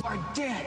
are dead.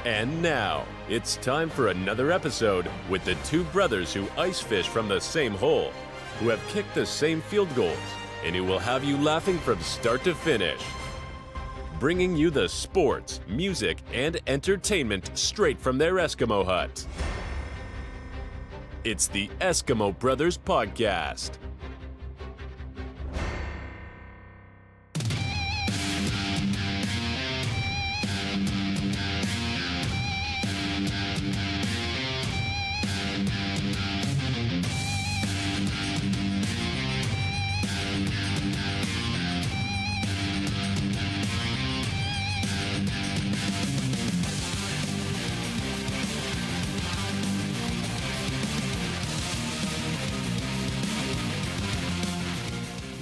And now, it's time for another episode with the two brothers who ice fish from the same hole, who have kicked the same field goals, and who will have you laughing from start to finish. bringing you the sports, music, and entertainment straight from their Eskimo hut. It's the Eskimo Brothers Podcast.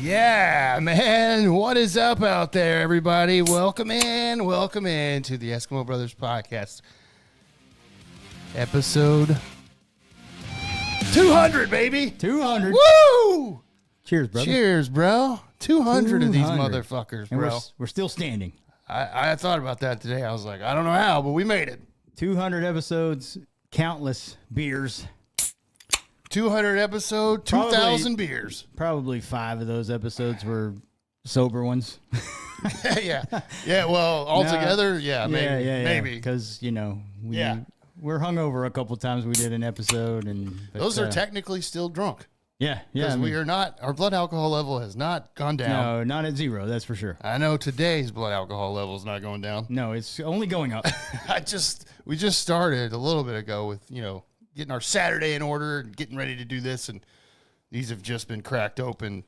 Yeah, man. What is up out there, everybody? Welcome in to the Eskimo Brothers Podcast. Episode 200, baby. 200. Woo! Cheers, brother. Cheers, bro. 200 of these motherfuckers, and bro. we're still standing. I thought about that today. I was like, I don't know how, but we made it. 200 episodes, countless beers. 200 episode, 2,000 beers. Probably 5 of those episodes were sober ones. Yeah. Well, altogether, maybe. Because, we're hungover a couple times. We did an episode. Those are technically still drunk. Yeah. Because we are not, our blood alcohol level has not gone down. No, not at 0, that's for sure. I know today's blood alcohol level is not going down. No, it's only going up. We just started a little bit ago with, getting our Saturday in order and getting ready to do this, and these have just been cracked open.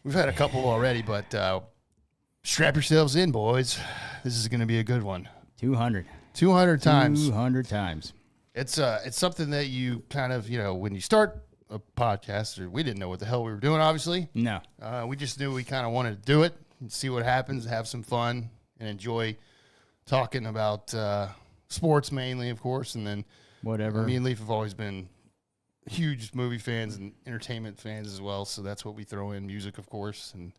We've had a couple already, but strap yourselves in, boys. This is going to be a good one. 200 times. 200 times. It's something that you kind of, when you start a podcast, we didn't know what the hell we were doing, obviously. No. We just knew we kind of wanted to do it and see what happens, have some fun, and enjoy talking about sports mainly, of course, and then whatever. Me and Leaf have always been huge movie fans and entertainment fans as well, so that's what we throw in, music, of course, and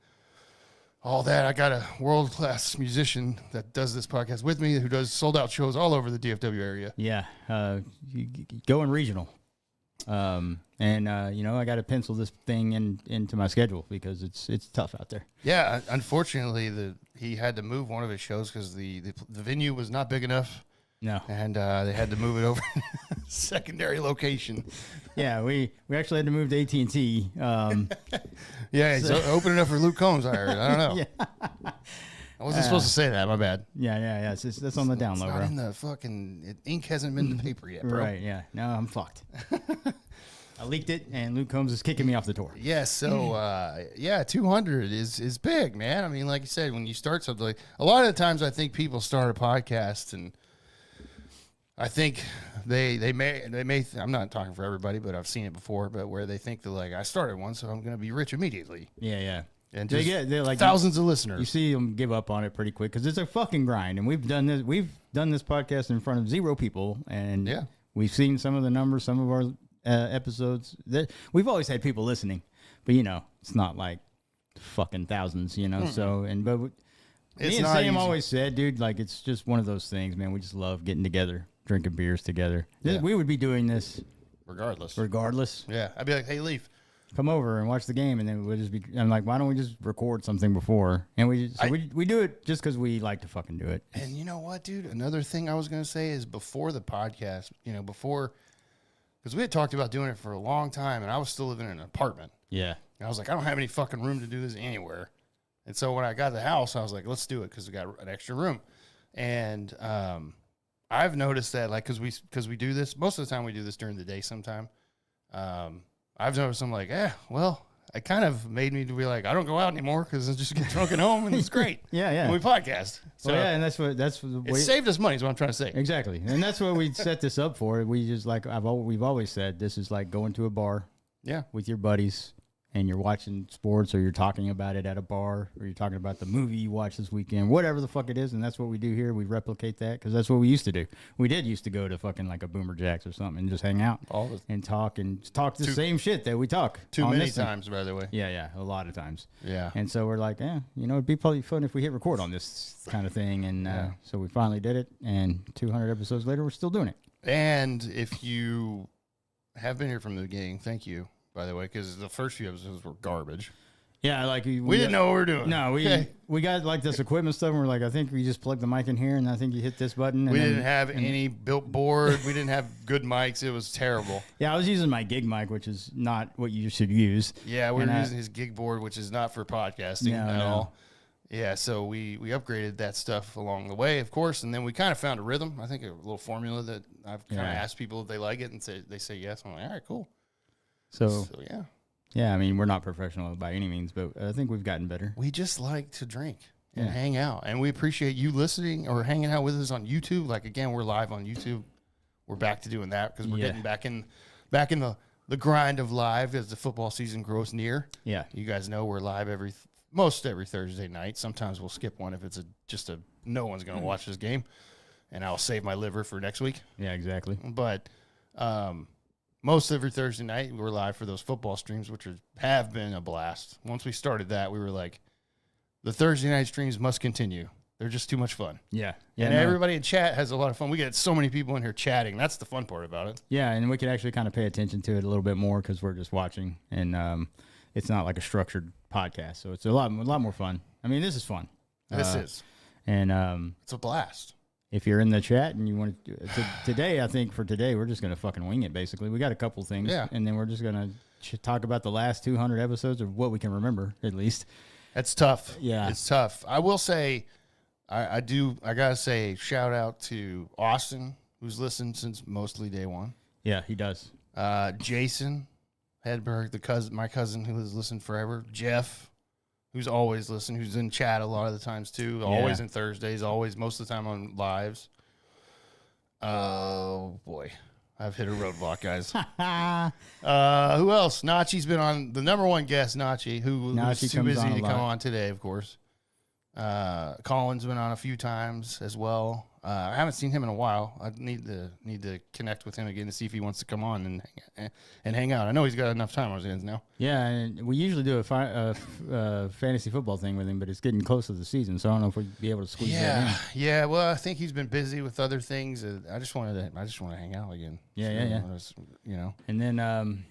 all that. I got a world-class musician that does this podcast with me who does sold-out shows all over the DFW area. Yeah, going regional. I got to pencil this thing into my schedule because it's tough out there. Yeah, unfortunately, he had to move one of his shows because the venue was not big enough. No. And they had to move it over to a secondary location. Yeah, we actually had to move to AT&T. Yeah, it's open enough for Luke Combs, I heard. I don't know. Yeah. I wasn't supposed to say that. My bad. Yeah. That's on the down low, bro. Not in the fucking ink hasn't been in the paper yet, bro. Right, yeah. No, I'm fucked. I leaked it, and Luke Combs is kicking me off the tour. Yeah, so, 200 is big, man. I mean, like you said, when you start something, a lot of the times I think people start a podcast, and I think they may I'm not talking for everybody, but I've seen it before, but where they think they're like, I started one, so I'm going to be rich immediately. Yeah. And they're like thousands of listeners. You see them give up on it pretty quick because it's a fucking grind. And we've done this podcast in front of 0 people, and we've seen some of the numbers, some of our episodes. We've always had people listening, but it's not like fucking thousands, Mm-hmm. So but me and Sam always said, dude, like it's just one of those things, man. We just love getting together, drinking beers together. Yeah. We would be doing this regardless. Yeah, I'd be like, hey, Leaf, come over and watch the game, and then we'll just be. I'm like, why don't we just record something before? And we do it just because we like to fucking do it. And you know what, dude? Another thing I was gonna say is before the podcast, because we had talked about doing it for a long time, and I was still living in an apartment. Yeah, and I was like, I don't have any fucking room to do this anywhere. And so when I got the house, I was like, let's do it because we got an extra room. And I've noticed that, like, because we do this most of the time, we do this during the day. Sometime, I've noticed I'm like, it kind of made me to be like, I don't go out anymore because I just get drunk at home and it's great. Yeah. And we podcast. So and that's the way it saved us money. Is what I'm trying to say. Exactly, and that's what we set this up for. We just we've always said this is like going to a bar, with your buddies. And you're watching sports, or you're talking about it at a bar, or you're talking about the movie you watched this weekend, whatever the fuck it is, and that's what we do here. We replicate that because that's what we used to do. We did used to go to fucking like a Boomer Jacks or something and just hang out and talk the same shit that we talk. Too many times, by the way. Yeah, a lot of times. Yeah. And so we're like, it'd be probably fun if we hit record on this kind of thing. And so we finally did it, and 200 episodes later, we're still doing it. And if you have been here from the beginning, thank you. By the way, because the first few episodes were garbage. Yeah, like we didn't know what we were doing. No, we got like this equipment stuff, and we're like, I think we just plug the mic in here, and I think you hit this button. We didn't have any built board. We didn't have good mics. It was terrible. Yeah, I was using my gig mic, which is not what you should use. Yeah, we were using his gig board, which is not for podcasting at all. Yeah, so we upgraded that stuff along the way, of course, and then we kind of found a rhythm. I think a little formula that I've kind of asked people if they like it, and they say yes. I'm like, all right, cool. So yeah. Yeah, I mean, we're not professional by any means, but I think we've gotten better. We just like to drink and hang out, and we appreciate you listening or hanging out with us on YouTube. Like, again, we're live on YouTube. We're back to doing that because we're getting back in the grind of live as the football season grows near. Yeah. You guys know we're live most every Thursday night. Sometimes we'll skip one if it's no one's going to watch this game, and I'll save my liver for next week. Yeah, exactly. But most every Thursday night, we're live for those football streams, which have been a blast. Once we started that, we were like, the Thursday night streams must continue. They're just too much fun. Yeah. And everybody in chat has a lot of fun. We get so many people in here chatting. That's the fun part about it. Yeah, and we can actually kind of pay attention to it a little bit more because we're just watching, and it's not like a structured podcast. So it's a lot more fun. I mean, this is fun. This is. And it's a blast. If you're in the chat and you want to today, I think for today, we're just going to fucking wing it, basically. We got a couple things, and then we're just going to talk about the last 200 episodes of what we can remember, at least. That's tough. Yeah. It's tough. I will say, I got to say, shout out to Austin, who's listened since mostly day one. Yeah, he does. Jason Hedberg, my cousin who has listened forever. Jeff, who's always listened, who's in chat a lot of the times too. Always in Thursdays, always most of the time on lives. Oh boy, I've hit a roadblock, guys. Who else? Nachi's been on, the number one guest, Nachi, who's too busy to come on today, of course. Colin's been on a few times as well. I haven't seen him in a while. I need to connect with him again to see if he wants to come on and hang out. I know he's got enough time on his hands now. Yeah, and we usually do a fantasy football thing with him, but it's getting close to the season, so I don't know if we'd be able to squeeze that in. Yeah. Well, I think he's been busy with other things. I just want to hang out again. Yeah. You know. And then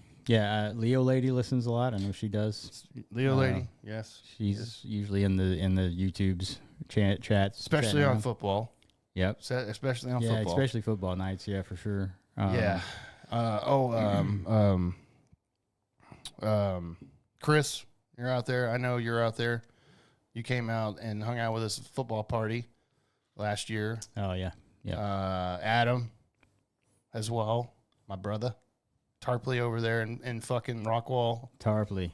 Leo Lady listens a lot. I know she does. Leo Lady, yes. She's usually in the YouTube's chats, especially on football. Yep. Especially on football. Yeah, especially football nights. Yeah, for sure. Chris, you're out there. I know you're out there. You came out and hung out with us at the football party last year. Oh, yeah. Adam as well, my brother. Tarpley over there in fucking Rockwall. Tarpley.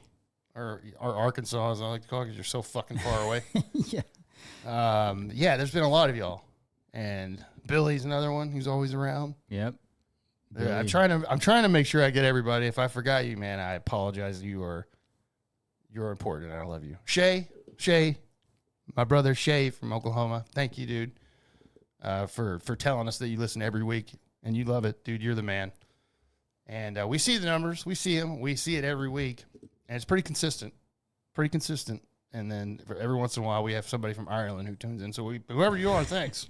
Or Arkansas, as I like to call it, because you're so fucking far away. Yeah. There's been a lot of y'all. And Billy's another one who's always around. Yep. Yeah, I'm trying to make sure I get everybody. If I forgot you, man, I apologize. You're important, and I love you. Shay, my brother Shay from Oklahoma. Thank you, dude, for telling us that you listen every week and you love it, dude. You're the man. And we see the numbers. We see them. We see it every week, and it's pretty consistent. And then for every once in a while, we have somebody from Ireland who tunes in. So whoever you are, thanks.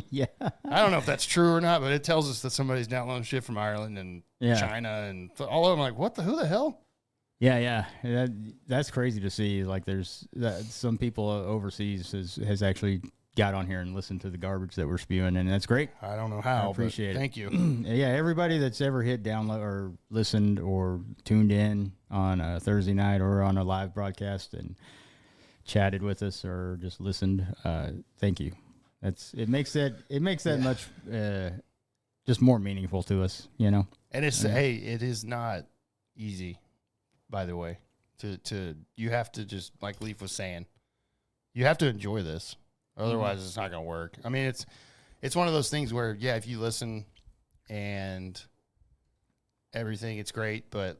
Yeah. I don't know if that's true or not, but it tells us that somebody's downloading shit from Ireland and China and all of them. Like, who the hell? Yeah. That's crazy to see. Like, there's some people overseas has actually got on here and listened to the garbage that we're spewing, and that's great. I don't know how. I appreciate it. Thank you. Yeah, everybody that's ever hit download or listened or tuned in on a Thursday night or on a live broadcast and chatted with us or just listened, thank you. It makes that much just more meaningful to us, you know. And it is not easy, by the way. To you have to, just like Leaf was saying, you have to enjoy this. Otherwise, it's not going to work. I mean, it's one of those things where, if you listen and everything, it's great, but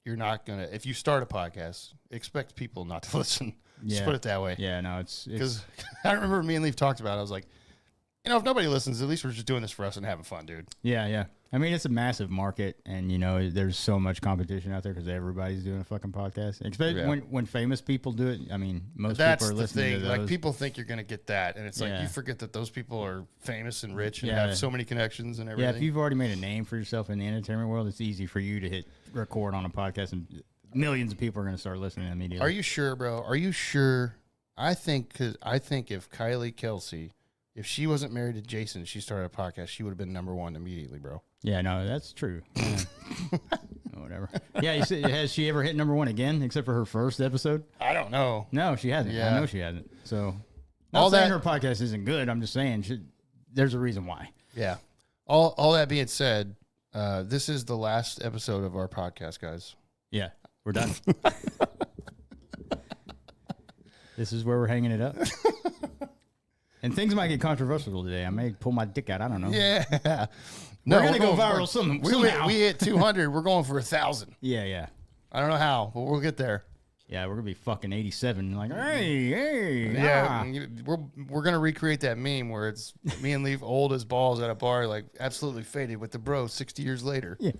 you're not going to, if you start a podcast, expect people not to listen. Just put it that way. Yeah, no, it's because I remember me and Leaf talked about it. I was like, if nobody listens, at least we're just doing this for us and having fun, dude. Yeah. I mean, it's a massive market, and there's so much competition out there because everybody's doing a fucking podcast. Especially when famous people do it. I mean, most people are listening to those. Like, people think you're going to get that, and it's like you forget that those people are famous and rich and have so many connections and everything. Yeah, if you've already made a name for yourself in the entertainment world, it's easy for you to hit record on a podcast and millions of people are going to start listening immediately. Are you sure, bro? Are you sure? I think if Kylie Kelsey, if she wasn't married to Jason, she started a podcast, she would have been #1 immediately, bro. Yeah, no, that's true. Yeah. Whatever. Yeah, you said, has she ever hit #1 again, except for her first episode? I don't know. No, she hasn't. Yeah. I know she hasn't. So, not saying her podcast isn't good. I'm just saying there's a reason why. Yeah. All that being said, this is the last episode of our podcast, guys. Yeah, we're done. This is where we're hanging it up. And things might get controversial today. I may pull my dick out. I don't know. Yeah. We're going to go viral somehow. We hit 200. We're going for 1,000. Yeah. I don't know how, but we'll get there. Yeah, we're going to be fucking 87. Like, hey. Yeah, we're going to recreate that meme where it's me and Leaf old as balls at a bar, like absolutely faded with the bro 60 years later. Yeah.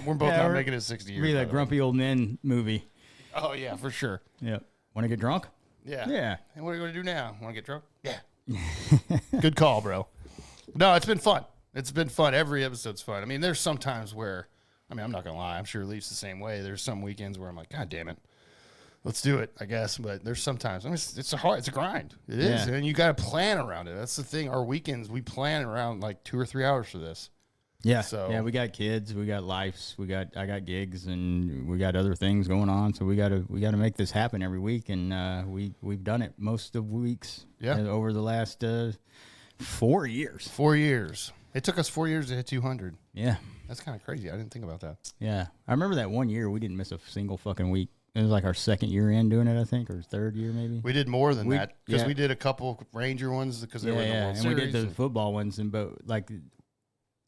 We're both not making it 60 years. Be that grumpy old men movie. Oh, yeah, for sure. Yeah. Want to get drunk? Yeah. Yeah. And what are you going to do now? Want to get drunk? Yeah. Good call, bro. No, it's been fun. It's been fun. Every episode's fun. I mean, there's some times where, I'm not going to lie, I'm sure Leaf's the same way. There's some weekends where I'm like, God damn it. Let's do it, I guess. But there's sometimes, it's a grind. It is. And you got to plan around it. That's the thing. Our weekends, we plan around like 2 or 3 hours for this. Yeah. So yeah, we got kids, we got lives, I got gigs, and we got other things going on. So we got to make this happen every week, and we've done it most of weeks. Yeah. Over the last 4 years. 4 years. It took us 4 years to hit 200. Yeah. That's kind of crazy. I didn't think about that. Yeah. I remember that one year we didn't miss a single fucking week. It was like our second year in doing it, I think, or third year maybe. We did more than that because we did a couple Ranger ones because they were in the World Series. And we did the football ones, but like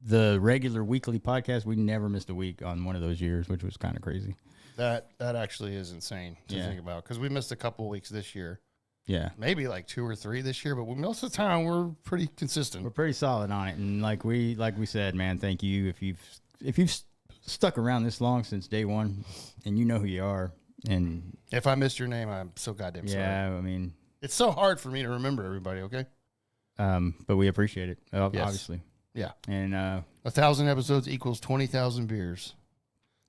the regular weekly podcast, we never missed a week on one of those years, which was kind of crazy. That actually is insane to think about because we missed a couple weeks this year. Yeah, maybe like 2 or 3 this year, but most of the time we're pretty consistent. We're pretty solid on it, and like we said, man, thank you if you've stuck around this long since day one, and you know who you are. And if I missed your name, I'm so goddamn sorry. Yeah, I mean, it's so hard for me to remember everybody. Okay, but we appreciate it, obviously. Yeah, and 1,000 episodes equals 20,000 beers.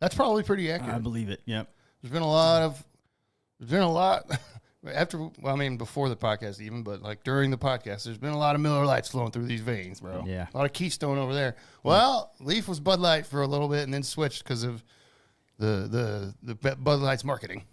That's probably pretty accurate. I believe it. Yep. There's been a lot before the podcast even, but like during the podcast, there's been a lot of Miller Lights flowing through these veins, bro. Yeah. A lot of Keystone over there. Well, Leaf was Bud Light for a little bit and then switched because of the Bud Light's marketing.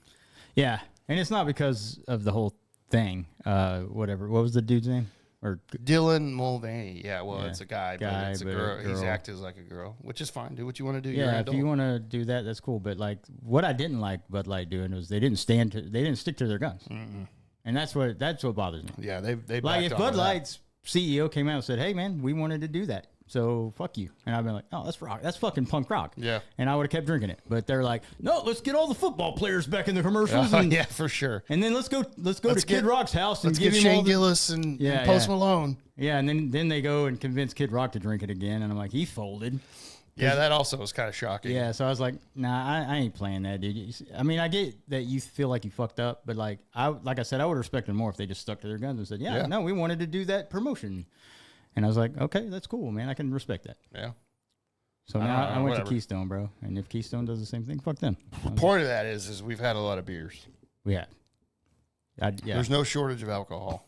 Yeah. And it's not because of the whole thing. Whatever. What was the dude's name? Or Dylan Mulvaney. Yeah, it's a guy, but it's a girl. girl. He's acted like a girl, which is fine. Do what you want to do. Yeah, if you want to do that, that's cool. But like, what I didn't like Bud Light doing was they didn't stick to their guns, and that's what bothers me. Yeah, they like if Bud Light's CEO came out and said, "Hey man, we wanted to do that, so fuck you," and I've been like, "Oh, that's rock. That's fucking punk rock." Yeah, and I would have kept drinking it. But they're like, "No, let's get all the football players back in the commercials." Yeah, for sure. And then let's go to Kid Rock's house and give him Shane Gillis and Post Malone. Yeah, and then they go and convince Kid Rock to drink it again, and I'm like, he folded. Yeah, that also was kind of shocking. Yeah, so I was like, nah, I ain't playing that, dude. I mean, I get that you feel like you fucked up, but like I said, I would respect them more if they just stuck to their guns and said, no, we wanted to do that promotion. And I was like, okay, that's cool, man. I can respect that. Yeah. So now I went to Keystone, bro. And if Keystone does the same thing, fuck them. Point of that is we've had a lot of beers. We have. There's no shortage of alcohol.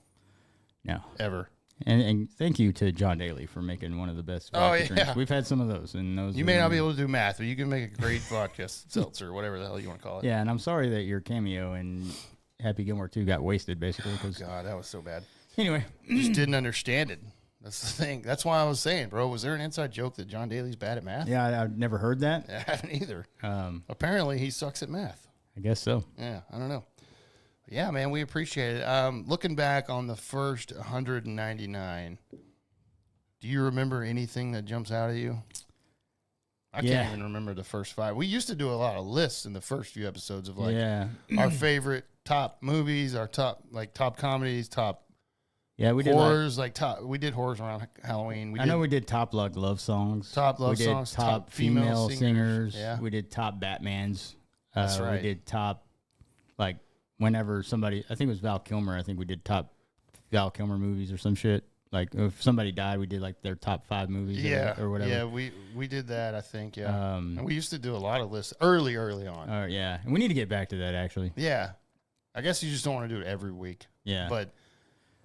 No. Ever. And thank you to John Daly for making one of the best vodka drinks. We've had some of those. And those. You may not be able to do math, but you can make a great vodka seltzer, whatever the hell you want to call it. Yeah, and I'm sorry that your cameo in Happy Gilmore 2 got wasted, basically. God, that was so bad. Anyway. Just didn't understand it. That's the thing. That's why I was saying, bro, was there an inside joke that John Daly's bad at math? Yeah, I've never heard that. I haven't either. Apparently, he sucks at math. I guess so. Yeah, I don't know. Yeah, man, we appreciate it. Looking back on the first 199, do you remember anything that jumps out at you? I can't even remember the first 5. We used to do a lot of lists in the first few episodes of our favorite top movies, our top comedies, top we did horrors. We did horrors around Halloween. We did top love songs. Top love songs. Top female singers. Yeah. We did top Batmans. That's right. We did top whenever somebody, I think it was Val Kilmer. I think we did top Val Kilmer movies or some shit. like if somebody died, we did like their top 5 movies. Or whatever. Yeah, we did that. I think. Yeah, and we used to do a lot of lists early on. Yeah, and we need to get back to that actually. Yeah, I guess you just don't want to do it every week. Yeah, but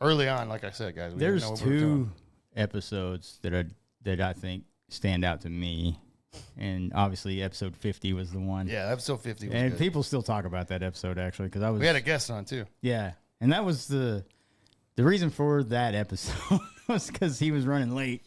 early on, like I said, guys, there's 2 episodes that I think stand out to me. And obviously, episode 50 was the one. Yeah, episode 50 was and good. People still talk about that episode, actually, because we had a guest on, too. Yeah, and that was the reason for that episode was because he was running late,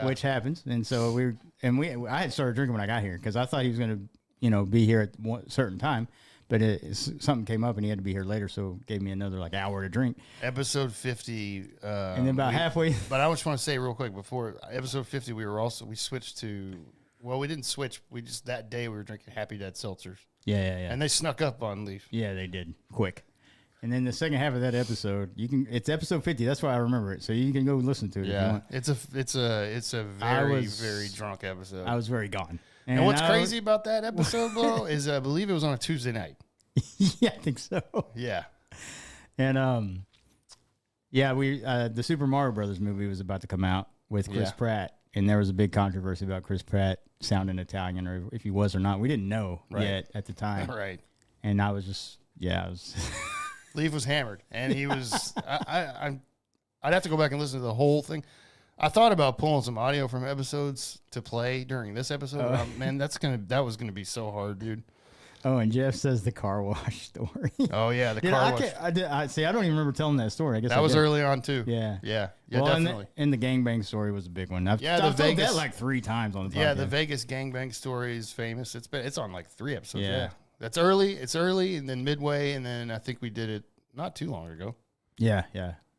which happens. And so I had started drinking when I got here because I thought he was going to, be here at one certain time. But something came up and he had to be here later, so gave me another like hour to drink. Episode 50. And then about halfway. But I just want to say real quick, before episode 50, we switched to... Well, we didn't switch. That day we were drinking Happy Dad seltzers. Yeah. And they snuck up on Leaf. Yeah, they did. Quick. And then the second half of that episode, it's episode 50. That's why I remember it. So you can go listen to it if you want. It's a very, very drunk episode. I was very gone. And what's crazy about that episode, Bo, is I believe it was on a Tuesday night. Yeah, I think so. Yeah. And the Super Mario Brothers movie was about to come out with Chris Pratt. And there was a big controversy about Chris Pratt sounding Italian, or if he was or not. We didn't know yet at the time. Right. And I was just, Leaf was hammered. And he was, I'd have to go back and listen to the whole thing. I thought about pulling some audio from episodes to play during this episode. Man, that was going to be so hard, dude. Oh, and Jeff says the car wash story. Oh, yeah, the car wash. I don't even remember telling that story. I guess that was early on, too. Yeah. Well, definitely. And the gangbang story was a big one. I've told that like 3 times on the podcast. Yeah, the Vegas gangbang story is famous. It's on like 3 episodes. Yeah. That's early. It's early, and then midway, and then I think we did it not too long ago. Yeah.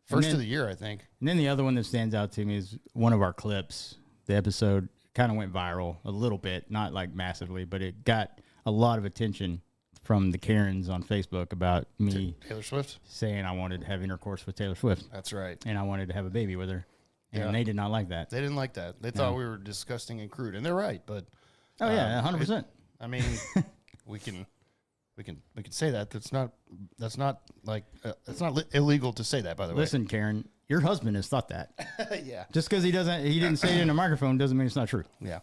First of the year, I think. And then the other one that stands out to me is one of our clips. The episode kind of went viral a little bit, not like massively, but it got a lot of attention from the Karens on Facebook about me Taylor Swift saying I wanted to have intercourse with Taylor Swift. That's right. And I wanted to have a baby with her. And they did not like that. They didn't like that. They thought we were disgusting and crude. And they're right, but 100%. I mean, we can say that. That's not like it's not illegal to say that, by the way. Listen, Karen, your husband has thought that. Yeah. Just because he didn't say it in a microphone doesn't mean it's not true. Yeah.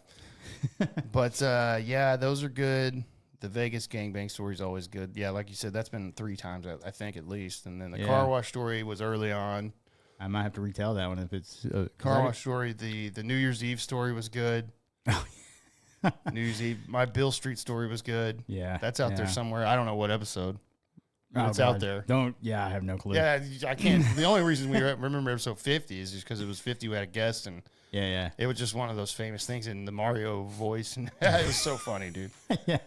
But those are good. The Vegas gangbang story is always good. Yeah, like you said, that's been 3 times, I think, at least. And then the car wash story was early on. I might have to retell that one if it's car wash story. The New Year's Eve story was good. New Year's Eve. My Bill Street story was good. Yeah, that's out there somewhere. I don't know what episode. It's God. out there. I have no clue. Yeah, I can't. The only reason we remember episode 50 is just because it was 50. We had a guest, and it was just one of those famous things in the Mario voice, and it was so funny, dude. Yeah.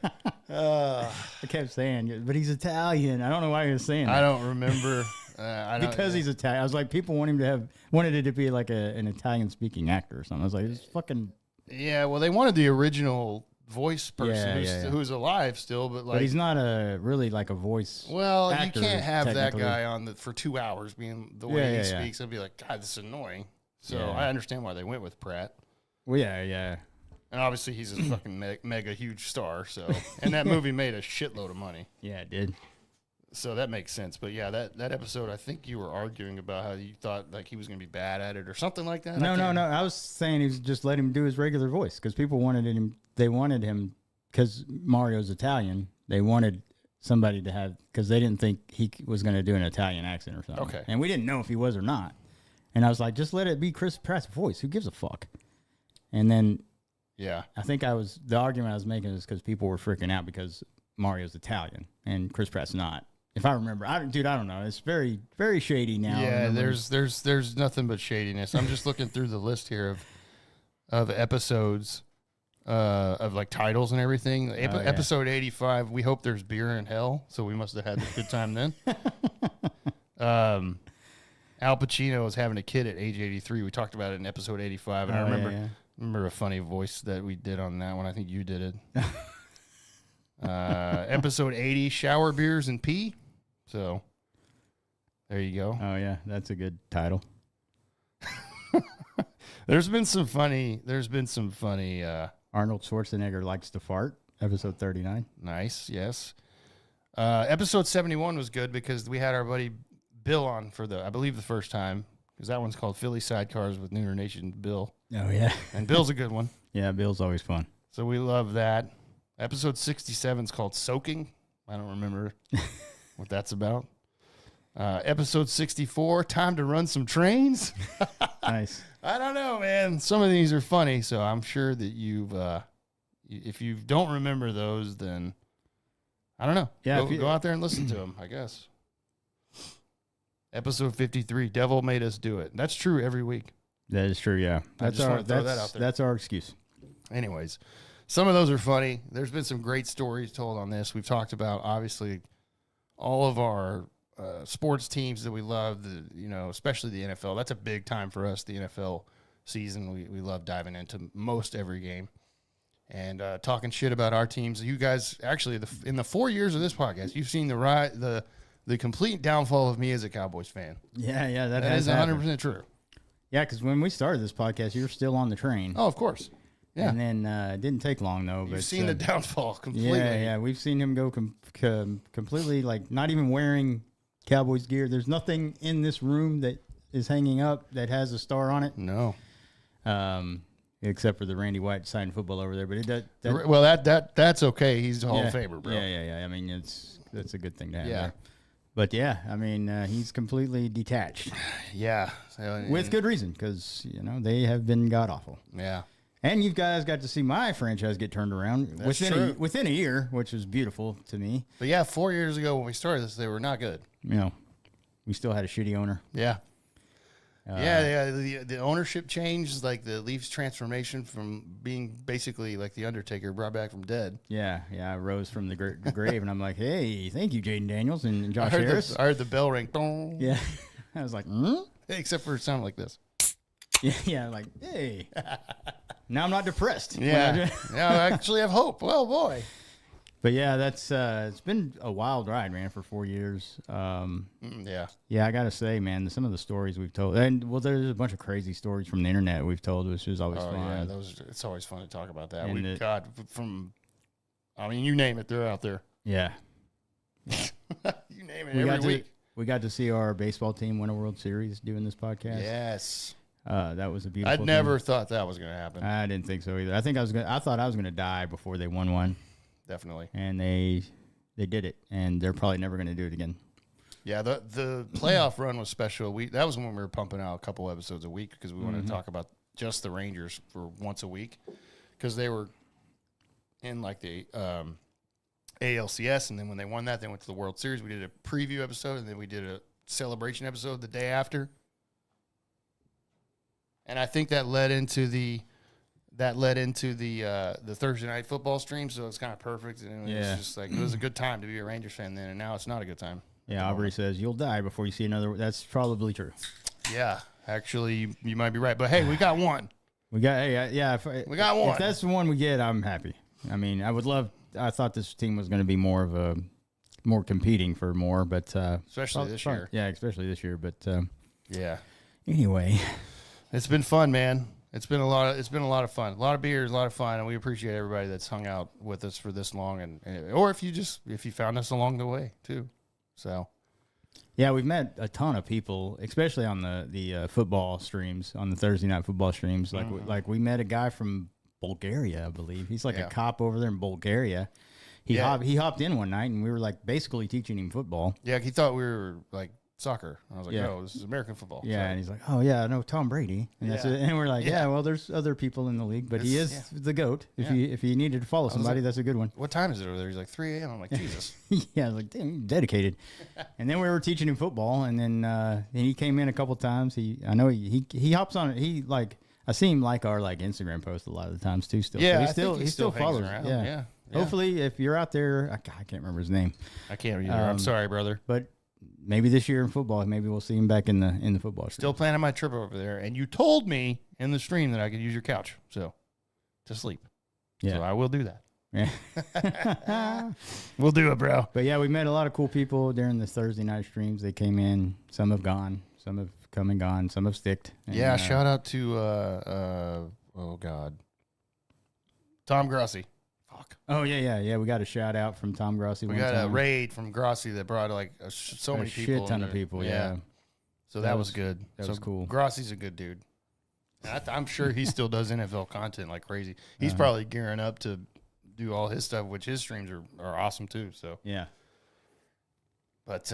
I kept saying, but he's Italian. I don't know why he was saying that. I don't remember. Because he's Italian. I was like, people wanted it to be like an Italian speaking actor or something. I was like, it's fucking. Yeah, well, they wanted the original voice person who's alive still, but he's not really like a voice. Well, actor, you can't have that guy on for 2 hours being the way he speaks. I'd be like, God, this is annoying. So I understand why they went with Pratt. Well, yeah. And obviously he's a fucking mega huge star. So, and that movie made a shitload of money. Yeah, it did. So that makes sense. But yeah, that episode, I think you were arguing about how you thought like he was going to be bad at it or something like that. No. I was saying he was just let him do his regular voice because people wanted him. They wanted him because Mario's Italian. They wanted somebody to have because they didn't think he was going to do an Italian accent or something. Okay. And we didn't know if he was or not. And I was like, just let it be Chris Pratt's voice. Who gives a fuck? And then, I think the argument I was making is because people were freaking out because Mario's Italian and Chris Pratt's not. If I remember, I don't know. It's very, very shady now. Yeah, there's nothing but shadiness. I'm just looking through the list here of episodes, of like titles and everything. Episode 85. We hope there's beer in hell, so we must have had a good time then. Al Pacino was having a kid at age 83. We talked about it in episode 85, and I remember a funny voice that we did on that one. I think you did it. Episode 80, shower beers and pee. So there you go. Oh yeah, that's a good title. There's been some funny Arnold Schwarzenegger likes to fart, episode 39. Nice, yes. Episode 71 was good because we had our buddy Bill on for I believe the first time. because that one's called Philly Sidecars with Nooner Nation Bill. Oh, yeah. And Bill's a good one. Yeah, Bill's always fun. So we love that. Episode 67 is called Soaking. I don't remember what that's about. Episode 64, Time to Run Some Trains. Nice. I don't know, man. Some of these are funny, so I'm sure that you've, if you don't remember those, then I don't know. Yeah, Go out there and listen to them, I guess. Episode 53, Devil Made Us Do It. That's true every week. That is true, yeah. I just want to throw that out there. That's our excuse. Anyways, some of those are funny. There's been some great stories told on this. We've talked about, obviously, all of our sports teams that we love, especially the NFL. That's a big time for us, the NFL season. We love diving into most every game and talking shit about our teams. You guys, actually, in the 4 years of this podcast, you've seen the complete downfall of me as a Cowboys fan. Yeah, that is 100% true. Yeah, because when we started this podcast, you were still on the train. Oh, of course. Yeah. And then it didn't take long, though. You've seen the downfall completely. Yeah. We've seen him go completely, like, not even wearing Cowboys gear. There's nothing in this room that is hanging up that has a star on it. No. Except for the Randy White signed football over there. But that's okay. He's a Hall of Famer, bro. Yeah. I mean, that's a good thing to have Yeah. there. But, yeah, I mean, he's completely detached. Yeah. With good reason, because, they have been god-awful. Yeah. And you guys got to see my franchise get turned around within a year, which was beautiful to me. But, yeah, 4 years ago when we started this, they were not good. We still had a shitty owner. Yeah. The ownership changed, like the Leafs transformation from being basically like the Undertaker brought back from dead. Yeah, I rose from the grave, and I'm like, hey, thank you, Jaden Daniels and Josh Harris. I heard the bell ring. Dong. Yeah, I was like, except for it sounded like this. Yeah, like, hey, now I'm not depressed. Yeah, I actually have hope. Well, boy. But yeah, that's it's been a wild ride, man, for 4 years. Yeah, I gotta say, man, some of the stories we've told, and there's a bunch of crazy stories from the internet we've told, which is always fun. Yeah, it's always fun to talk about that. And you name it, they're out there. Yeah, you name it every week. We got to see our baseball team win a World Series doing this podcast. Yes. That was a beautiful I'd never thought that was going to happen. I didn't think so either. I thought I was going to die before they won one. Definitely. And they did it, and they're probably never going to do it again. Yeah, the playoff run was special. That was when we were pumping out a couple episodes a week because we wanted to talk about just the Rangers for once a week because they were in like the ALCS, and then when they won that, they went to the World Series. We did a preview episode, and then we did a celebration episode the day after. And I think that led into the Thursday night football stream, so it's kind of perfect. And it was just like it was a good time to be a Rangers fan then, and now it's not a good time. Yeah, Aubrey says you'll die before you see another. That's probably true. Yeah, actually, you might be right. But hey, we got one. We got we got one. If that's the one we get, I'm happy. I mean, I thought this team was going to be more competing for more, but especially this year. Yeah, especially this year. But yeah. Anyway, it's been fun, man. It's been a lot of fun. A lot of beers, a lot of fun, and we appreciate everybody that's hung out with us for this long, or if you found us along the way too. So, yeah, we've met a ton of people, especially on the football streams, on the Thursday night football streams. Like we met a guy from Bulgaria, I believe. He's like a cop over there in Bulgaria. He hopped in one night, and we were like basically teaching him football. Yeah, he thought we were like soccer. I was like, no, this is American football. Yeah, and he's like, oh, yeah, no, Tom Brady. And that's it. And we're like, well, there's other people in the league, but he is the GOAT. If you needed to follow somebody, that's a good one. What time is it over there? He's like, 3 a.m. I'm like, Jesus. I was like, damn, dedicated. And then we were teaching him football, and then he came in a couple times. I know he hops on it. I see him like our Instagram posts a lot of the times too. Still, yeah, so he still follows around. Yeah. Hopefully, if you're out there, I can't remember his name. I can't either. I'm sorry, brother. But maybe this year in football, maybe we'll see him back in the football stream. Still planning my trip over there, and you told me in the stream that I could use your couch to sleep. Yeah, so I will do that. Yeah, we'll do it, bro. But yeah, we met a lot of cool people during the Thursday night streams. They came in. Some have gone. Some have come and gone. Some have sticked. And, yeah, shout out to Tom Grossi. Fuck. Oh yeah. We got a shout out from Tom Grossi. We got a raid from Grossi that brought so many people. Shit ton of people. Yeah. So that was good. That was cool. Grossi's a good dude. And I'm sure he still does NFL content like crazy. He's probably gearing up to do all his stuff, which his streams are awesome too. So yeah. But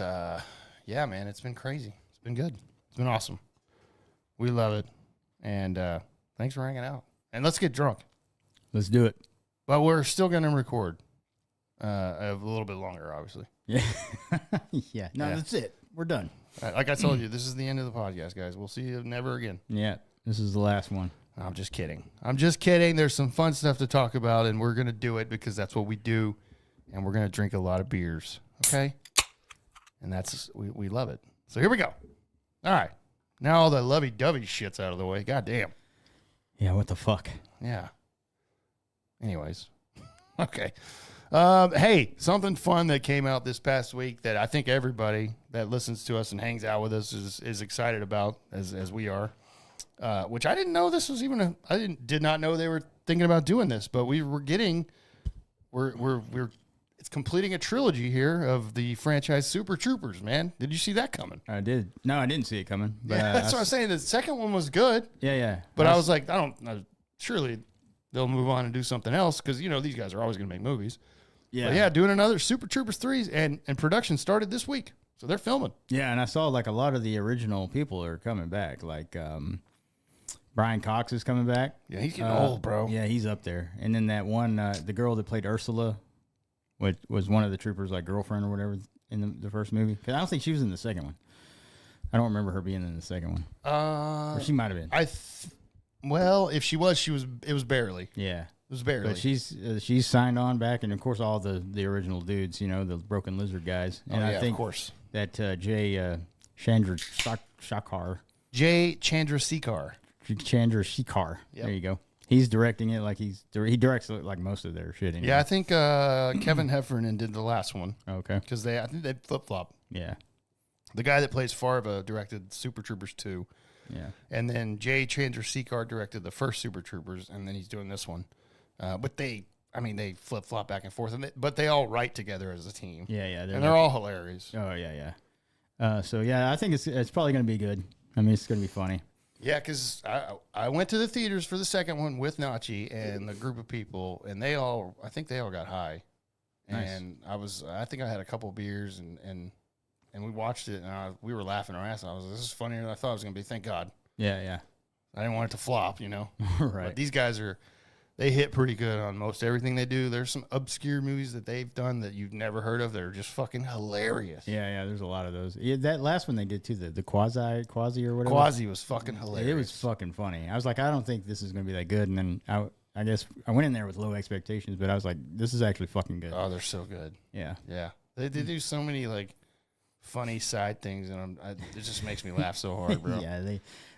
yeah, man, it's been crazy. It's been good. It's been awesome. We love it. And thanks for hanging out. And let's get drunk. Let's do it. But we're still going to record a little bit longer, obviously. Yeah. Yeah. No, that's it. We're done. Like I told you, this is the end of the podcast, guys. We'll see you never again. Yeah. This is the last one. I'm just kidding. I'm just kidding. There's some fun stuff to talk about, and we're going to do it because that's what we do. And we're going to drink a lot of beers. Okay? And that's, we love it. So here we go. All right. Now all the lovey-dovey shit's out of the way. God damn. Yeah, what the fuck? Yeah. Anyways. Okay. Hey, something fun that came out this past week that I think everybody that listens to us and hangs out with us is excited about, as we are. Which I didn't know this was even did not know they were thinking about doing this, but we're it's completing a trilogy here of the franchise Super Troopers, man. Did you see that coming? I did. No, I didn't see it coming. But yeah, that's what I'm saying. The second one was good. Yeah, yeah. But I was like, surely they'll move on and do something else because, these guys are always going to make movies. Yeah. But yeah, doing another Super Troopers 3 and production started this week. So they're filming. Yeah, and I saw like a lot of the original people are coming back. Like Brian Cox is coming back. Yeah, he's getting old, bro. Yeah, he's up there. And then that one, the girl that played Ursula, which was one of the troopers' like girlfriend or whatever in the first movie. 'Cause I don't think she was in the second one. I don't remember her being in the second one. Or she might have been. Well, if she was, it was barely. Yeah. It was barely. But she's signed on back, and of course all the original dudes, the Broken Lizard guys. And I think of course that Jay Chandrasekhar. Jay Chandrasekhar. Chandrasekhar. Yep. There you go. He's directing it like he directs like most of their shit. Anyway. Yeah, I think Kevin Heffernan did the last one. Okay. Because I think they flip flop. Yeah. The guy that plays Farva directed Super Troopers 2. Yeah. And then Jay Chandrasekhar directed the first Super Troopers, and then he's doing this one. But they flip flop back and forth, but they all write together as a team. Yeah, yeah. They're all hilarious. Oh yeah, yeah. So yeah, I think it's probably gonna be good. I mean, it's gonna be funny. Yeah, because I went to the theaters for the second one with Nachi and the group of people, and I think they all got high. Nice. And I think I had a couple beers, and we watched it, and we were laughing our ass off. This is funnier than I thought it was going to be. Thank God. Yeah, yeah. I didn't want it to flop, Right. But these guys they hit pretty good on most everything they do. There's some obscure movies that they've done that you've never heard of that are just fucking hilarious. Yeah, yeah. There's a lot of those. Yeah, that last one they did too, the Quasi or whatever. Quasi was fucking hilarious. It was fucking funny. I was like, I don't think this is going to be that good, and then I guess I went in there with low expectations, but I was like, this is actually fucking good. Oh, they're so good. Yeah, yeah. They do so many like funny side things, and it just makes me laugh so hard, bro. Yeah,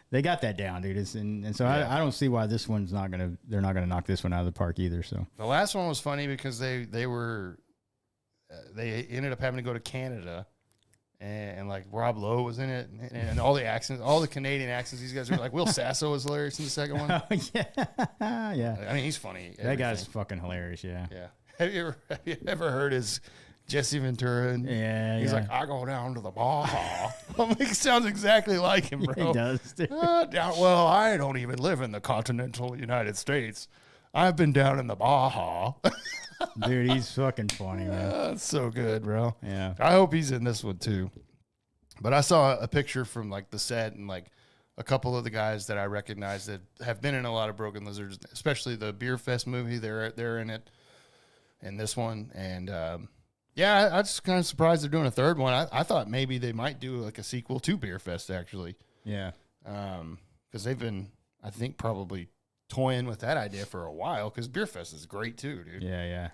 they got that down, dude. And so yeah. I don't see why they're not gonna knock this one out of the park either. So the last one was funny because they ended up having to go to Canada, and like Rob Lowe was in it, and all the accents, all the Canadian accents. These guys were like, Will Sasso was hilarious in the second one. Oh, yeah, yeah. I mean, he's funny. That guy's fucking hilarious. Yeah, yeah. Have you ever heard his Jesse Ventura? And he's like, I go down to the Baja. It sounds exactly like him, bro. He does. Well, I don't even live in the continental United States. I've been down in the Baja. Dude, he's fucking funny, man. That's so good, bro. Yeah. I hope he's in this one too. But I saw a picture from like the set, and like a couple of the guys that I recognize that have been in a lot of Broken Lizards, especially the Beer Fest movie. They're in it, and this one, and yeah, I just kind of surprised they're doing a third one. I thought maybe they might do like a sequel to Beer Fest, actually. Yeah. Because they've been, I think, probably toying with that idea for a while, because Beer Fest is great too, dude. Yeah, yeah.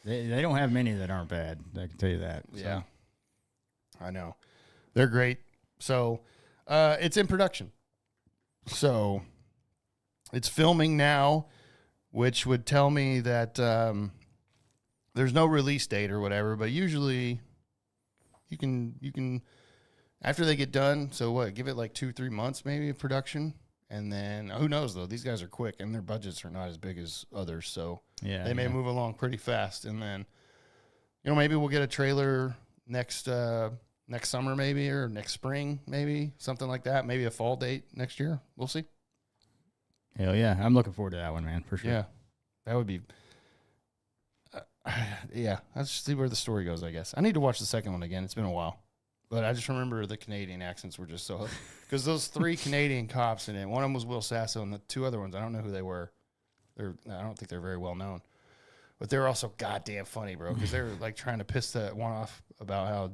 They don't have many that aren't bad. I can tell you that. So. Yeah. I know. They're great. So it's in production. So it's filming now, which would tell me that there's no release date or whatever, but usually you can after they get done, so what, give it like 2-3 months maybe of production, and then who knows though, these guys are quick and their budgets are not as big as others, so yeah, they may move along pretty fast, and then maybe we'll get a trailer next next summer maybe, or next spring maybe, something like that. Maybe a fall date next year. We'll see. Hell yeah, I'm looking forward to that one, man, for sure. Yeah, that would be. Yeah, let's see where the story goes. I guess I need to watch the second one again. It's been a while, but I just remember the Canadian accents were just so. Because those 3 Canadian cops in it, one of them was Will Sasso, and the 2 other ones, I don't know who they were. I don't think they're very well known, but they were also goddamn funny, bro. Because they were like trying to piss that one off about how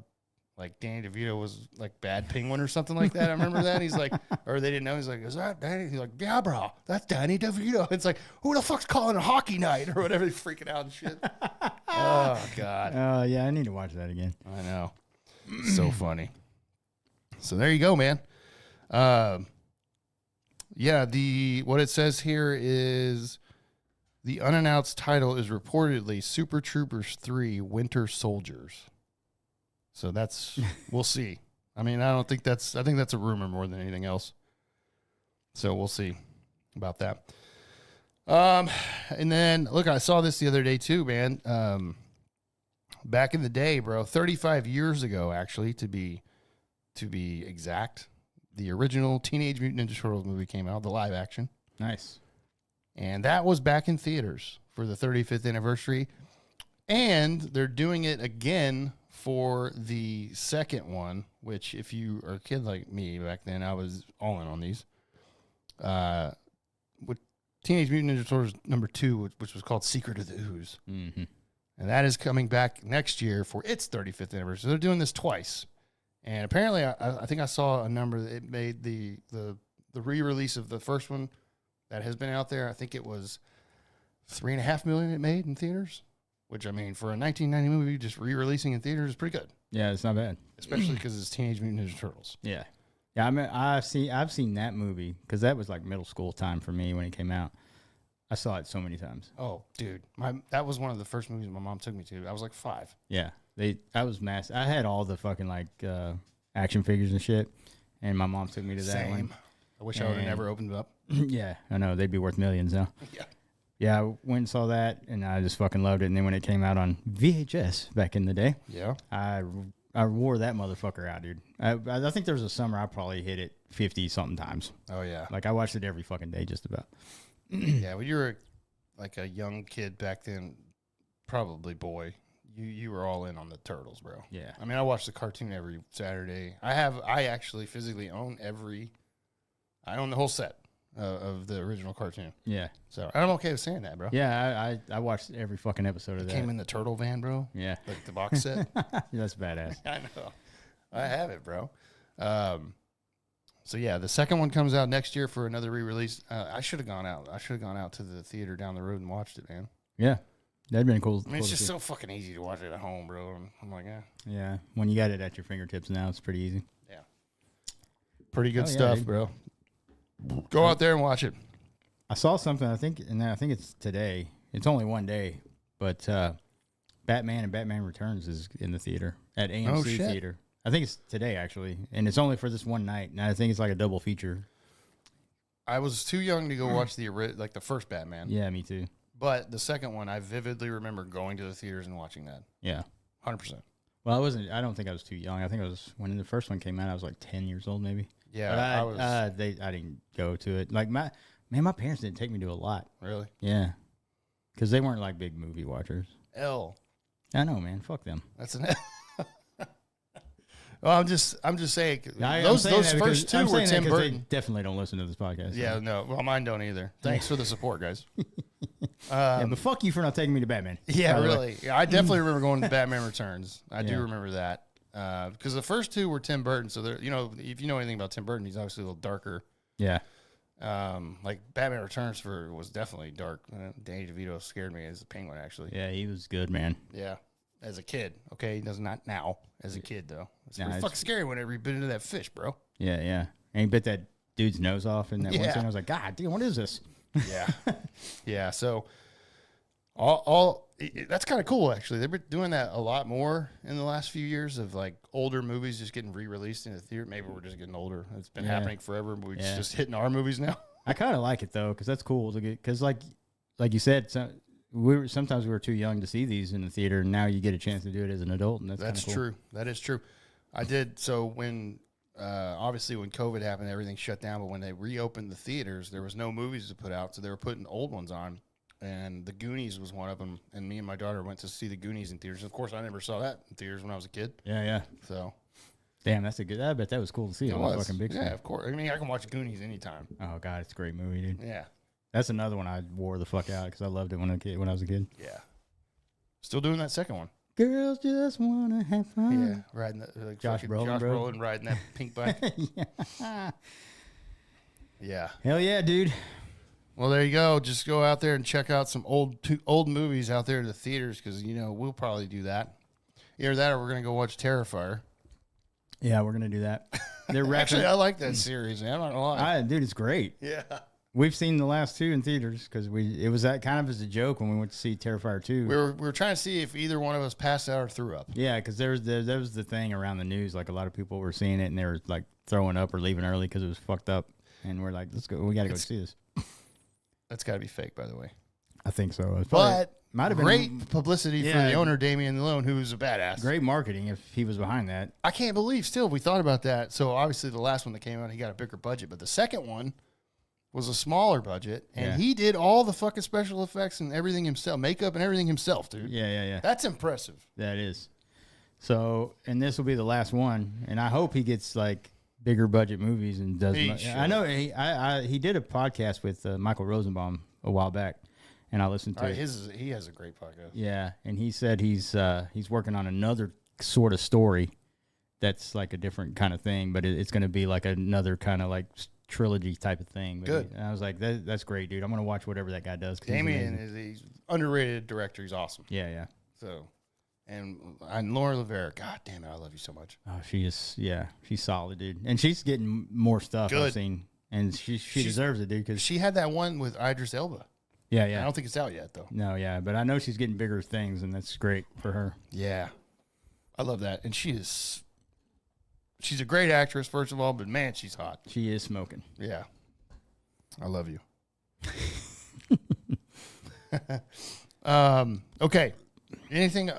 like Danny DeVito was like bad penguin or something like that. I remember that. He's like, or they didn't know. He's like, is that Danny? He's like, yeah, bro, that's Danny DeVito. It's like, who the fuck's calling a hockey night or whatever? He's freaking out and shit. Oh God. Yeah, I need to watch that again. I know. So funny. So there you go, man. Yeah, what it says here is the unannounced title is reportedly Super Troopers 3 Winter Soldiers. So we'll see. I mean, I think that's a rumor more than anything else. So we'll see about that. And then look, I saw this the other day too, man. Back in the day, bro, 35 years ago, actually, to be exact, the original Teenage Mutant Ninja Turtles movie came out, the live action. Nice. And that was back in theaters for the 35th anniversary. And they're doing it again for the second one, which if you are a kid like me back then, I was all in on these. With Teenage Mutant Ninja Turtles #2, which was called Secret of the Ooze. Mm-hmm. And that is coming back next year for its 35th anniversary. So they're doing this twice. And apparently, I think I saw a number that it made the re-release of the first one that has been out there. I think it was $3.5 million it made in theaters, which, I mean, for a 1990 movie, just re-releasing in theaters is pretty good. Yeah, it's not bad. Especially because it's Teenage Mutant Ninja Turtles. Yeah. Yeah, I mean, I've seen that movie because that was like middle school time for me when it came out. I saw it so many times. Oh, dude. That was one of the first movies my mom took me to. I was like 5. Yeah. I was massive. I had all the fucking like action figures and shit, and my mom took me to that Same. one. I wish I would have never opened it up. Yeah, I know. They'd be worth millions now. Yeah. Yeah, I went and saw that, and I just fucking loved it. And then when it came out on VHS back in the day, Yeah. I wore that motherfucker out, dude. I think there was a summer I probably hit it 50-something times. Oh, yeah. Like, I watched it every fucking day just about. Yeah, when you were like a young kid back then, probably boy, you were all in on the Turtles, bro. Yeah. I mean, I watch the cartoon every Saturday. I actually physically own I own the whole set of the original cartoon. Yeah. So I'm okay with saying that, bro. Yeah, I watched every fucking episode of that. Came in the turtle van, bro. Yeah. Like the box set. That's badass. I know. I have it, bro. So yeah, the second one comes out next year for another re-release. I should have gone out. I should have gone out to the theater down the road and watched it, man. Yeah. That'd been cool. I mean, it's just so fucking easy to watch it at home, bro. And I'm like, Yeah. When you got it at your fingertips now, it's pretty easy. Yeah. Pretty good Oh, yeah, stuff, dude. bro. Go out there and watch it. I saw something, I think it's today. It's only one day, but Batman and Batman Returns is in the theater at AMC Theater. I think it's today, actually, and it's only for this one night, and I think it's like a double feature. I was too young to go watch the first Batman. Yeah, me too. But the second one, I vividly remember going to the theaters and watching that. Yeah. 100%. Well, I don't think I was too young. I think I was, when the first one came out, I was like 10 years old, maybe. Yeah, but I didn't go to it. Like, my parents didn't take me to a lot. Really? Yeah. Because they weren't like big movie watchers. I know, man. Fuck them. That's an Well, I'm just saying those first two were Tim Burton. They definitely don't listen to this podcast. Yeah, no. Well, mine don't either. Thanks for the support, guys. Yeah, but fuck you for not taking me to Batman. Yeah, really. Yeah, I definitely remember going to Batman Returns. I do remember that because the first two were Tim Burton. So they're, if you know anything about Tim Burton, he's obviously a little darker. Yeah. Like Batman Returns was definitely dark. Danny DeVito scared me as a penguin, actually. Yeah, he was good, man. Yeah, as a kid. Okay, he does not now. As a kid, though, it's Nah, pretty fucking scary whenever he bit into that fish, bro. Yeah, yeah. And he bit that dude's nose off in that one Yeah. scene. I was like, God damn, what is this? Yeah, yeah. So, that's kind of cool, actually. They've been doing that a lot more in the last few years of like older movies just getting re-released in the theater. Maybe we're just getting older. It's been happening forever, but it's just hitting our movies now. I kind of like it though, because that's cool to get. Because like you said, sometimes we were too young to see these in the theater, and now you get a chance to do it as an adult, and that's That's cool. true. That is true. I did. So when obviously when COVID happened, everything shut down. But when they reopened the theaters, there was no movies to put out, so they were putting old ones on. And The Goonies was one of them. And me and my daughter went to see The Goonies in theaters. Of course, I never saw that in theaters when I was a kid. Yeah. So, damn, that's a good. I bet that was cool to see. It was fucking big. Yeah, of course. I mean, I can watch Goonies anytime. Oh God, it's a great movie, dude. Yeah. That's another one I wore the fuck out because I loved it when I was a kid. Yeah. Still doing that second one. Girls just wanna have fun. Yeah, riding that like Josh Brolin, Brolin riding that pink bike. Yeah. Yeah. Hell yeah, dude. Well, there you go. Just go out there and check out some old movies out there in the theaters because we'll probably do that. Either that or we're gonna go watch Terrifier. Yeah, we're gonna do that. They're Actually, I like that series. Man. I'm not gonna lie. Dude, it's great. Yeah. We've seen the last two in theaters because it was that kind of as a joke when we went to see Terrifier 2. We were trying to see if either one of us passed out or threw up. Yeah, because there was the thing around the news, like a lot of people were seeing it and they were like throwing up or leaving early because it was fucked up. And we're like, let's go. We got to go see this. That's got to be fake, by the way. I think so. But might have been great publicity for the owner, Damien Malone, who's a badass. Great marketing if he was behind that. I can't believe still we thought about that. So obviously the last one that came out, he got a bigger budget, but the second one was a smaller budget, and he did all the fucking special effects and everything himself, makeup and everything himself, dude. Yeah. That's impressive. That is. So, and this will be the last one, and I hope he gets like bigger budget movies and does. I know he did a podcast with Michael Rosenbaum a while back, and I listened to it. He has a great podcast. Yeah, and he said he's working on another sort of story that's like a different kind of thing, but it's going to be like another kind of like trilogy type of thing. But Good. I was like, that's great, dude. I'm going to watch whatever that guy does. Damien he's underrated director. He's awesome. Yeah. So, and Laura Rivera, God damn it, I love you so much. Oh, she's solid, dude. And she's getting more stuff I've seen. And she deserves it, dude. Because she had that one with Idris Elba. Yeah. I don't think it's out yet, though. No, yeah. But I know she's getting bigger things, and that's great for her. Yeah. I love that. And she's a great actress, first of all, but man, she's hot. She is smoking. Yeah. I love you. Okay. Anything,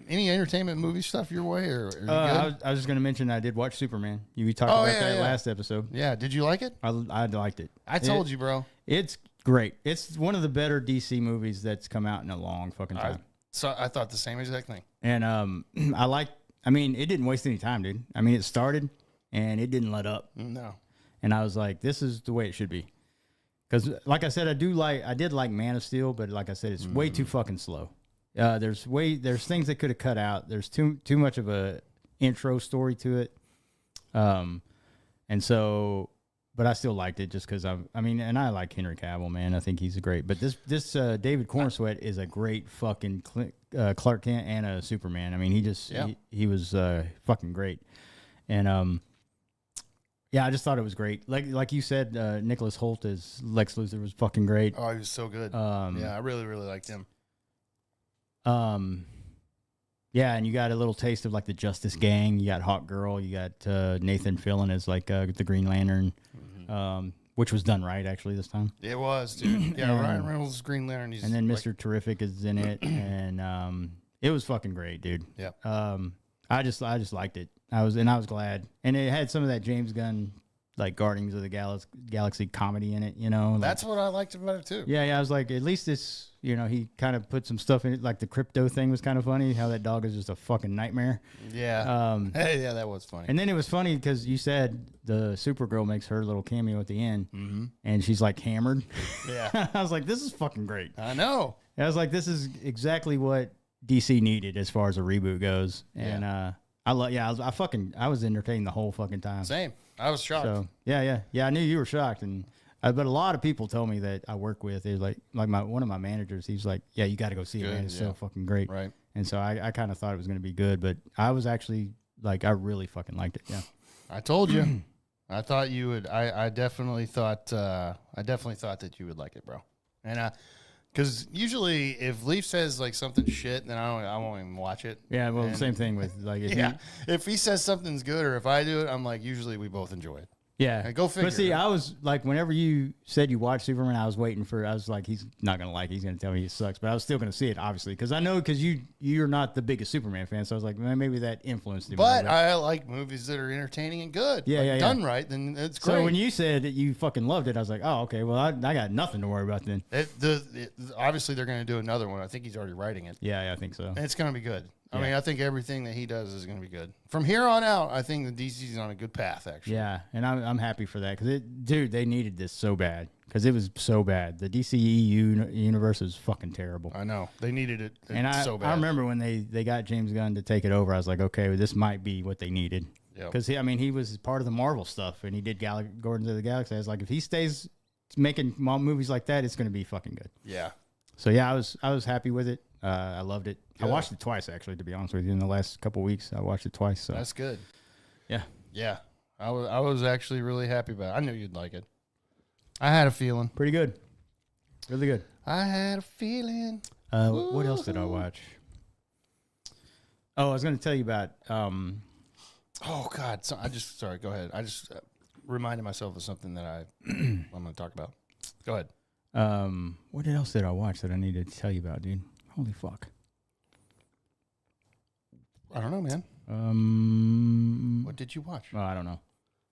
any entertainment movie stuff your way? Or are you good? I was just going to mention I did watch Superman. We talked about that last episode. Yeah. Did you like it? I liked it. I told you, bro. It's great. It's one of the better DC movies that's come out in a long fucking time. I thought the same exact thing. And it didn't waste any time, dude. I mean, it started and it didn't let up. No. And I was like, this is the way it should be. Because, like I said, I did like Man of Steel, but like I said, it's way too fucking slow. There's things they could have cut out. There's too much of a intro story to it. And so, but I still liked it just because and I like Henry Cavill, man. I think he's great. But this David Cornsweet is a great fucking Clark Kent and a Superman. I mean, he was fucking great. And I just thought it was great. Like you said, Nicholas Hoult as Lex Luthor was fucking great. Oh, he was so good. I really, really liked him. Yeah, and you got a little taste of like the Justice Gang. You got Hawk Girl. You got Nathan Fillion as like the Green Lantern, which was done right actually this time. It was, dude. Yeah, Ryan Reynolds is Green Lantern. And then Mr. Terrific is in it, and it was fucking great, dude. Yep. I just liked it. I was glad, and it had some of that James Gunn like Guardians of the Galaxy comedy in it. That's what I liked about it too. Yeah. I was like, at least it's. He kind of put some stuff in it, like the crypto thing was kind of funny, how that dog is just a fucking nightmare. Yeah. Yeah, that was funny. And then it was funny because you said the Supergirl makes her little cameo at the end, and she's like hammered. Yeah. I was like, this is fucking great. I know. I was like, this is exactly what DC needed as far as a reboot goes. And I was entertained the whole fucking time. Same. I was shocked. So, yeah. I knew you were shocked, and but a lot of people told me that I work with is like one of my managers. He's like, yeah, you got to go see it, man. It's so fucking great. Right. And so I kind of thought it was going to be good, but I was actually like, I really fucking liked it. Yeah. I told you. I thought you would. I definitely thought that you would like it, bro. And because usually if Leaf says like something shit, then I won't even watch it. Yeah. Well, same thing with like if he says something's good or if I do it, I'm like usually we both enjoy it. Yeah. Go figure. But see, I was like, whenever you said you watched Superman, I was like, he's not going to like it. He's going to tell me it sucks. But I was still going to see it, obviously. Because I know, you're not the biggest Superman fan. So I was like, man, maybe that influenced him. But I like movies that are entertaining and good. Yeah, Done right, then it's great. So when you said that you fucking loved it, I was like, oh, okay. Well, I got nothing to worry about then. Obviously, they're going to do another one. I think he's already writing it. Yeah, I think so. And it's going to be good. I Yeah. mean, I think everything that he does is going to be good. From here on out, I think the DC's on a good path, actually. Yeah, and I'm happy for that because dude, they needed this so bad because it was so bad. The DCEU universe is fucking terrible. I know they needed it, and so bad. I remember when they got James Gunn to take it over. I was like, okay, well, this might be what they needed. Because he was part of the Marvel stuff, and he did Guardians of the Galaxy. I was like, if he stays making movies like that, it's going to be fucking good. Yeah. So yeah, I was happy with it. I loved it. Good. I watched it twice, actually, to be honest with you. In the last couple of weeks, I watched it twice. So that's good. Yeah. Yeah. I was actually really happy about it. I knew you'd like it. I had a feeling. Pretty good. Really good. I had a feeling. What else did I watch? Oh, I was going to tell you about. Oh God! So sorry. Go ahead. I just reminded myself of something that I'm going to talk about. Go ahead. What else did I watch that I needed to tell you about, dude? Holy fuck! I don't know, man. What did you watch? Oh, I don't know.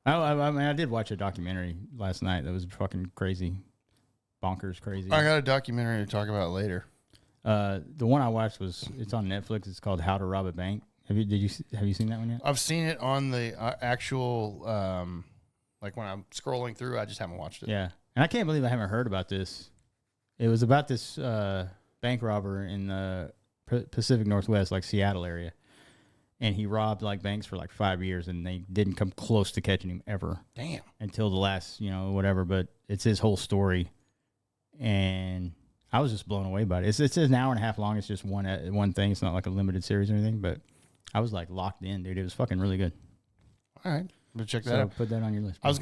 I mean, I did watch a documentary last night that was fucking crazy, bonkers crazy. I got a documentary to talk about later. The one I watched it's on Netflix. It's called How to Rob a Bank. Have you seen that one yet? I've seen it on the actual like when I'm scrolling through. I just haven't watched it. Yeah, and I can't believe I haven't heard about this. It was about this bank robber in the Pacific Northwest, like Seattle area. And he robbed like banks for like 5 years, and they didn't come close to catching him ever. Damn. Until the last, whatever. But it's his whole story, and I was just blown away by it. It's an hour and a half long. It's just one thing. It's not like a limited series or anything. But I was like locked in, dude. It was fucking really good. All right, but check that out. Put that on your list. I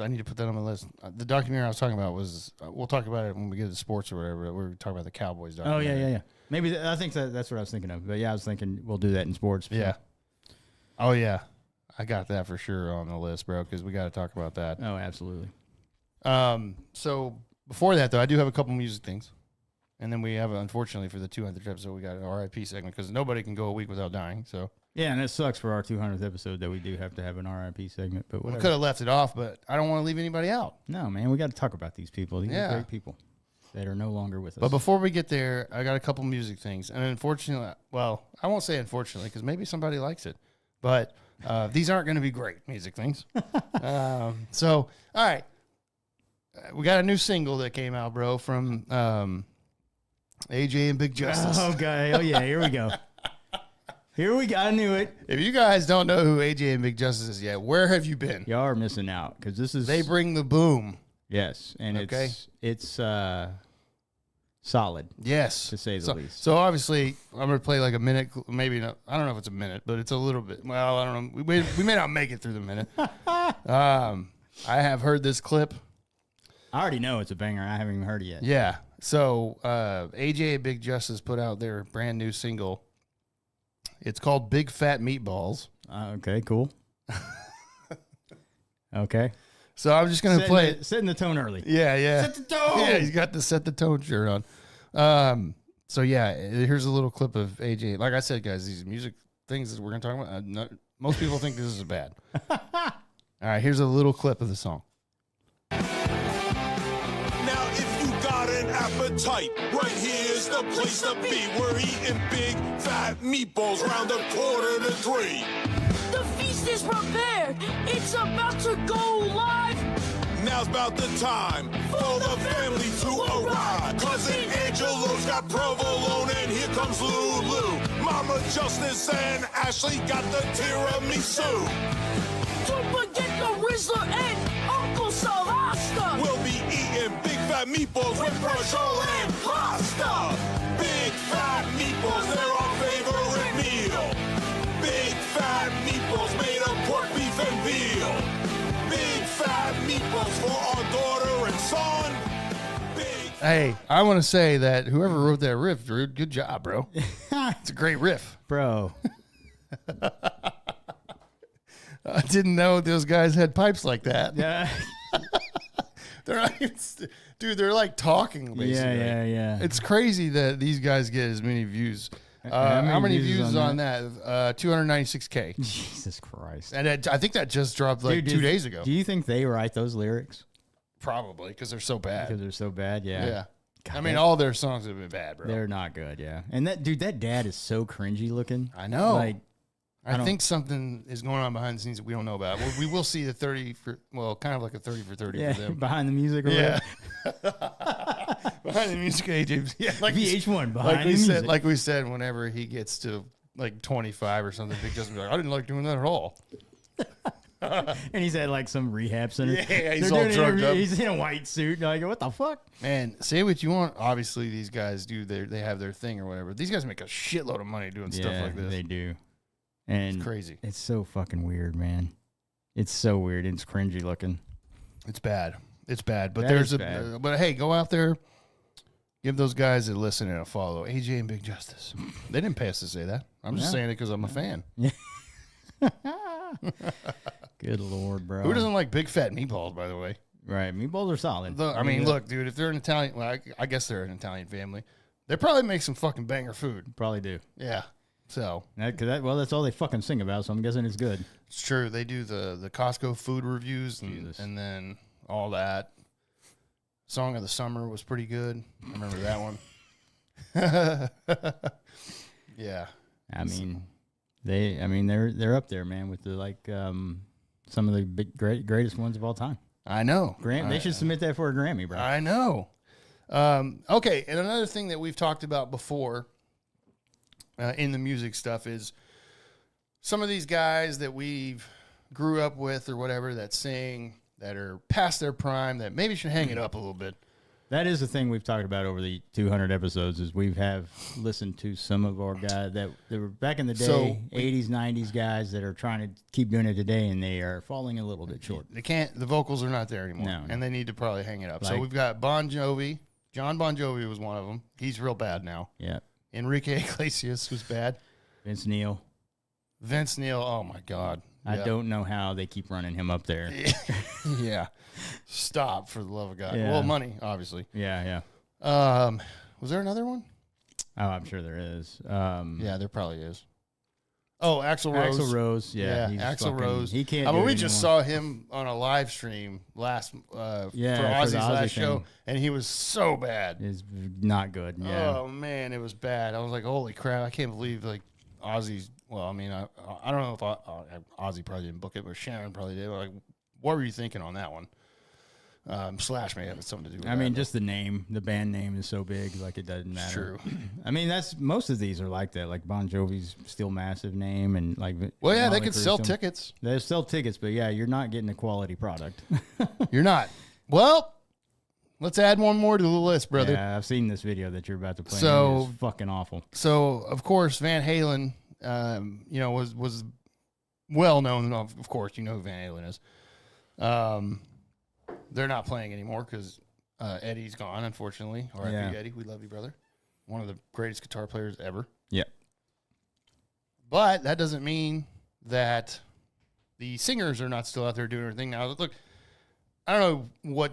need to put that on my list. The documentary I was talking about was we'll talk about it when we get to sports or whatever. We're talking about the Cowboys documentary. Oh yeah. Maybe I think that's what I was thinking of. But yeah, I was thinking we'll do that in sports. Yeah. Oh yeah, I got that for sure on the list, bro. Because we got to talk about that. Oh, absolutely. So before that though, I do have a couple music things, and then we have unfortunately for the 200th episode we got an RIP segment because nobody can go a week without dying. So yeah, and it sucks for our 200th episode that we do have to have an RIP segment. But whatever. We could have left it off, but I don't want to leave anybody out. No, man, we got to talk about these people. These are great people that are no longer with us. But before we get there, I got a couple music things. And unfortunately, well, I won't say unfortunately because maybe somebody likes it. But these aren't going to be great music things. So, all right. We got a new single that came out, bro, from AJ and Big Justice. Oh, God. Oh, yeah. Here we go. Here we go. I knew it. If you guys don't know who AJ and Big Justice is yet, where have you been? Y'all are missing out because this is... They bring the boom. Yes, and it's solid. Yes, to say the least. So obviously, I'm gonna play like a minute, maybe not. I don't know if it's a minute, but it's a little bit. Well, I don't know. We may not make it through the minute. I have heard this clip. I already know it's a banger. I haven't even heard it yet. Yeah. So AJ and Big Justice put out their brand new single. It's called Big Fat Meatballs. Okay, cool. Okay. So I'm just going to play it. Setting the tone early. Yeah. Set the tone. Yeah, he's got the set the tone shirt on. So yeah, here's a little clip of AJ. Like I said, guys, these music things that we're going to talk about, most people think this is bad. All right, here's a little clip of the song. Now, if you got an appetite, right here's the place to be. We're eating big, fat meatballs round 2:45. The feast is prepared. It's about to go live. Now's about the time for the family to arrive. Cousin Angelo's got provolone and here comes Lulu. Mama Justice and Ashley got the tiramisu. Don't forget the Rizzler and Uncle Salasta. We'll be eating big fat meatballs with prosciutto and pasta. Big fat meatballs, they're our favorite meal. Big fat meatballs made of pork, beef, and veal. Big fat meatballs for our daughter and son. Hey, I want to say that whoever wrote that riff, Drew, good job, bro. It's a great riff. Bro. I didn't know those guys had pipes like that. Yeah. They're not even, dude, they're like talking basically. Yeah. It's crazy that these guys get as many views. How many views on that? 296K. Jesus Christ. And I think that just dropped like 2 days ago. Do you think they write those lyrics? Probably, because they're so bad. Because they're so bad, yeah. Yeah. God, I mean, all their songs have been bad, bro. They're not good, yeah. And that dad is so cringy looking. I know. Like, I think something is going on behind the scenes that we don't know about. We will see the 30 for, well, kind of like a 30 for 30 yeah, for them. behind the music or Yeah. Behind the music, AJ. Yeah, like VH1 behind the music. Like we said, whenever he gets to like 25 or something, Big Justin will be like, I didn't like doing that at all. And he's at like some rehab center. Yeah, he's They're all doing drugged up. He's in a white suit. Like, what the fuck? Man, say what you want. Obviously, these guys they have their thing or whatever. These guys make a shitload of money doing stuff like this. They do. And It's crazy. It's so fucking weird, man. It's so weird. It's cringy looking. It's bad. It's bad. But That is bad. but hey, go out there, give those guys a listen and a follow. AJ and Big Justice. They didn't pay us to say that. I'm just saying it because I'm a fan. Good Lord, bro. Who doesn't like big fat meatballs, by the way? Right. Meatballs are solid. I mean, look, dude, if they're an Italian, well, I guess they're an Italian family. They probably make some fucking banger food. Probably do. Yeah. So Well, that's all they fucking sing about, so I'm guessing it's good. it's true. They do the Costco food reviews and then all that. Song of the Summer was pretty good. I remember that one. Yeah. I mean, they're up there, man, with the some of the greatest ones of all time. I know. They should submit that for a Grammy, bro. I know. Okay, and another thing that we've talked about before in the music stuff is some of these guys that we've grew up with or whatever that sing that are past their prime that maybe should hang it up a little bit. That is the thing we've talked about over the 200 episodes is we have listened to some of our guys that were back in the day, 80s, 90s guys that are trying to keep doing it today, and they are falling a little bit short. They can't. The vocals are not there anymore, No. and they need to probably hang it up. So Like- we've got Bon Jovi. John Bon Jovi was one of them. He's real bad now. Yeah. Enrique Iglesias was bad. Vince Neil. Vince Neil. Oh my God. I Yeah. don't know how they keep running him up there. Yeah. Stop, for the love of God. Yeah. Well, money, obviously. Yeah. Was there another one? Oh, I'm sure there is. Yeah, there probably is. Oh, Axl Rose. Axl Rose. Yeah. he's Axl fucking- Rose. He can't. I mean, do we it just anymore. saw him on a live stream last for the Ozzy's Ozzy last show, thing. and he was so bad. Is not good. Yeah. Oh man, it was bad. I was like, holy crap! I can't believe like Ozzy's. Well, I mean, I don't know if Ozzy probably didn't book it, but Sharon probably did. Like, what were you thinking on that one? Slash may have something to do with I mean, that, just the band name is so big, like it doesn't matter. True. I mean, most of these are like that. Like Bon Jovi's still massive name, and like. well, yeah, they Motley could Crue's sell still- tickets. They sell tickets, but yeah, you're not getting a quality product. You're not. Well, let's add one more to the list, brother. Yeah, I've seen this video that you're about to play. So- It's fucking awful. So, of course, Van Halen, was well known. Of course, you know who Van Halen is. They're not playing anymore because Eddie's gone, unfortunately. R.I.P. Yeah. Eddie, we love you, brother. One of the greatest guitar players ever. Yeah. But that doesn't mean that the singers are not still out there doing their thing. Now, look, I don't know what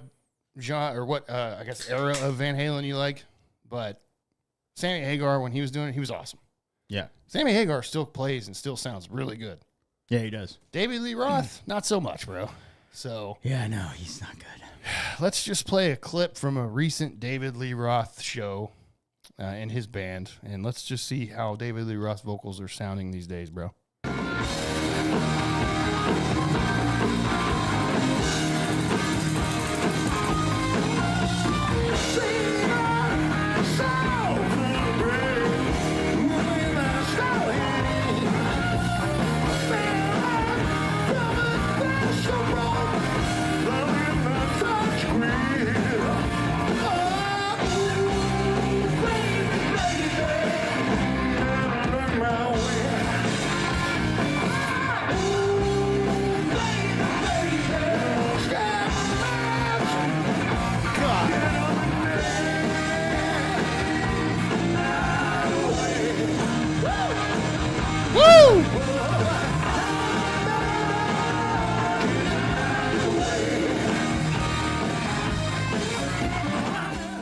genre or what I guess era of Van Halen you like, but Sammy Hagar, when he was doing it, he was awesome. Yeah. Sammy Hagar still plays and still sounds really good. Yeah, he does. David Lee Roth, not so much, bro. So Yeah, no, he's not good. let's just play a clip from a recent David Lee Roth show and his band, and let's just see how David Lee Roth's vocals are sounding these days, bro.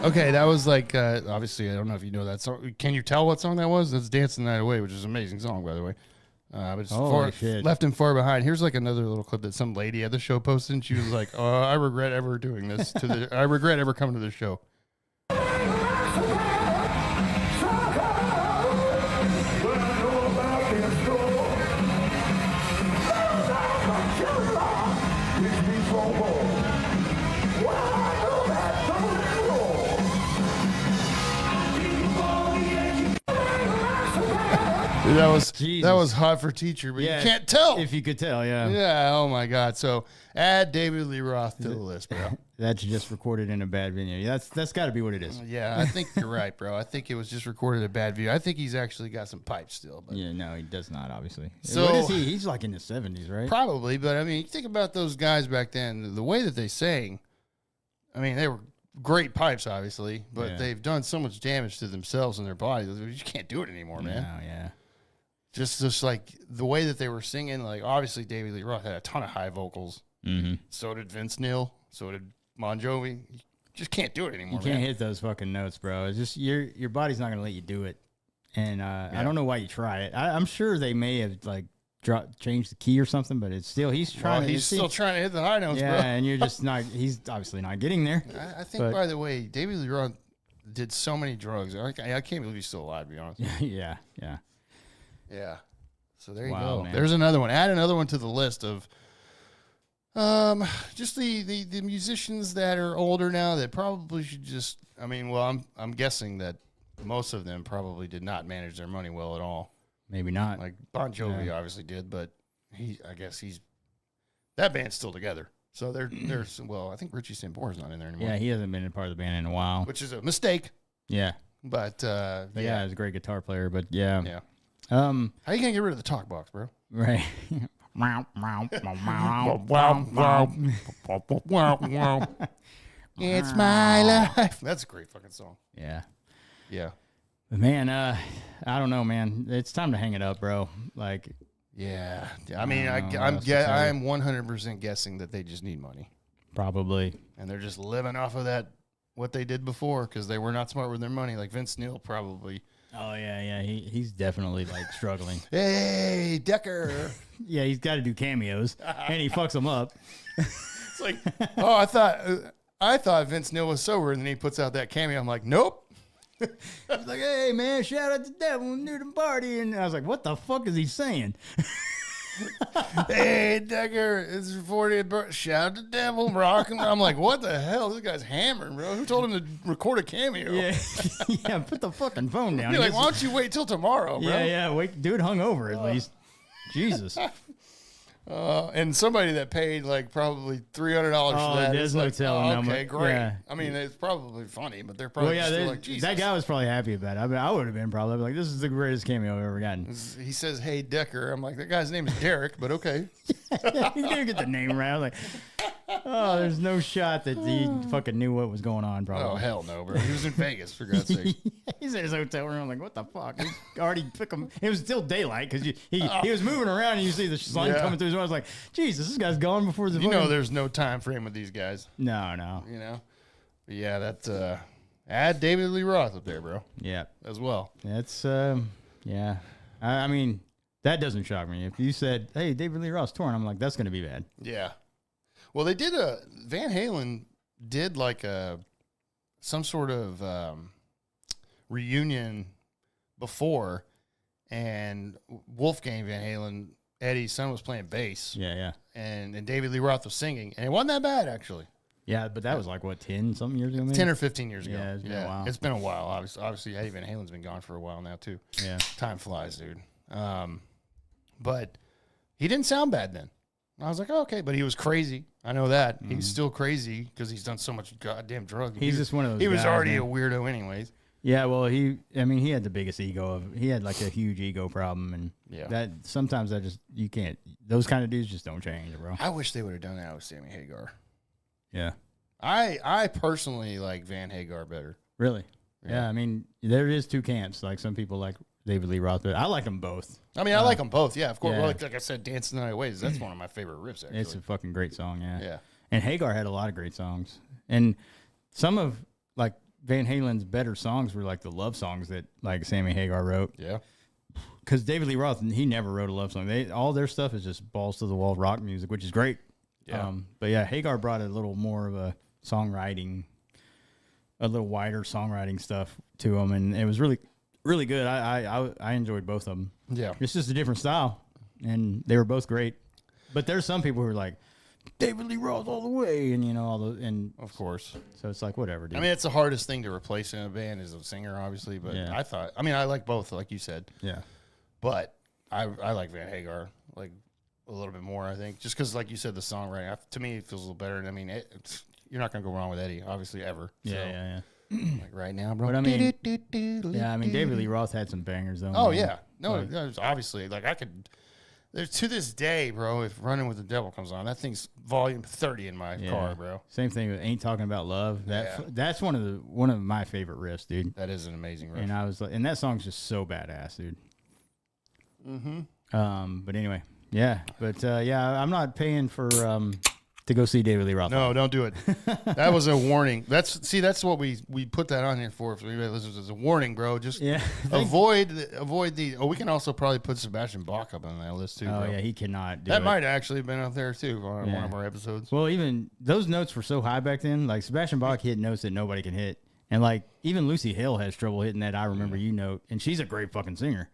Okay, that was like obviously I don't know if you know that song. Can you tell what song that was? That's "Dancing the Night Away," which is an amazing song, by the way. But it's shit. Left and Far Behind. Here's like another little clip that some lady at the show posted. And she was like, "Oh, I regret ever doing this I regret ever coming to this show." Dude, that was hot for teacher, but you can't tell. If you could tell, yeah. Yeah, oh my God. So add David Lee Roth to the list, bro. That's just recorded in a bad venue. That's got to be what it is. Yeah, I think you're right, bro. I think it was just recorded in a bad view. I think he's actually got some pipes still. But Yeah, no, he does not, obviously. So- What is he? He's like in the 70s, right? probably, but I mean, you think about those guys back then, the way that they sang, I mean, they were great pipes, obviously, but Yeah. they've done so much damage to themselves and their bodies. You can't do it anymore, man. No, yeah. Just like the way that they were singing, like obviously David Lee Roth had a ton of high vocals. Mm-hmm. So did Vince Neil. So did Bon Jovi. You just can't do it anymore, You can't man. hit those fucking notes, bro. It's just your body's not gonna let you do it, and I don't know why you try it. I'm sure they may have like changed the key or something, but it's still he's trying. He's still trying to hit the high notes, yeah, bro. and you're just not. He's obviously not getting there. I think, by the way, David Lee Roth did so many drugs. I can't believe he's still alive, to be honest. yeah. Yeah. So there you Wow, go. man. There's another one. Add another one to the list of just the musicians that are older now that probably should just. I mean, well, I'm guessing that most of them probably did not manage their money well at all. Maybe not. Like Bon Jovi obviously did, but I guess that band's still together. So there's well, I think Richie Sambora's not in there anymore. Yeah, he hasn't been a part of the band in a while. Which is a mistake. Yeah, But yeah, he's a great guitar player. But yeah. Yeah. How you gonna get rid of the talk box, bro? Right. It's my life. That's a great fucking song. Yeah. Yeah. But man, I don't know, man. It's time to hang it up, bro. Like, Yeah. I mean, I'm 100% guessing that they just need money. probably. And they're just living off of that, what they did before, because they were not smart with their money. Like Vince Neil probably. Oh yeah. He's definitely like struggling. Hey, Decker. Yeah, he's got to do cameos, and he fucks them up. It's like, oh, I thought Vince Neil was sober, and then he puts out that cameo. I'm like, nope. I was like, "Hey man, shout out to Devil and Newton Party," and I was like, "What the fuck is he saying?" Hey, Decker, it's your 40th birthday. Shout out to Devil, rockin'. I'm like, what the hell? This guy's hammering, bro. Who told him to record a cameo? Yeah, yeah. Put the fucking phone down. You're like, why don't you wait till tomorrow, bro? Yeah. Wait, dude, hungover at least. Jesus. And somebody that paid like probably $300 for that. There's is no like, telling how okay, much- great. yeah. I mean, it's probably funny, but they're probably still like, Jesus. that guy was probably happy about it. I mean, I would have been probably like, "This is the greatest cameo I've ever gotten." He says, hey, Decker. I'm like, that guy's name is Derek, but okay. He didn't get the name right. I was like, "Oh, there's no shot that he fucking knew what was going on." Probably. Oh, hell no, bro. He was in Vegas, for God's sake. He's in his hotel room. I'm like, what the fuck? He already took him. It was still daylight because he was moving around and you see the sun Yeah. coming through his window. I was like, Jesus, this guy's gone before the. You know, fucking- there's no time frame with these guys, No. you know? But yeah, that's, add David Lee Roth up there, bro, Yeah, as well. that's yeah. I mean, that doesn't shock me. If you said, "Hey, David Lee Roth's torn," I'm like, that's gonna be bad. Yeah. Well, they did Van Halen did like some sort of reunion before, and Wolfgang Van Halen, Eddie's son, was playing bass, Yeah. and David Lee Roth was singing, and it wasn't that bad actually. Yeah, but that was like what 10-something years ago, maybe? 10 or 15 years ago. Yeah, it's been a while. It's been a while. Obviously, Eddie Van Halen's been gone for a while now too. Yeah. Time flies, dude. But he didn't sound bad then. I was like, oh, okay, but he was crazy. I know that. He's still crazy because he's done so much goddamn drugs. He's just one of those He was guys, already man. a weirdo anyways. Yeah, well, he had the biggest ego he had like a huge ego problem, and Yeah. that sometimes you can't. Those kind of dudes just don't change, bro. I wish they would have done that with Sammy Hagar. Yeah, I personally like Van Hagar better. really. Yeah. Yeah, I mean, there is two camps. Like some people like David Lee Roth, but I like them both. I mean, I like them both. Yeah, of course. yeah. Well, like I said, Dancing the Night Away, that's one of my favorite riffs, actually. It's a fucking great song, yeah. Yeah. And Hagar had a lot of great songs, and some of like Van Halen's better songs were like the love songs that like Sammy Hagar wrote. Yeah. Because David Lee Roth, he never wrote a love song. All their stuff is just balls to the wall rock music, which is great. Yeah. But yeah, Hagar brought a little more of a songwriting, a little wider songwriting stuff to him, and it was really, really good. I enjoyed both of them. Yeah. It's just a different style, and they were both great. But there's some people who are like, David Lee Roth all the way, and and Of course. so it's like whatever, dude. I mean, it's the hardest thing to replace in a band is a singer, obviously. But Yeah. I like both, like you said. yeah. But I like Van Hagar like a little bit more, I think, just because, like you said, the songwriting to me it feels a little better. And I mean, you're not gonna go wrong with Eddie, obviously, ever. Yeah. Like right now, bro. But I mean, David Lee Roth had some bangers though. Oh man. yeah, no, there's obviously like I could. There's to this day, bro. If Running with the Devil comes on, that thing's volume 30 in my car, bro. Same thing with Ain't Talking About Love. That's one of my favorite riffs, dude. That is an amazing riff. And I was like, and that song's just so badass, dude. But anyway, yeah. But yeah, I'm not paying for to go see David Lee Roth. No, don't do it. That was a warning. That's what we put that on here for. If anybody listens, as a warning, bro. Just avoid the. Oh, we can also probably put Sebastian Bach up on that list too. Oh bro. yeah, he cannot do That it. might actually have been up there too on one of our episodes. Well, even those notes were so high back then. Like Sebastian Bach hit notes that nobody can hit, and like even Lucy Hale has trouble hitting that "I Remember You" note, and she's a great fucking singer.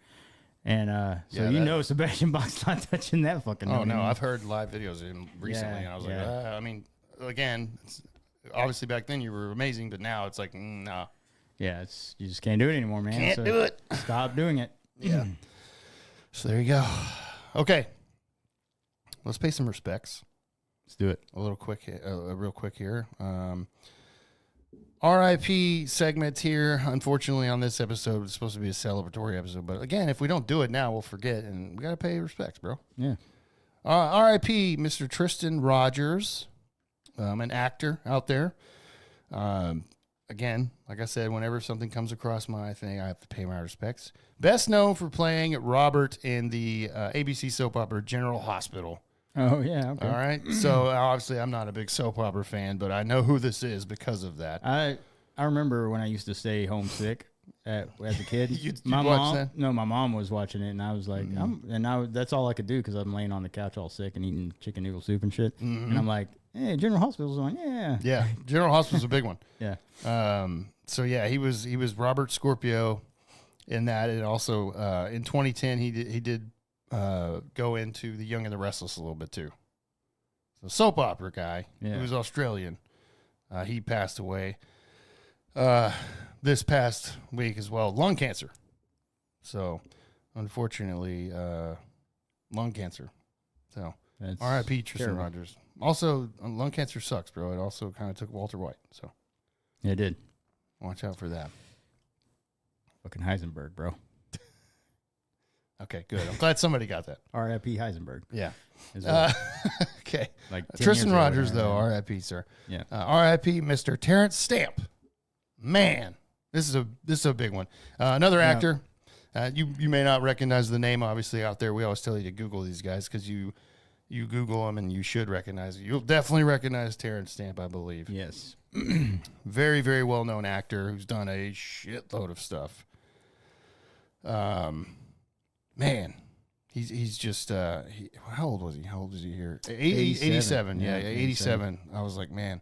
And Sebastian Bach's not touching that fucking. Oh note no, anymore. I've heard live videos of him recently, and I was like, I mean, again, obviously back then you were amazing, but now it's like, nah. Yeah, you just can't do it anymore, man. Can't do it. Stop doing it. Yeah. So there you go. Okay, let's pay some respects. Let's do it. A real quick here. RIP segment here. Unfortunately, on this episode, it's supposed to be a celebratory episode. But again, if we don't do it now, we'll forget. And we got to pay respects, bro. Yeah. RIP Mr. Tristan Rogers, an actor out there. Again, like I said, whenever something comes across my thing, I have to pay my respects. Best known for playing Robert in the ABC soap opera General Hospital. Oh, yeah. Okay. All right. So obviously, I'm not a big soap opera fan, but I know who this is because of that. I remember when I used to stay homesick as a kid. You'd my watch mom, that? no, my mom was watching it, and I was like, that's all I could do because I'm laying on the couch all sick and eating chicken noodle soup and shit. And I'm like, hey, General Hospital's on, yeah. Yeah, General Hospital's a big one. Yeah. So yeah, he was Robert Scorpio in that, and also in 2010 he did go into The Young and the Restless a little bit too. So soap opera guy. Yeah. He was Australian. He passed away this past week as well. Lung cancer. So unfortunately, lung cancer. So That's R.I.P. Tristan terrible. Rogers. Also, lung cancer sucks, bro. It also kind of took Walter White. So Yeah, it did. watch out for that. Fucking Heisenberg, bro. Okay, good. I'm glad somebody got that. R.I.P. Heisenberg. Yeah. As well. Okay. Like 10 Tristan years ago, Rogers, yeah, though, yeah. R.I.P., sir. Yeah. R.I.P. Mr. Terrence Stamp. Man, this is a big one. Another actor. You may not recognize the name, obviously, out there. We always tell you to Google these guys because you Google them and you should recognize it. You'll definitely recognize Terrence Stamp, I believe. Yes. Very, very well-known actor who's done a shitload of stuff. Man, he's just how old was he? How old was he here? 87. Yeah, 87. I was like, man.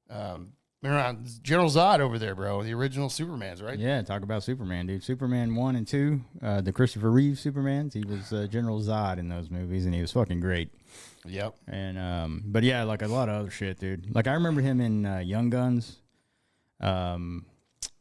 Been around General Zod over there, bro. The original Supermans, right? Yeah, talk about Superman, dude. Superman 1 and 2, the Christopher Reeve Supermans. He was General Zod in those movies, and he was fucking great. Yep. And but yeah, like a lot of other shit, dude. Like I remember him in Young Guns.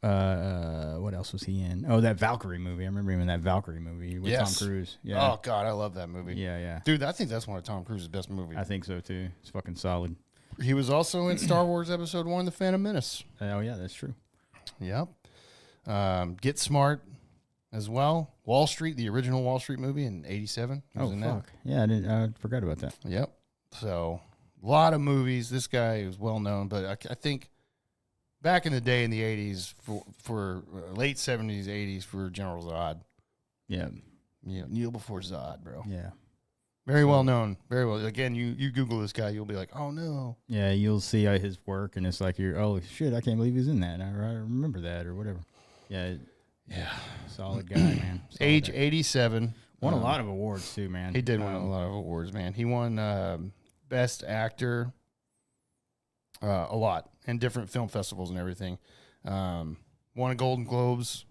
What else was he in? Oh, that Valkyrie movie. I remember him in that Valkyrie movie with Yes. Tom Cruise. Yeah. Oh God, I love that movie. Yeah. Dude, I think that's one of Tom Cruise's best movies. I think so too. It's fucking solid. He was also in Star Wars Episode 1, The Phantom Menace. Oh yeah, that's true. Yep. Get Smart as well. Wall Street, the original Wall Street movie in 87. He was Oh in fuck. Yeah, I forgot about that. that. Yep. So, a lot of movies. This guy is well known, but I think back in the day in the 80s, for late 70s, 80s, for General Zod. Yeah. Kneel before Zod, bro. Yeah. Very well known. Very well. Again, you Google this guy, you'll be like, oh no. Yeah, you'll see his work, and it's like oh shit, I can't believe he's in that. I remember that or whatever. Yeah. Solid guy, man. Age 87. Won a lot of awards too, man. He did win a lot of awards, man. He won Best Actor a lot in different film festivals and everything. Won a Golden Globes.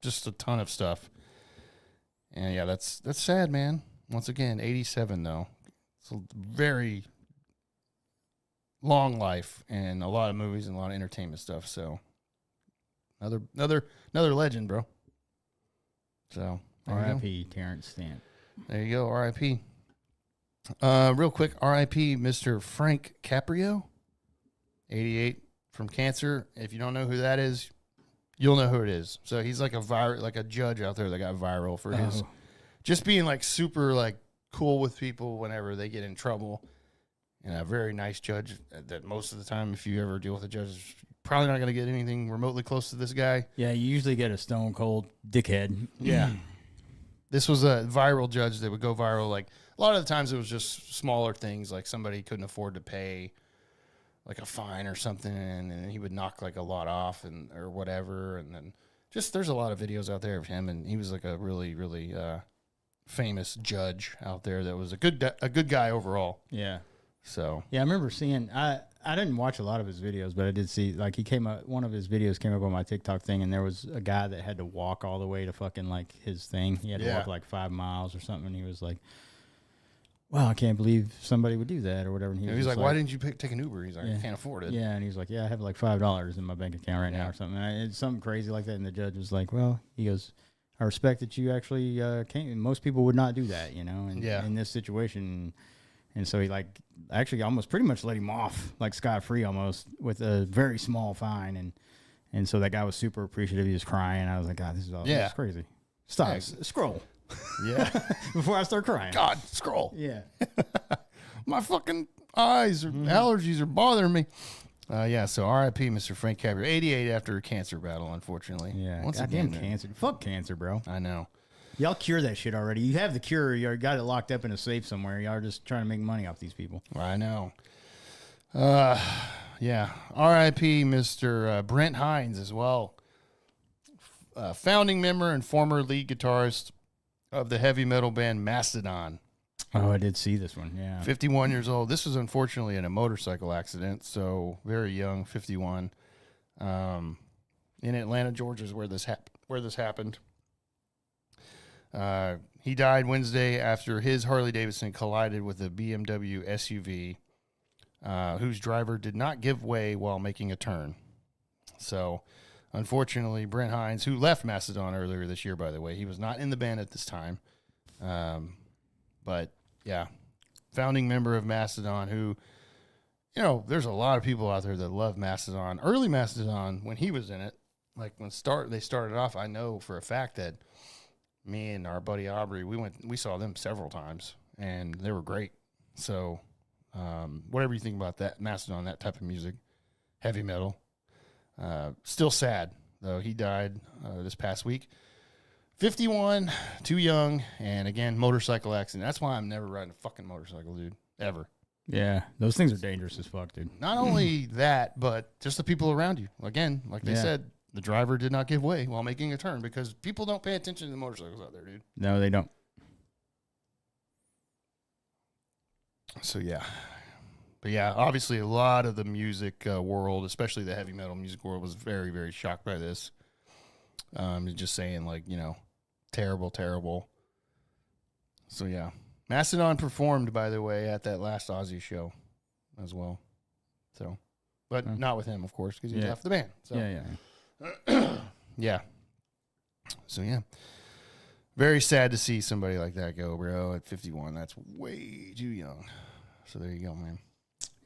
Just a ton of stuff. And yeah, that's sad, man. Once again, 87 though. It's a very long life and a lot of movies and a lot of entertainment stuff. So another legend, bro. So R.I.P. Terrence Stamp. There you go. R.I.P. Real quick, R.I.P. Mr. Frank Caprio, 88 from cancer. If you don't know who that is, you'll know who it is. So he's like a judge out there that got viral for his just being like super like cool with people whenever they get in trouble. And a very nice judge that most of the time, if you ever deal with a judge, is probably not going to get anything remotely close to this guy. Yeah, you usually get a stone cold dickhead. Yeah. This was a viral judge that would go viral. Like a lot of the times it was just smaller things, like somebody couldn't afford to pay like a fine or something, and he would knock like a lot off or whatever. And then just there's a lot of videos out there of him, and he was like a really, really famous judge out there that was a good guy overall. Yeah. So yeah, I remember seeing. I didn't watch a lot of his videos, but I did see like one of his videos came up on my TikTok thing, and there was a guy that had to walk all the way to fucking like his thing. He had to walk like 5 miles or something, and he was like, "Wow, I can't believe somebody would do that," or whatever. And he was like, "Why didn't you take an Uber?" He's like, "I can't afford it." Yeah, and he's like, "Yeah, I have like $5 in my bank account right now or something." And it's something crazy like that, and the judge was like, "Well," he goes, "I respect that you actually can't. Most people would not do that, you know, in this situation." And so he like actually almost pretty much let him off like scot-free almost with a very small fine. And so that guy was super appreciative. He was crying. I was like, God, this is this is crazy. Stop. Scroll. Yeah. Before I start crying. God, scroll. Yeah. My fucking eyes or allergies are bothering me. So R.I.P. Mr. Frank Caprio, 88 after a cancer battle, unfortunately. Yeah. Once Goddamn again, cancer. Fuck cancer, bro. I know. Y'all cure that shit already. You have the cure. You got it locked up in a safe somewhere. Y'all are just trying to make money off these people. I know. Yeah. R.I.P. Mr. Brent Hines as well. Founding member and former lead guitarist of the heavy metal band Mastodon. Oh, I did see this one. Yeah. 51 years old. This was unfortunately in a motorcycle accident, so very young, 51. In Atlanta, Georgia is where this happened. He died Wednesday after his Harley-Davidson collided with a BMW SUV, whose driver did not give way while making a turn. So, unfortunately, Brent Hines, who left Mastodon earlier this year, by the way, he was not in the band at this time. But, yeah, founding member of Mastodon who, there's a lot of people out there that love Mastodon. Early Mastodon, when he was in it, like when they started off, I know for a fact that me and our buddy Aubrey, we saw them several times, and they were great. So, whatever you think about that, Mastodon, that type of music, heavy metal, still sad, though. He died this past week. 51, too young, and again, motorcycle accident. That's why I'm never riding a fucking motorcycle, dude, ever. Yeah, those things are dangerous as fuck, dude. Not only that, but just the people around you. Again, like they said, the driver did not give way while making a turn because people don't pay attention to the motorcycles out there, dude. No, they don't. So, yeah. But, yeah, obviously a lot of the music world, especially the heavy metal music world, was very, very shocked by this. Just saying, like, terrible, terrible. So, yeah. Mastodon performed, by the way, at that last Aussie show as well. So, but not with him, of course, because he left the band. So. Yeah. Yeah. So, yeah. Very sad to see somebody like that go, bro, at 51. That's way too young. So, there you go, man.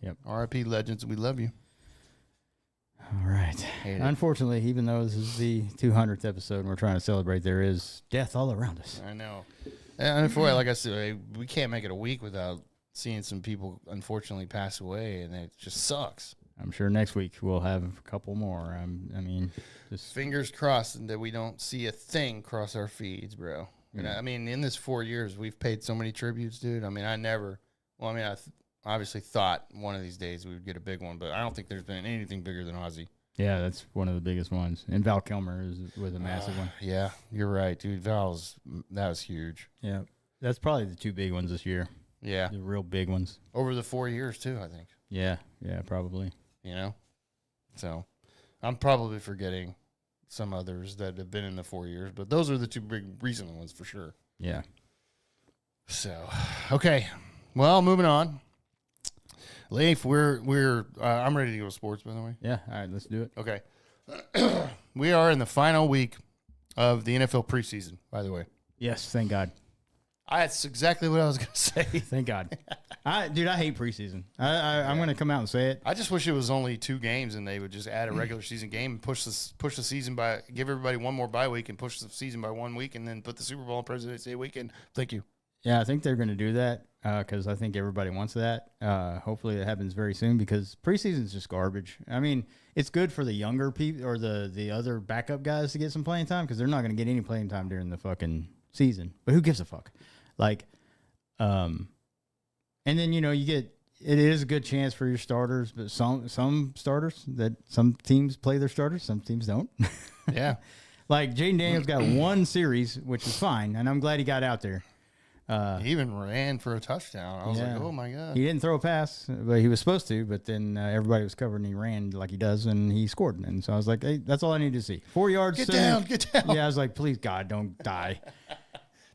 Yep. R.I.P. Legends. We love you. All right. Unfortunately, even though this is the 200th episode and we're trying to celebrate, there is death all around us. I know. And unfortunately, like I said, we can't make it a week without seeing some people unfortunately pass away, and it just sucks. I'm sure next week we'll have a couple more. I mean, just fingers crossed that we don't see a thing cross our feeds, bro. And I mean, in this 4 years, we've paid so many tributes, dude. I mean, I obviously thought one of these days we would get a big one, but I don't think there's been anything bigger than Ozzy. Yeah, that's one of the biggest ones. And Val Kilmer was a massive one. Yeah, you're right, dude. That was huge. Yeah, that's probably the two big ones this year. Yeah. The real big ones. Over the 4 years, too, I think. Yeah, probably. You know? So, I'm probably forgetting some others that have been in the 4 years, but those are the two big recent ones for sure. Yeah. So, okay. Well, moving on. Leif, I'm ready to go to sports, by the way. Yeah, all right, let's do it. Okay. We are in the final week of the NFL preseason, by the way. Yes, thank God. That's exactly what I was going to say. Thank God. I hate preseason. I'm going to come out and say it. I just wish it was only 2 games and they would just add a regular season game and push the season by, give everybody one more bye week and push the season by 1 week and then put the Super Bowl on President's Day weekend. Thank you. Yeah, I think they're going to do that because I think everybody wants that. Hopefully it happens very soon because preseason is just garbage. I mean, it's good for the younger people or the other backup guys to get some playing time because they're not going to get any playing time during the fucking season. But who gives a fuck? Like, and then, you get, it is a good chance for your starters, but some starters some teams play their starters, some teams don't. Yeah. Like Jaden Daniels got 1 series, which is fine. And I'm glad he got out there. He even ran for a touchdown. I was like, oh my God. He didn't throw a pass, but he was supposed to, but then everybody was covered and he ran like he does and he scored. And so I was like, hey, that's all I need to see. 4 yards. Get down. Yeah. I was like, please God, don't die.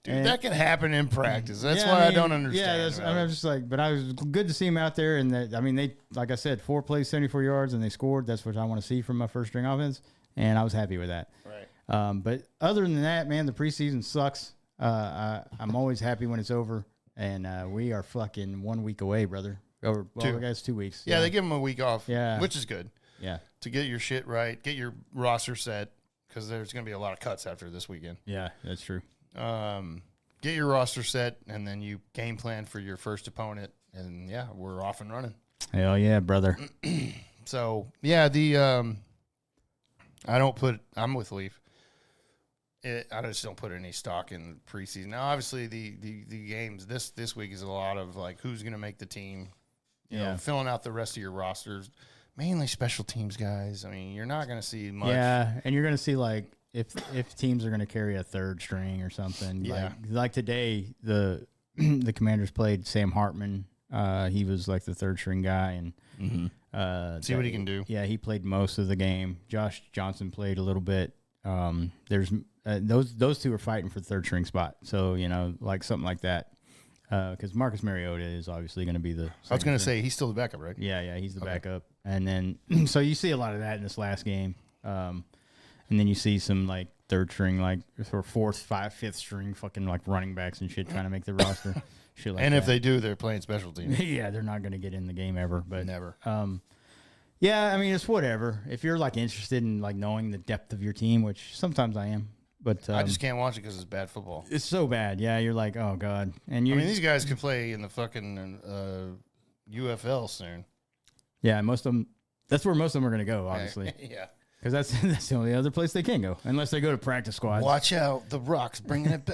Dude, that can happen in practice. That's why I don't understand. Yeah, I'm just like, but I was good to see him out there. And they, like I said, 4 plays, 74 yards, and they scored. That's what I want to see from my first string offense. And I was happy with that. Right. But other than that, man, the preseason sucks. I'm always happy when it's over. And we are fucking 1 week away, brother. Well, I guess 2 weeks. Yeah, they give them a week off. Yeah. Which is good. Yeah. To get your shit right, get your roster set, because there's going to be a lot of cuts after this weekend. Yeah, that's true. Get your roster set, and then you game plan for your first opponent, and yeah, we're off and running. Hell yeah, brother. So yeah, I'm with Leaf. I just don't put any stock in preseason. Now, obviously, the games this week is a lot of like who's going to make the team. You know, filling out the rest of your rosters, mainly special teams guys. I mean, you're not going to see much. Yeah, and you're going to see like. If teams are going to carry a third string or something, like today, the Commanders played Sam Hartman. He was like the third string guy, and see what he can do. Yeah, he played most of the game. Josh Johnson played a little bit. There's those two are fighting for the third string spot, so like something like that. Because Marcus Mariota is obviously going to be the. I was going to say he's still the backup, right? Yeah, he's the backup, and then so you see a lot of that in this last game. And then you see some like third string, like or fourth, fifth string, fucking like running backs and shit trying to make the roster. Shit like and that. if they do, they're playing special teams. Yeah, they're not going to get in the game ever. But never. Yeah, I mean it's whatever. If you're like interested in like knowing the depth of your team, which sometimes I am, but I just can't watch it because it's bad football. It's so bad. Yeah, you're like, oh God. And I mean, these guys could play in the fucking UFL soon. Yeah, most of them. That's where most of them are going to go, obviously. Yeah. Because that's the only other place they can go, unless they go to practice squads. Watch out, the Rock's bringing it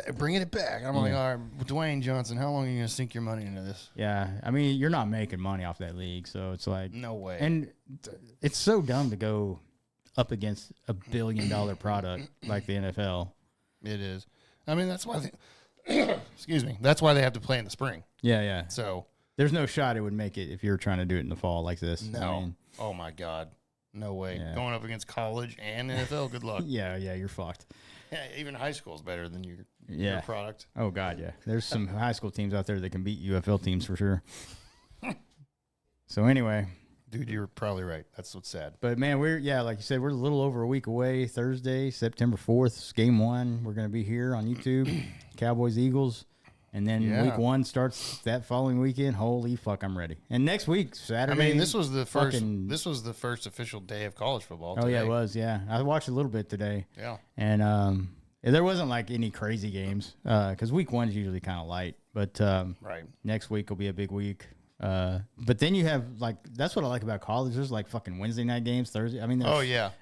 back. I'm like, all right, Dwayne Johnson, how long are you going to sink your money into this? Yeah, I mean, you're not making money off that league, so it's like no way. And it's so dumb to go up against $1 billion product like the NFL. It is. I mean, that's why. Excuse me. That's why they have to play in the spring. Yeah. So there's no shot it would make it if you're trying to do it in the fall like this. No. I mean, oh my God. No way. Yeah. Going up against college and NFL, good luck. Yeah, you're fucked. Yeah, even high school is better than your product. Oh, God, yeah. There's some high school teams out there that can beat UFL teams for sure. So, anyway. Dude, you're probably right. That's what's sad. But, man, like you said, we're a little over a week away. Thursday, September 4th, game 1. We're going to be here on YouTube. Cowboys, Eagles. And then week 1 starts that following weekend. Holy fuck, I'm ready. And next week, Saturday. I mean, this was the first official day of college football today. Oh, yeah, it was, yeah. I watched a little bit today. Yeah. And there wasn't, like, any crazy games because week 1 is usually kind of light. But right. Next week will be a big week. But then you have, like, that's what I like about college. There's, like, fucking Wednesday night games, Thursday. I mean,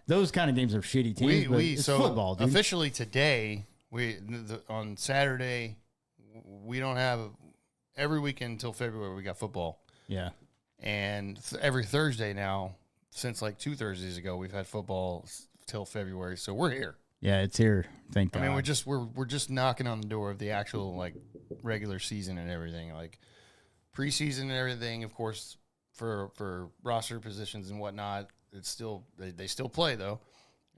those kind of games are shitty teams, but it's football, dude. Officially today, On Saturday, we don't have every weekend until February. We got football. Yeah. And every Thursday now, since like 2 Thursdays ago, we've had football till February. So we're here. Yeah, it's here. Thank God. I mean, we're just knocking on the door of the actual like regular season and everything, like preseason and everything. Of course, for roster positions and whatnot, it's still they still play though,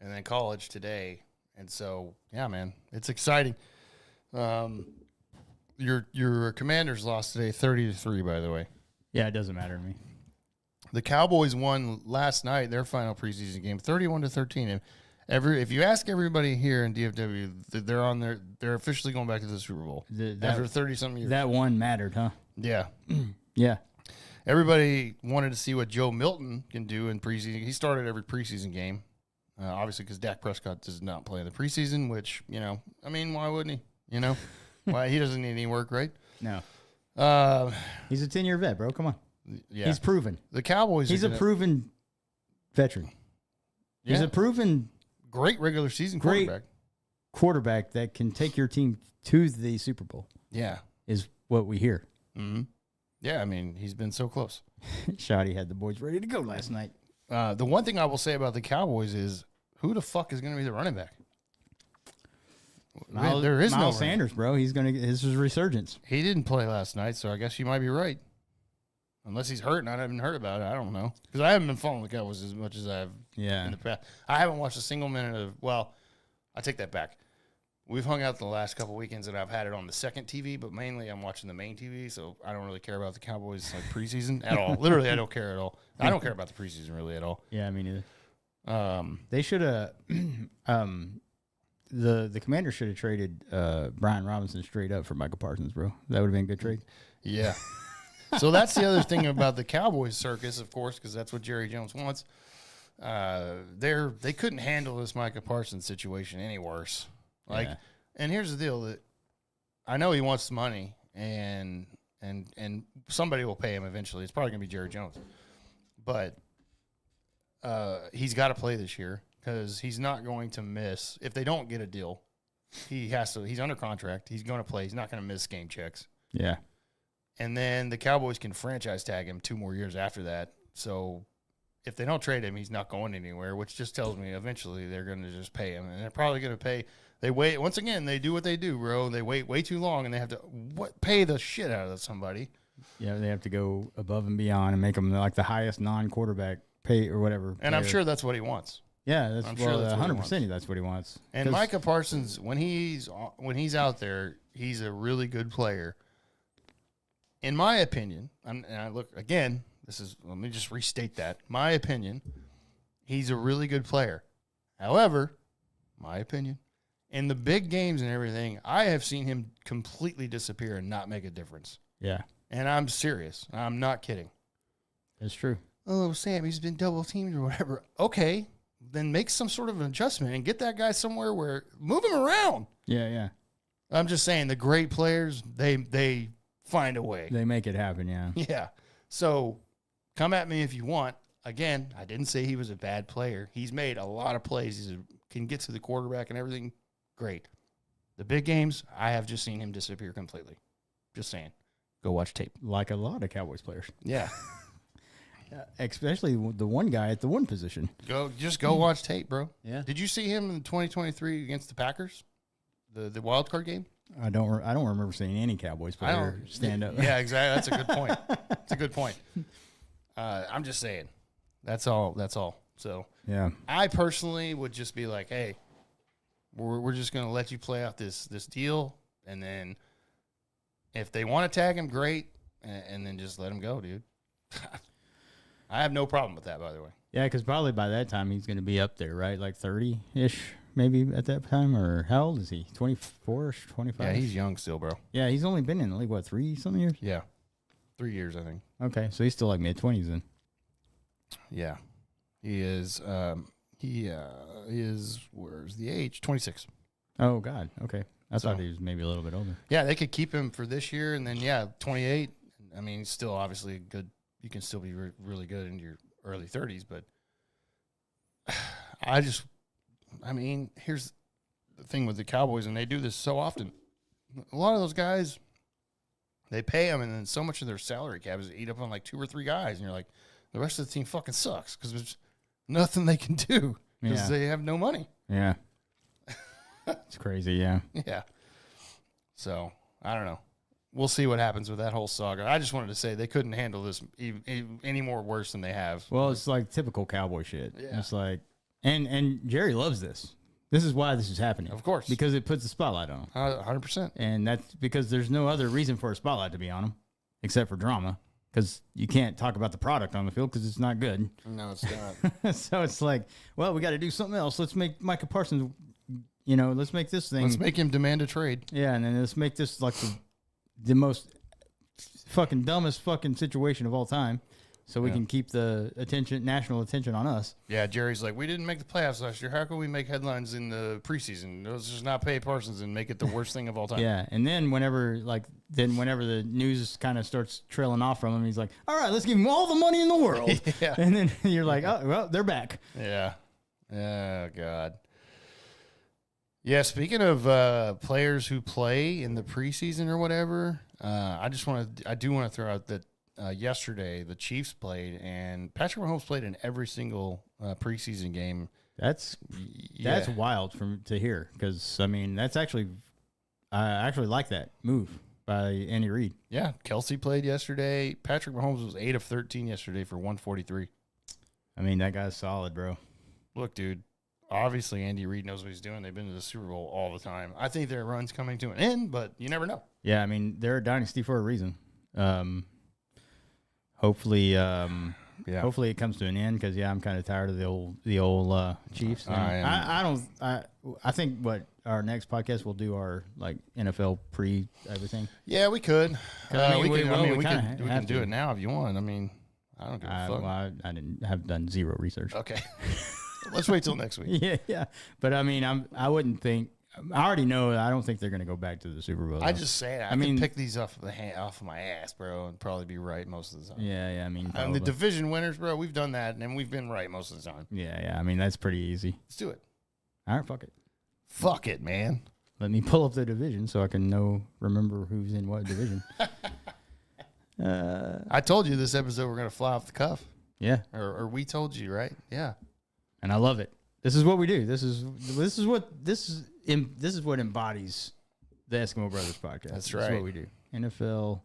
and then college today, and so yeah, man, it's exciting. Your Commanders lost today, 30-3, by the way. Yeah, it doesn't matter to me. The Cowboys won last night their final preseason game, 31-13. And if you ask everybody here in DFW, they're officially going back to the Super Bowl after 30-something years. That one mattered, huh? Yeah. Yeah. Everybody wanted to see what Joe Milton can do in preseason. He started every preseason game, obviously because Dak Prescott does not play in the preseason, which, I mean, why wouldn't he? Why he doesn't need any work, right? No. He's a 10-year vet, bro. Come on. Yeah. He's proven. The Cowboys. He's a proven veteran. Yeah. He's a proven great regular season great quarterback that can take your team to the Super Bowl. Yeah. Is what we hear. Mm-hmm. Yeah, I mean, he's been so close. Shoddy had the boys ready to go last night. The one thing I will say about the Cowboys is who the fuck is going to be the running back? There is Miles no Sanders, bro. He's going to his resurgence. He didn't play last night, so I guess you might be right. Unless he's hurt and I haven't heard about it. I don't know. Because I haven't been following the Cowboys as much as I have in the past. I haven't watched a single minute of, well, I take that back. We've hung out the last couple weekends and I've had it on the second TV, but mainly I'm watching the main TV, so I don't really care about the Cowboys like preseason at all. Literally, I don't care at all. I don't care about the preseason really at all. Yeah, me neither. They should have the Commanders should have traded Brian Robinson straight up for Michael Parsons, bro. That would have been a good trade. Yeah. So that's the other thing about the Cowboys circus, of course, because that's what Jerry Jones wants. They couldn't handle this Micah Parsons situation any worse. And here's the deal: that I know he wants the money, and somebody will pay him eventually. It's probably gonna be Jerry Jones, but he's got to play this year because he's not going to miss if they don't get a deal. He has to. He's under contract. He's going to play. He's not going to miss game checks. Yeah. And then the Cowboys can franchise tag him 2 more years after that. So if they don't trade him, he's not going anywhere, which just tells me eventually they're going to just pay him. And they're probably going to pay. They wait. Once again, they do what they do, bro. They wait way too long, and they have to pay the shit out of somebody. Yeah, they have to go above and beyond and make them like the highest non-quarterback pay or whatever. And I'm sure that's what he wants. Yeah, that's 100%. That's what he wants. And Micah Parsons, when he's out there, he's a really good player. In my opinion, and I look again. Let me just restate that. My opinion, he's a really good player. However, my opinion, in the big games and everything, I have seen him completely disappear and not make a difference. Yeah. And I'm serious. I'm not kidding. That's true. Oh, Sam, he's been double teamed or whatever. Okay, then make some sort of an adjustment and get that guy somewhere where move him around. Yeah, yeah. I'm just saying the great players, they find a way. They make it happen, yeah. Yeah. So come at me if you want. Again, I didn't say he was a bad player. He's made a lot of plays. He can get to the quarterback and everything. Great. The big games, I have just seen him disappear completely. Just saying. Go watch tape. Like a lot of Cowboys players. Yeah. Especially the one guy at the one position. Go watch tape, bro. Yeah. Did you see him in 2023 against the Packers? The wild card game? I don't remember seeing any Cowboys player stand up. Yeah, exactly. That's a good point. That's a good point. I'm just saying. That's all. So yeah, I personally would just be like, hey, we're just going to let you play out this deal, and then if they want to tag him, great, and then just let him go, dude. I have no problem with that, by the way. Yeah, because probably by that time he's going to be up there, right? Like 30-ish maybe at that time, or how old is he? 24-ish, 25? Yeah, he's young still, bro. Yeah, he's only been in the league, 3-something years? Yeah, 3 years, I think. Okay, so he's still like mid-20s then. Yeah, he is. He is, where's the age? 26. Oh, God, okay. I thought he was maybe a little bit older. Yeah, they could keep him for this year, and then, 28. I mean, he's still obviously good. You can still be really good in your early 30s, but thing with the Cowboys, and they do this so often. A lot of those guys, they pay them, and then so much of their salary cap is eat up on like 2 or 3 guys, and you're like, the rest of the team fucking sucks because there's nothing they can do because they have no money. Yeah. It's crazy, yeah. Yeah. So, I don't know. We'll see what happens with that whole saga. I just wanted to say they couldn't handle this any more worse than they have. Well, it's like typical Cowboy shit. Yeah. It's like, and Jerry loves this. This is why this is happening. Of course. Because it puts the spotlight on him. 100%. And that's because there's no other reason for a spotlight to be on him except for drama. Because you can't talk about the product on the field because it's not good. No, it's not. So it's like, well, we got to do something else. Let's make Micah Parsons, let's make this thing. Let's make him demand a trade. Yeah, and then let's make this like the most fucking dumbest fucking situation of all time. So we can keep the national attention on us. Yeah, Jerry's like, we didn't make the playoffs last year. How can we make headlines in the preseason? Let's just not pay Parsons and make it the worst thing of all time. Yeah, and then whenever the news kind of starts trailing off from him, he's like, all right, let's give him all the money in the world. Yeah. And then you're like, oh, well, they're back. Yeah. Oh, God. Yeah, speaking of players who play in the preseason or whatever, I do want to throw out that yesterday the Chiefs played, and Patrick Mahomes played in every single preseason game. That's wild to hear because that's actually I actually like that move by Andy Reid. Yeah, Kelsey played yesterday. Patrick Mahomes was 8 of 13 yesterday for 143. That guy's solid, bro. Look, dude. Obviously, Andy Reid knows what he's doing. They've been to the Super Bowl all the time. I think their run's coming to an end, but you never know. Yeah, they're a dynasty for a reason. Hopefully it comes to an end because I'm kind of tired of the old Chiefs. I think what our next podcast will do our like NFL pre everything. Yeah, we could. We can do to. it now if you want. I don't give a fuck. Well, I didn't have done zero research. Okay. Let's wait till next week. Yeah. But I wouldn't think. I already know. I don't think they're going to go back to the Super Bowl. I just say it. I can pick these off of my ass, bro, and probably be right most of the time. Yeah. The division winners, bro. We've done that, and we've been right most of the time. Yeah. That's pretty easy. Let's do it. All right, fuck it. Fuck it, man. Let me pull up the division so I can remember who's in what division. I told you this episode we're going to fly off the cuff. Yeah. Or we told you, right? Yeah. And I love it. This is what we do. This is what embodies the Eskimo Brothers podcast. That's right. That's what we do. NFL.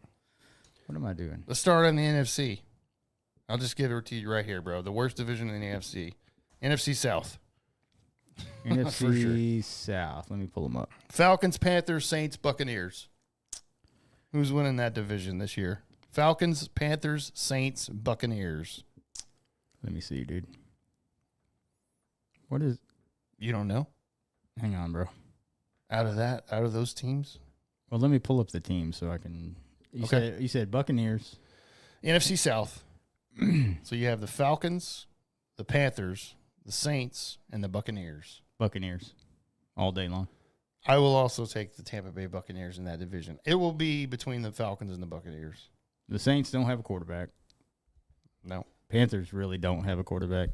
What am I doing? Let's start on the NFC. I'll just give it to you right here, bro. The worst division in the NFC. NFC South. NFC South. Let me pull them up. Falcons, Panthers, Saints, Buccaneers. Who's winning that division this year? Falcons, Panthers, Saints, Buccaneers. Let me see, dude. What is? You don't know? Hang on, bro. Out of those teams? Well, let me pull up the team so I can. You said Buccaneers. NFC South. So you have the Falcons, the Panthers, the Saints, and the Buccaneers. Buccaneers. All day long. I will also take the Tampa Bay Buccaneers in that division. It will be between the Falcons and the Buccaneers. The Saints don't have a quarterback. No. Panthers really don't have a quarterback.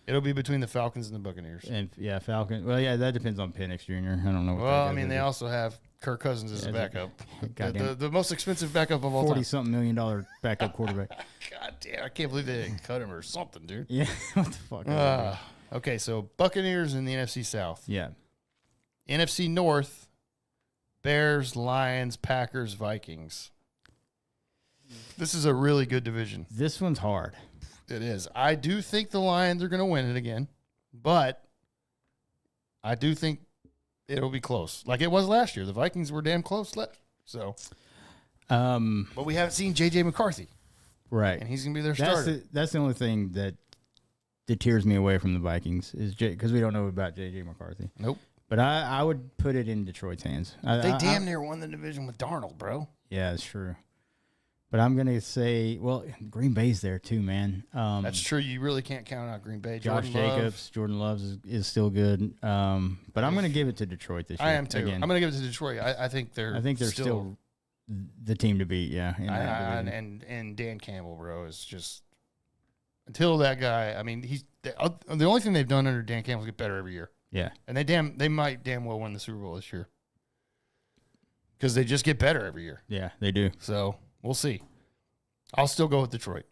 It'll be between the Falcons and the Buccaneers. And Falcons. Well, yeah, that depends on Penix Jr. I don't know. Well, they also have Kirk Cousins as a backup. The most expensive backup of all time. $40-something million backup quarterback. God damn, I can't believe they didn't cut him or something, dude. Yeah, what the fuck? Okay, so Buccaneers in the NFC South. Yeah. NFC North, Bears, Lions, Packers, Vikings. This is a really good division. This one's hard. It is. I do think the Lions are going to win it again, but I do think it'll be close, like it was last year. The Vikings were damn close. So, but we haven't seen J.J. McCarthy, right? And he's going to be their starter. That's the only thing that deters me away from the Vikings is because we don't know about J.J. McCarthy. Nope. But I would put it in Detroit's hands. They damn near won the division with Darnold, bro. Yeah, that's true. But I'm going to say, well, Green Bay's there too, man. That's true. You really can't count out Green Bay. Jordan Love is still good. But I'm going to give it to Detroit this year. I am too. Again. I'm going to give it to Detroit. I think they're still the team to beat, yeah. And Dan Campbell, bro, is just until that guy. I mean, the only thing they've done under Dan Campbell is get better every year. Yeah. And they might damn well win the Super Bowl this year. Because they just get better every year. Yeah, they do. So we'll see. I'll still go with Detroit.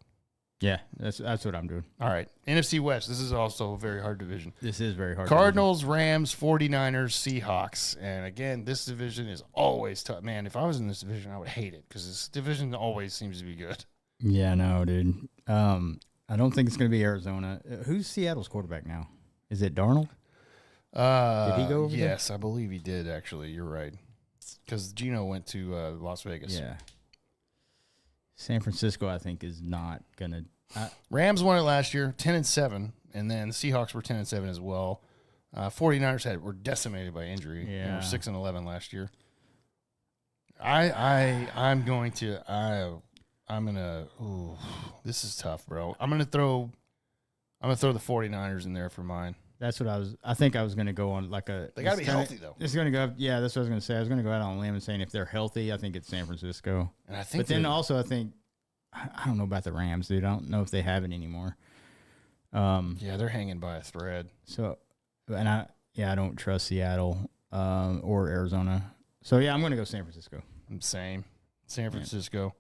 Yeah, that's what I'm doing. All right. NFC West. This is also a very hard division. This is very hard. Cardinals, Rams, 49ers, Seahawks. And again, this division is always tough. Man, if I was in this division, I would hate it because this division always seems to be good. Yeah, no, dude. I don't think it's going to be Arizona. Who's Seattle's quarterback now? Is it Darnold? Did he go over there? Yes, I believe he did, actually. You're right. Because Gino went to Las Vegas. Yeah. San Francisco, I think, is not going to. Rams won it last year, 10-7, and then the Seahawks were 10-7 as well. 49ers were decimated by injury. Yeah. They were 6-11 last year. I'm going to. Ooh, this is tough, bro. I'm gonna throw the 49ers in there for mine. That's what I think I was going to go on like a. They gotta be healthy though. It's going to go. Yeah, that's what I was going to say. I was going to go out on a limb and saying if they're healthy, I think it's San Francisco. And I think, but then also I think I don't know about the Rams, dude. I don't know if they have it anymore. Yeah, they're hanging by a thread. So, and I don't trust Seattle or Arizona. So yeah, I'm going to go San Francisco. Same, San Francisco.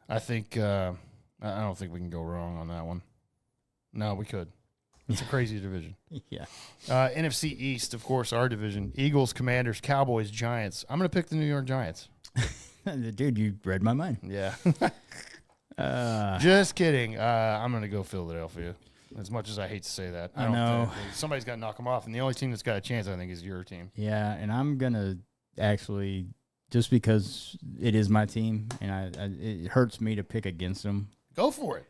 I think I don't think we can go wrong on that one. No, we could. It's a crazy division. Yeah. NFC East, of course, our division. Eagles, Commanders, Cowboys, Giants. I'm going to pick the New York Giants. Dude, you read my mind. Yeah. Just kidding. I'm going to go Philadelphia. As much as I hate to say that. I know. Somebody's got to knock them off. And the only team that's got a chance, I think, is your team. Yeah, and I'm going to actually, just because it is my team, and it hurts me to pick against them. Go for it.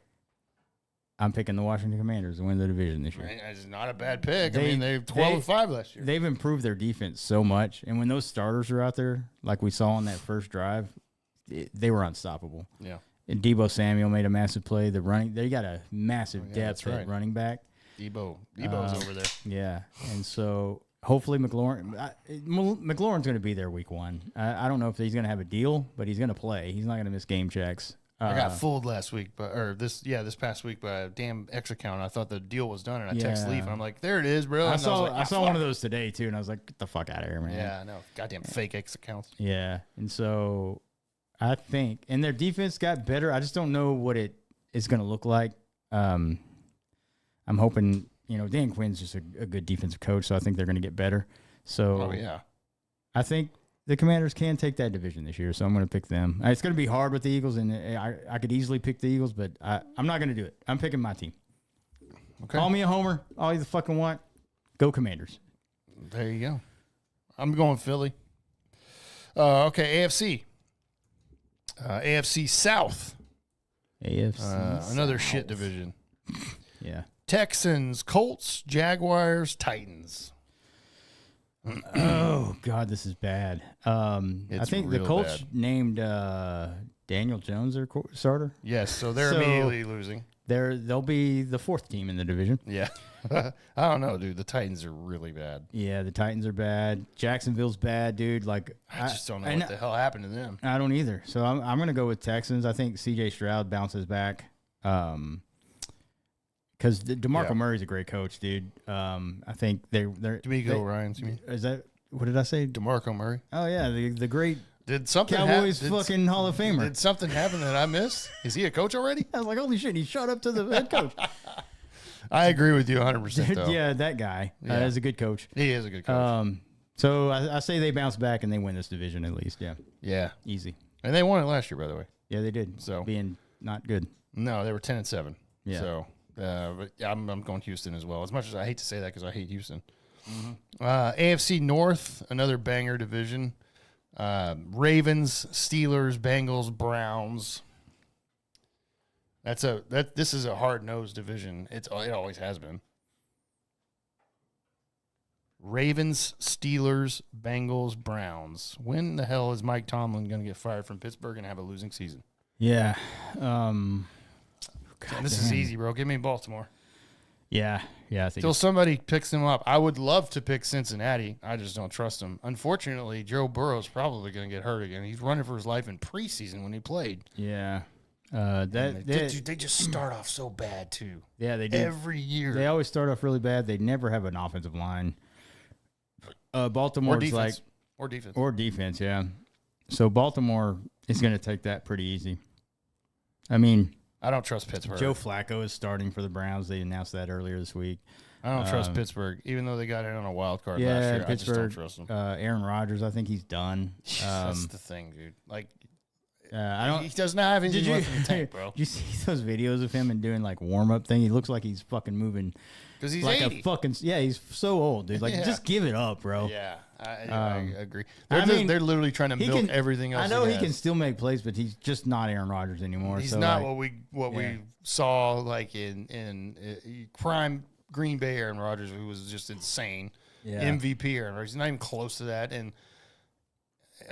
I'm picking the Washington Commanders to win the division this year. It's not a bad pick. They're 12-5 last year. They've improved their defense so much, and when those starters are out there, like we saw on that first drive, they were unstoppable. Yeah. And Deebo Samuel made a massive play. They got a massive depth at running back. Debo's over there. Yeah, and so hopefully McLaurin's going to be there week one. I don't know if he's going to have a deal, but he's going to play. He's not going to miss game checks. I got fooled last week, this past week by a damn X account. I thought the deal was done, and I text Leaf, and I'm like, "There it is, bro." I saw one of those today too, and I was like, "Get the fuck out of here, man!" Yeah, I know, goddamn fake X accounts. Yeah, and so I think, and their defense got better. I just don't know what it is going to look like. I'm hoping, Dan Quinn's just a good defensive coach, so I think they're going to get better. So, I think the Commanders can take that division this year, so I'm going to pick them. It's going to be hard with the Eagles, and I could easily pick the Eagles, but I'm not going to do it. I'm picking my team. Okay. Call me a homer, all you fucking want. Go Commanders. There you go. I'm going Philly. Okay, AFC. AFC South. AFC another South. shit division. Yeah. Texans, Colts, Jaguars, Titans. Oh God, this is bad. I think the Colts named Daniel Jones their starter. Yes, so they're immediately losing. They'll be the fourth team in the division. Yeah, I don't know, dude. The Titans are really bad. Yeah, the Titans are bad. Jacksonville's bad, dude. Like I just don't know what the hell happened to them. I don't either. So I'm gonna go with Texans. I think C.J. Stroud bounces back. Because DeMarco Murray's a great coach, dude. I think they're D'Amico Ryans, you mean? Is that what did I say? DeMarco Murray. Oh yeah, the great did something Cowboys fucking Hall of Famer. Did something happen that I missed? Is he a coach already? I was like, holy shit, he shot up to the head coach. I agree with you 100%. Though. Yeah, that guy is a good coach. He is a good coach. So I say they bounce back and they win this division at least. Yeah. Yeah. Easy. And they won it last year, by the way. Yeah, they did. So being not good. No, they were 10-7. Yeah. So. But I'm going Houston as well. As much as I hate to say that because I hate Houston. Mm-hmm. AFC North, another banger division. Ravens, Steelers, Bengals, Browns. This is a hard-nosed division. It always has been. Ravens, Steelers, Bengals, Browns. When the hell is Mike Tomlin going to get fired from Pittsburgh and have a losing season? Yeah. This is easy, bro. Give me Baltimore. Yeah. I think Till somebody picks them up. I would love to pick Cincinnati. I just don't trust them. Unfortunately, Joe Burrow's probably going to get hurt again. He's running for his life in preseason when he played. Yeah. They just start off so bad, too. Yeah, they do. Every year. They always start off really bad. They never have an offensive line. Baltimore's or defense, yeah. So Baltimore is going to take that pretty easy. I mean, I don't trust Pittsburgh. Joe Flacco is starting for the Browns. They announced that earlier this week. I don't trust Pittsburgh, even though they got in on a wild card last year. Pittsburgh, I just don't trust them. Aaron Rodgers, I think he's done. That's the thing, dude. Like, he does not have anything left in the tank, bro. Did you see those videos of him and doing like warm up thing? He looks like he's fucking moving. Because he's like 80. He's so old, dude. Like, just give it up, bro. Yeah, I agree. They're literally trying to milk everything else. I know he can still make plays, but he's just not Aaron Rodgers anymore. He's not what we saw like in prime Green Bay Aaron Rodgers, who was just insane. Yeah. MVP Aaron Rodgers. He's not even close to that, and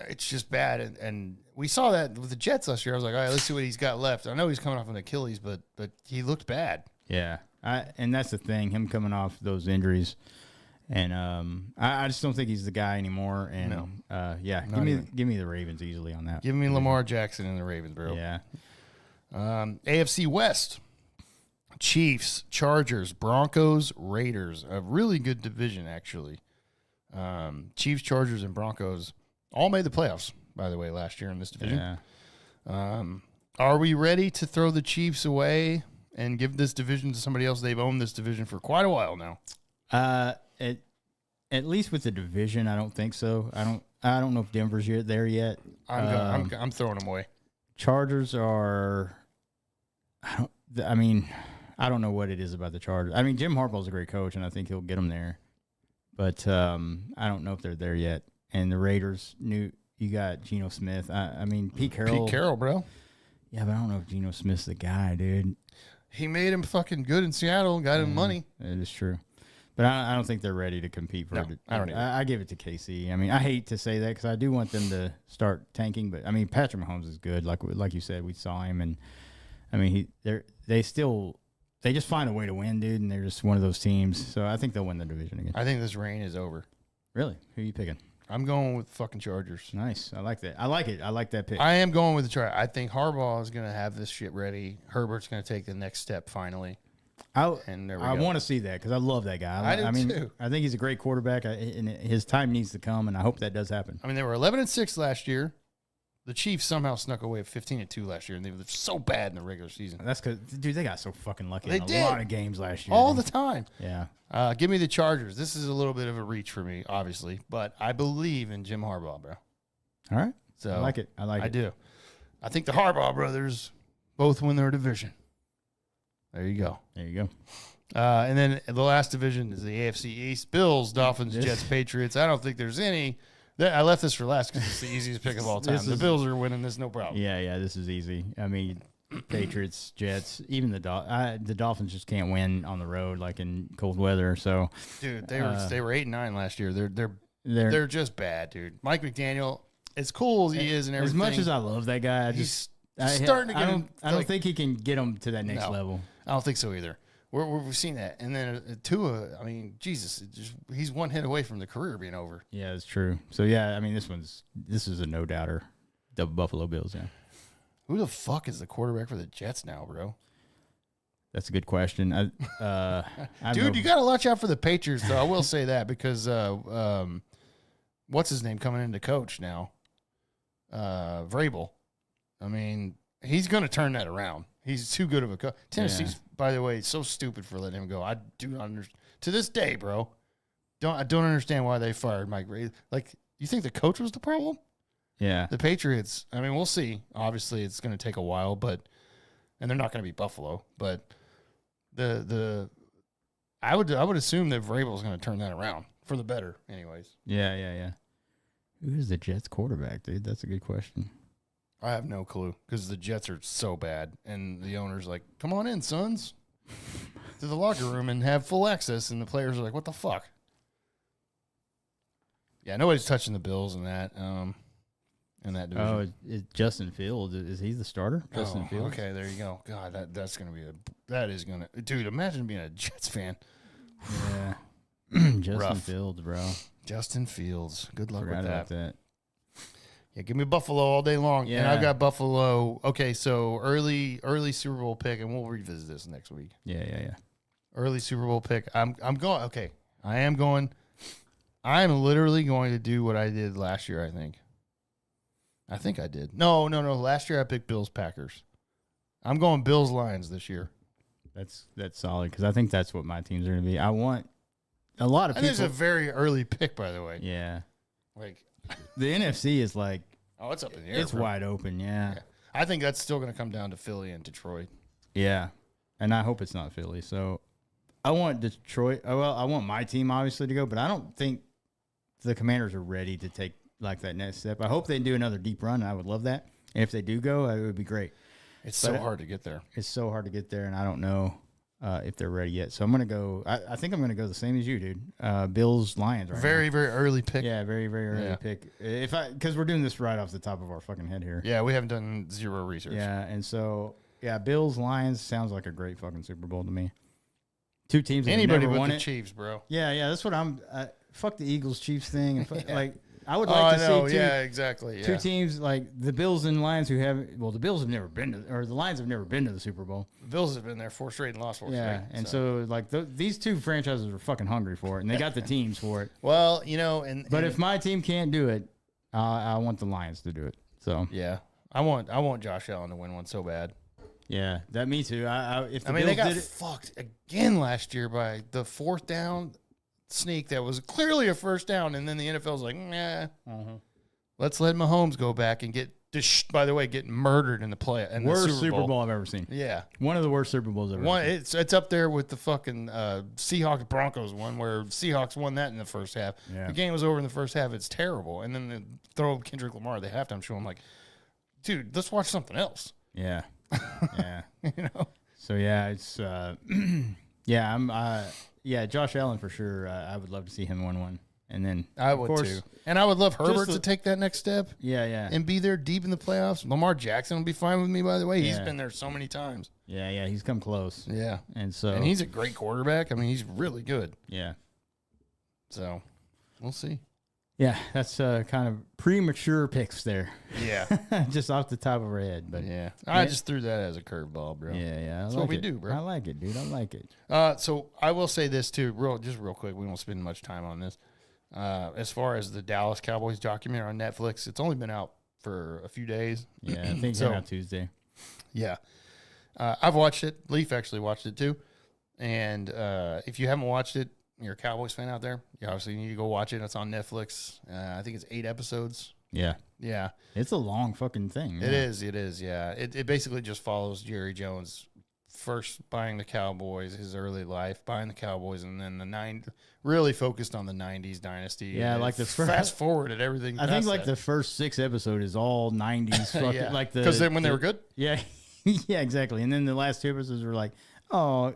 it's just bad. And we saw that with the Jets last year. I was like, all right, let's see what he's got left. I know he's coming off an Achilles, but he looked bad. Yeah. And that's the thing, him coming off those injuries. And I just don't think he's the guy anymore. And give me the Ravens easily on that. Give me Lamar Jackson and the Ravens, bro. Yeah. AFC West. Chiefs, Chargers, Broncos, Raiders. A really good division, actually. Chiefs, Chargers, and Broncos all made the playoffs, by the way, last year in this division. Yeah. Are we ready to throw the Chiefs away and give this division to somebody else? They've owned this division for quite a while now. At least with the division, I don't think so. I don't know if Denver's there yet. I'm throwing them away. Chargers are. I don't know what it is about the Chargers. I mean, Jim Harbaugh's a great coach, and I think he'll get them there. But I don't know if they're there yet. And the Raiders, you got Geno Smith. Pete Carroll. Pete Carroll, bro. Yeah, but I don't know if Geno Smith's the guy, dude. He made him fucking good in Seattle and got him money. It is true. But I don't think they're ready to compete for it. I don't either. I give it to KC. I mean, I hate to say that because I do want them to start tanking. But, I mean, Patrick Mahomes is good. Like you said, we saw him. And, I mean, they just find a way to win, dude, and they're just one of those teams. So I think they'll win the division again. I think this reign is over. Really? Who are you picking? I'm going with fucking Chargers. Nice. I like that. I like it. I like that pick. I am going with the Chargers. I think Harbaugh is going to have this shit ready. Herbert's going to take the next step finally. I want to see that because I love that guy. I do too. I think he's a great quarterback, and his time needs to come, and I hope that does happen. I mean, they were 11-6 last year. The Chiefs somehow snuck away at 15-2 last year, and they were so bad in the regular season. That's because, dude, they got so fucking lucky in a lot of games last year. All the time. Yeah. Give me the Chargers. This is a little bit of a reach for me, obviously, but I believe in Jim Harbaugh, bro. All right. So I like it. I do. I think the Harbaugh brothers both win their division. There you go. And then the last division is the AFC East. Bills, Dolphins, Jets, Patriots. I don't think there's any. I left this for last because it's the easiest pick of all time. The Bills are winning this, no problem. Yeah, this is easy. I mean, Patriots, Jets, even the Dolphins just can't win on the road like in cold weather. So, dude, they were 8-9 last year. They're just bad, dude. Mike McDaniel, as cool as he is and everything. As much as I love that guy, I don't think he can get him to that next level. I don't think so either. We've seen that. And then Tua, I mean, Jesus, he's one hit away from the career being over. Yeah, it's true. So, yeah, I mean, this is a no-doubter. The Buffalo Bills, yeah. Who the fuck is the quarterback for the Jets now, bro? That's a good question. Dude, you got to watch out for the Patriots, though. I will say that because what's his name coming in to coach now? Vrabel. I mean, he's going to turn that around. He's too good of a coach. Tennessee's, by the way, so stupid for letting him go. I do not understand. To this day, bro, I don't understand why they fired Mike Vrabel. Like, you think the coach was the problem? Yeah. The Patriots, I mean, we'll see. Obviously, it's going to take a while, and they're not going to be Buffalo. But I would assume that Vrabel's going to turn that around for the better, anyways. Yeah. Who is the Jets quarterback, dude? That's a good question. I have no clue because the Jets are so bad, and the owner's like, "Come on in, sons, to the locker room and have full access." And the players are like, "What the fuck?" Yeah, nobody's touching the Bills in that division. Oh, Justin Fields, is he the starter? Justin Fields. Okay, there you go. God, that's gonna be dude. Imagine being a Jets fan. Yeah, Justin Fields, bro. Justin Fields. Good luck Forgot with about that. Yeah, give me Buffalo all day long. Yeah. And I've got Buffalo. Okay, so early Super Bowl pick, and we'll revisit this next week. Yeah. Early Super Bowl pick. I'm going. Okay, I am going. I'm literally going to do what I did last year, I think I did. No. Last year I picked Bills Packers. I'm going Bills Lions this year. That's solid because I think that's what my teams are going to be. I want a lot of people. This is a very early pick, by the way. Yeah. Like the NFC is like. Oh, it's up in the air. It's wide open, yeah. I think that's still going to come down to Philly and Detroit. Yeah. And I hope it's not Philly. So I want Detroit. Well, I want my team obviously to go, but I don't think the Commanders are ready to take like that next step. I hope they do another deep run. I would love that. And if they do go, it would be great. It's so hard to get there. It's so hard to get there, and I don't know if they're ready yet. So I'm going to go. I think I'm going to go the same as you, dude. Bills, Lions. Right very, very early pick. Yeah, very, very early pick. Because we're doing this right off the top of our fucking head here. Yeah, we haven't done zero research. Yeah, and so Bills, Lions sounds like a great fucking Super Bowl to me. Two teams. That Anybody never but won the it. Chiefs, bro. Yeah. That's what I'm. Fuck the Eagles Chiefs thing. And like I would like to see. Exactly. Two teams like the Bills and Lions who have. Well, the Bills have never been to, or the Lions have never been to the Super Bowl. The Bills have been there 4 straight and lost 4 straight. Yeah, and so like these two franchises are fucking hungry for it, and they got the teams for it. Well, but if my team can't do it, I want the Lions to do it. So yeah, I want Josh Allen to win one so bad. Yeah, that me too. If the Bills they got did it, fucked again last year by the 4th down sneak that was clearly a first down, and then the NFL's like, nah, let's let Mahomes go back and get. By the way, getting murdered in the play. And worst the Super Bowl I've ever seen. Yeah, one of the worst Super Bowls ever. Seen. It's up there with the fucking Seahawks Broncos one where Seahawks won that in the first half. Yeah. The game was over in the first half. It's terrible, and then they throw Kendrick Lamar at the halftime show. I'm like, dude, let's watch something else. Yeah, yeah. So it's Josh Allen for sure. I would love to see him win one. And then I would too. And I would love Herbert to take that next step. Yeah. And be there deep in the playoffs. Lamar Jackson will be fine with me, by the way. He's been there so many times. Yeah. He's come close. Yeah. And he's a great quarterback. I mean, he's really good. Yeah. So we'll see. Yeah, that's kind of premature picks there. Yeah. Just off the top of our head. But yeah. I just threw that as a curveball, bro. Yeah. That's what we do, bro. I like it, dude. I like it. So I will say this too, real quick. We won't spend much time on this. As far as the Dallas Cowboys documentary on Netflix, it's only been out for a few days. Yeah, I think it's out Tuesday. Yeah. I've watched it. Leaf actually watched it too. And if you haven't watched it, you're a Cowboys fan out there, you obviously need to go watch it. It's on Netflix. I think it's 8 episodes. Yeah. Yeah. It's a long fucking thing. It is, yeah. It basically just follows Jerry Jones first buying the Cowboys, his early life, buying the Cowboys, and then really focused on the 90s dynasty. Yeah, like the fast forward at everything. I think like the first 6 episodes is all 90s fucking yeah. like because then when they were good. Yeah. Yeah, exactly. And then the last 2 episodes were like, oh,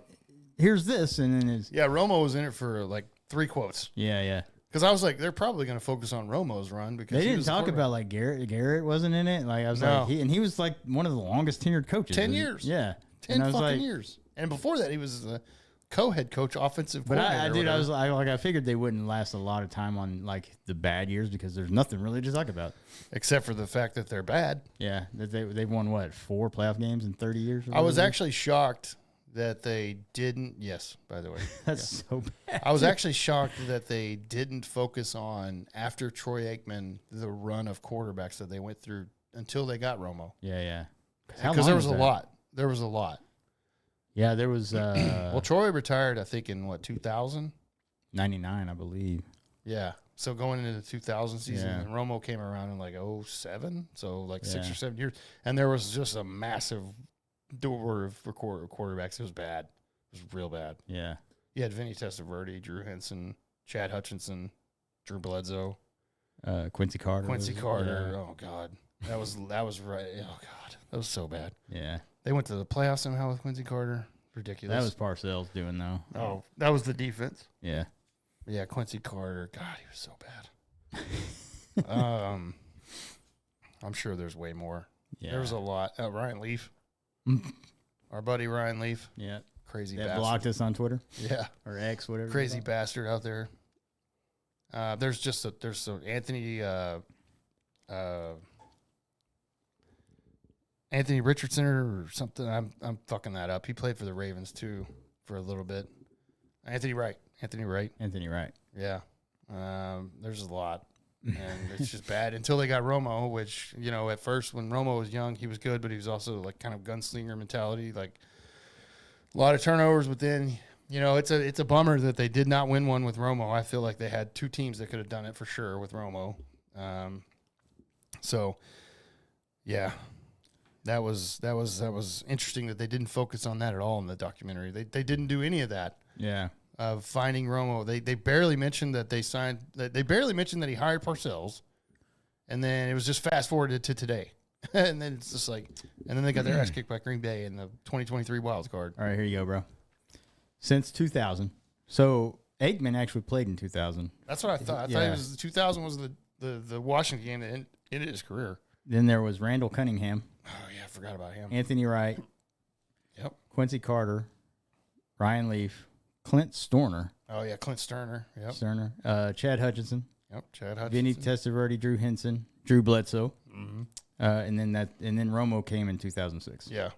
here's this, and then it's Romo was in it for like 3 quotes. Yeah. Because I was like, they're probably going to focus on Romo's run because they didn't talk about like Garrett. Garrett wasn't in it. Like I was like, he was like one of the longest tenured coaches. 10 years. Yeah, 10 fucking years. And before that, he was the co-head coach, offensive coordinator. I figured they wouldn't last a lot of time on like the bad years because there's nothing really to talk about except for the fact that they're bad. Yeah, that they've won what 4 playoff games in 30 years. I was actually shocked that they didn't. Yes, by the way, that's so bad. I was actually shocked that they didn't focus on after Troy Aikman the run of quarterbacks that they went through until they got Romo. Yeah. Because there was a lot. There was a lot. Yeah, there was. Well, Troy retired, I think, in 2000? 99, I believe. Yeah. So going into the 2000 season, and Romo came around in like 07, so like 6 or 7 years. And there was just a massive door for quarterbacks. It was bad. It was real bad. Yeah. You had Vinny Testaverde, Drew Henson, Chad Hutchinson, Drew Bledsoe. Quincy Carter. Yeah. Oh, God. That was right. Oh, God. That was so bad. Yeah. They went to the playoffs somehow with Quincy Carter. Ridiculous. That was Parcells doing, though. Oh, that was the defense. Yeah. Yeah, Quincy Carter. God, he was so bad. I'm sure there's way more. Yeah. There was a lot. Ryan Leaf. Our buddy Ryan Leaf. Yeah. Crazy that bastard. Blocked us on Twitter. Yeah. Or X, whatever. Crazy bastard out there. There's some Anthony Richardson or something. I'm fucking that up. He played for the Ravens too for a little bit. Anthony Wright. Yeah. There's a lot. And it's just bad until they got Romo, which, at first when Romo was young, he was good, but he was also like kind of gunslinger mentality, like a lot of turnovers. But then, it's a bummer that they did not win one with Romo. I feel like they had two teams that could have done it for sure with Romo. So yeah, that was interesting that they didn't focus on that at all in the documentary. They didn't do any of that. Yeah. Of finding Romo. They barely mentioned that they barely mentioned that he hired Parcells, and then it was just fast forwarded to today. And then it's just like, and then they got their ass kicked by Green Bay in the 2023 wild card. All right, here you go, bro. Since 2000. So Aikman actually played in 2000. That's what I thought. I thought it was 2000 was the Washington game that ended his career. Then there was Randall Cunningham. Oh yeah, I forgot about him. Anthony Wright. Yep. Quincy Carter. Ryan Leaf. Clint Storner. Oh yeah, Clint Sterner. Yep. Sterner. Chad Hutchinson. Yep. Chad Hutchinson. Vinny Testaverde, Drew Henson, Drew Bledsoe. Mm-hmm. And then Romo came in 2006. Yeah.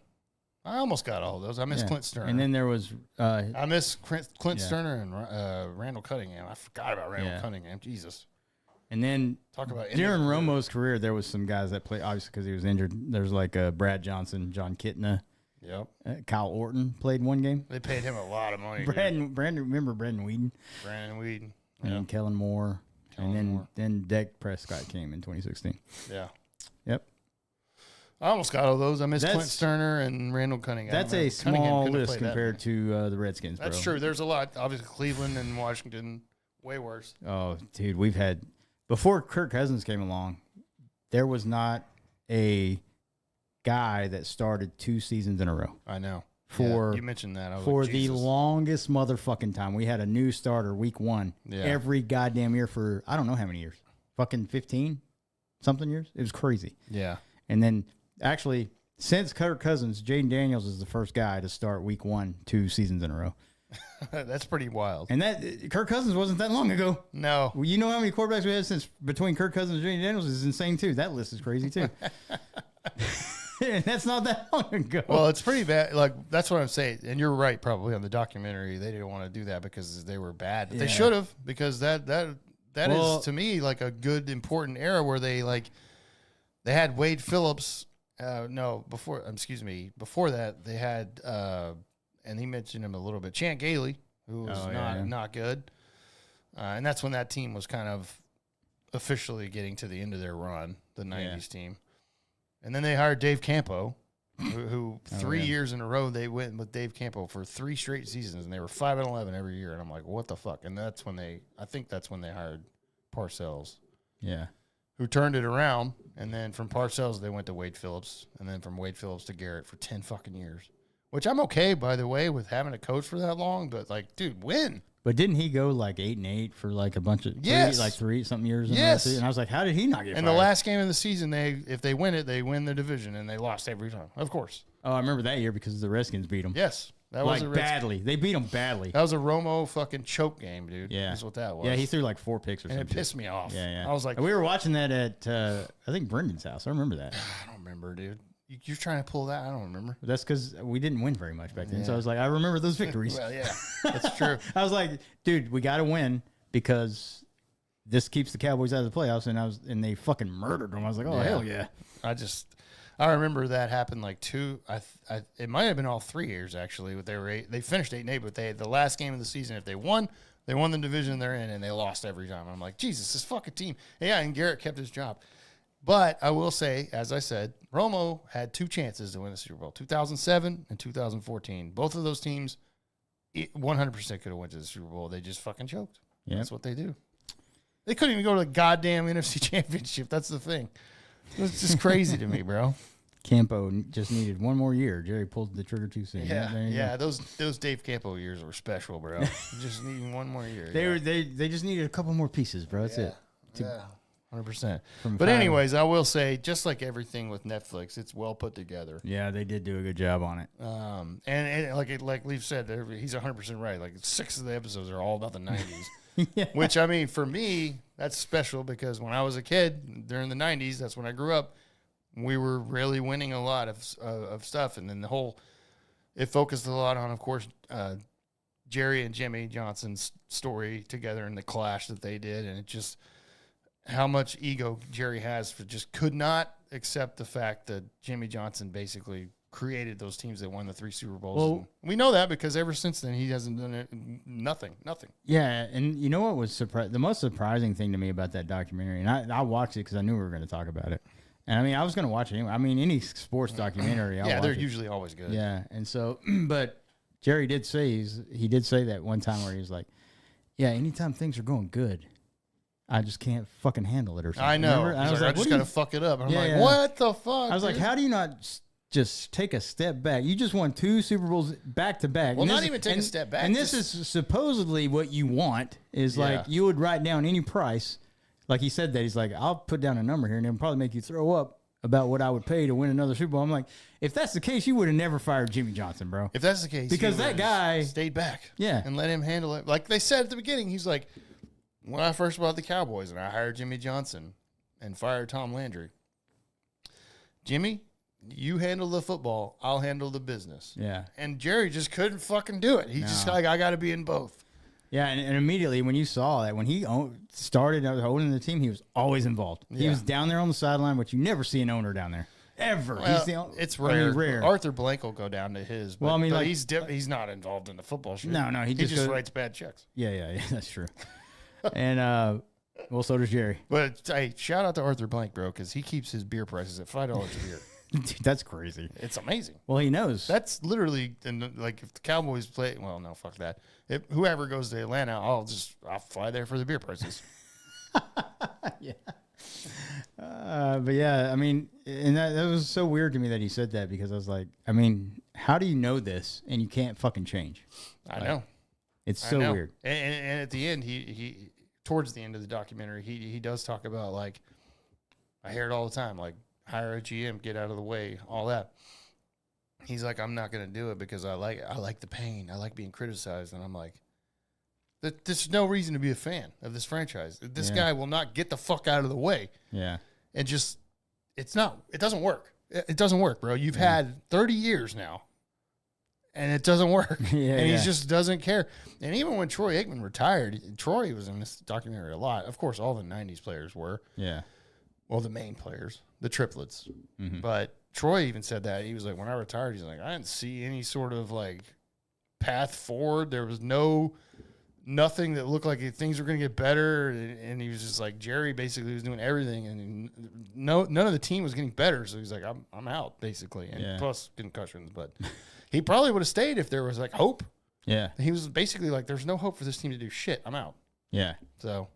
I almost got all of those. I missed Clint Sterner. And then there was I missed Clint Sterner and Randall Cunningham. I forgot about Randall Cunningham. Jesus. And then talk about during Romo's career, there was some guys that played, obviously because he was injured. There's like Brad Johnson, John Kitna. Yep. Kyle Orton played one game. They paid him a lot of money. Remember Brandon Whedon? Brandon Whedon. And Kellen Moore. Then Dak Prescott came in 2016. Yeah. Yep. I almost got all those. I missed Clint Sterner and Randall Cunningham. That's a small list compared to the Redskins, bro. That's true. There's a lot. Obviously, Cleveland and Washington, way worse. Oh, dude, we've had – before Kirk Cousins came along, there was not a guy that started 2 seasons in a row. I know. You mentioned that. For the longest motherfucking time. We had a new starter week 1 every goddamn year for I don't know how many years. Fucking 15-something years? It was crazy. Yeah. And then actually, since Kirk Cousins, Jaden Daniels is the first guy to start week 1 2 seasons in a row. That's pretty wild. And that Kirk Cousins wasn't that long ago. No. Well, you know how many quarterbacks we had since between Kirk Cousins and Jaden Daniels is insane too. That list is crazy too. That's not that long ago. Well, it's pretty bad. Like that's what I'm saying, and you're right. Probably on the documentary, they didn't want to do that because they were bad. But they should have, because that is to me like a good important era where they had Wade Phillips. Before that they had and he mentioned him a little bit. Champ Gailey, who was not good, and that's when that team was kind of officially getting to the end of their run, the '90s team. And then they hired Dave Campo, who 3 years in a row they went with Dave Campo for 3 straight seasons, and they were 5-11 every year. And I'm like, what the fuck? And I think that's when they hired Parcells. Yeah. Who turned it around, and then from Parcells they went to Wade Phillips, and then from Wade Phillips to Garrett for 10 fucking years. Which I'm okay, by the way, with having a coach for that long, but like, dude, win. But didn't he go like 8-8 for like a bunch of 3-something years? Yes. And I was like, how did he not get fired? And the last game of the season, if they win it, they win the division, and they lost every time. Of course. Oh, I remember that year because the Redskins beat them. Yes, that was badly. They beat them badly. That was a Romo fucking choke game, dude. Yeah, that's what that was. Yeah, he threw like 4 picks or something. And it pissed me off. Yeah. I was like, we were watching that at I think Brendan's house. I remember that. I don't remember, dude. You're trying to pull that? I don't remember. But that's because we didn't win very much back then. Yeah. So I was like, I remember those victories. Well, yeah, that's true. I was like, dude, we got to win because this keeps the Cowboys out of the playoffs. And they fucking murdered them. I was like, oh, hell yeah. I remember that happened like 2. It might have been all 3 years actually. They finished 8-8, but they had the last game of the season. If they won the division they're in, and they lost every time. I'm like, Jesus, this fucking team. Yeah, and Garrett kept his job. But I will say, as I said, Romo had 2 chances to win the Super Bowl, 2007 and 2014. Both of those teams 100% could have went to the Super Bowl. They just fucking choked. Yep. That's what they do. They couldn't even go to the goddamn NFC Championship. That's the thing. It's just crazy to me, bro. Campo just needed 1 more year. Jerry pulled the trigger too soon. Yeah. Those Dave Campo years were special, bro. Just needing 1 more year. They just needed a couple more pieces, bro. That's it. 100%. But anyways, I will say, just like everything with Netflix, it's well put together. Yeah, they did do a good job on it. And like Leaf said, he's 100% right. Like 6 of the episodes are all about the 90s. Yeah. Which, I mean, for me, that's special because when I was a kid during the 90s, that's when I grew up, we were really winning a lot of stuff. And then it focused a lot on, of course, Jerry and Jimmy Johnson's story together and the clash that they did, and it just how much ego Jerry has for just could not accept the fact that Jimmy Johnson basically created those teams that won the 3 Super Bowls. Well, and we know that because ever since then he hasn't done it, nothing. Yeah, and you know what was the most surprising thing to me about that documentary, and I watched it because I knew we were going to talk about it. And I mean, I was going to watch it anyway. I mean, any sports documentary, I'll watch they're it. usually always good. Yeah, and so, but Jerry did say he did say that one time where he was like, "Yeah, anytime things are going good, I just can't fucking handle it or something." I know. Remember? I was like, like, I just got to fuck it up. And I'm Yeah, like, yeah. what the fuck? I was like, how do you not just take a step back? You just won 2 Super Bowls back to back. Well, And not this- even take a step back. And this is supposedly what you want is Yeah. like you would write down any price. Like he said that he's like, I'll put down a number here and it'll probably make you throw up about what I would pay to win another Super Bowl. I'm like, if that's the case, you would have never fired Jimmy Johnson, bro. If that's the case, Because he that would've guy- stayed back, Yeah. and let him handle it. Like they said at the beginning, he's like, when I first bought the Cowboys and I hired Jimmy Johnson and fired Tom Landry, Jimmy, you handle the football, I'll handle the business. Yeah. And Jerry just couldn't fucking do it. He just like, I got to be in both. Yeah, and immediately when you saw that, when he started owning the team, he was always involved. He Yeah. was down there on the sideline, but you never see an owner down there. Ever. Well, it's rare. Rare. Arthur Blank will go down to his. But, Well, I mean, but like- he's not involved in the football shit. No, he just goes- writes bad checks. Yeah, that's true. And, well, so does Jerry. But hey, shout out to Arthur Blank, bro, because he keeps his beer prices at $5 a beer. Dude, that's crazy. It's amazing. Well, he knows. That's literally, and like if the Cowboys play, well, no, fuck that. If whoever goes to Atlanta, I'll fly there for the beer prices. But yeah, I mean, and that was so weird to me that he said that because I was like, I mean, how do you know this and you can't fucking change? I know. It's I so know. weird. And at the end, he towards the end of the documentary, he does talk about like, I hear it all the time, like hire a GM, get out of the way, all that. He's like, I'm not going to do it because I like the pain. I like being criticized. And I'm like, there's no reason to be a fan of this franchise. This Yeah. guy will not get the fuck out of the way. Yeah. And just, it doesn't work. It doesn't work, bro. You've had 30 years now and it doesn't work. Yeah, and he yeah. just doesn't care. And even when Troy Aikman retired, Troy was in this documentary a lot. Of course, all the 90s players were. Yeah. Well, the main players, the triplets. Mm-hmm. But Troy even said that. He was like, when I retired, he's like, I didn't see any sort of like path forward. There was nothing that looked like things were going to get better. And he was just like, Jerry basically was doing everything. And none of the team was getting better. So he's like, I'm out, basically. And Yeah. plus concussions. But he probably would have stayed if there was like hope. Yeah. He was basically like, there's no hope for this team to do shit. I'm out. Yeah. So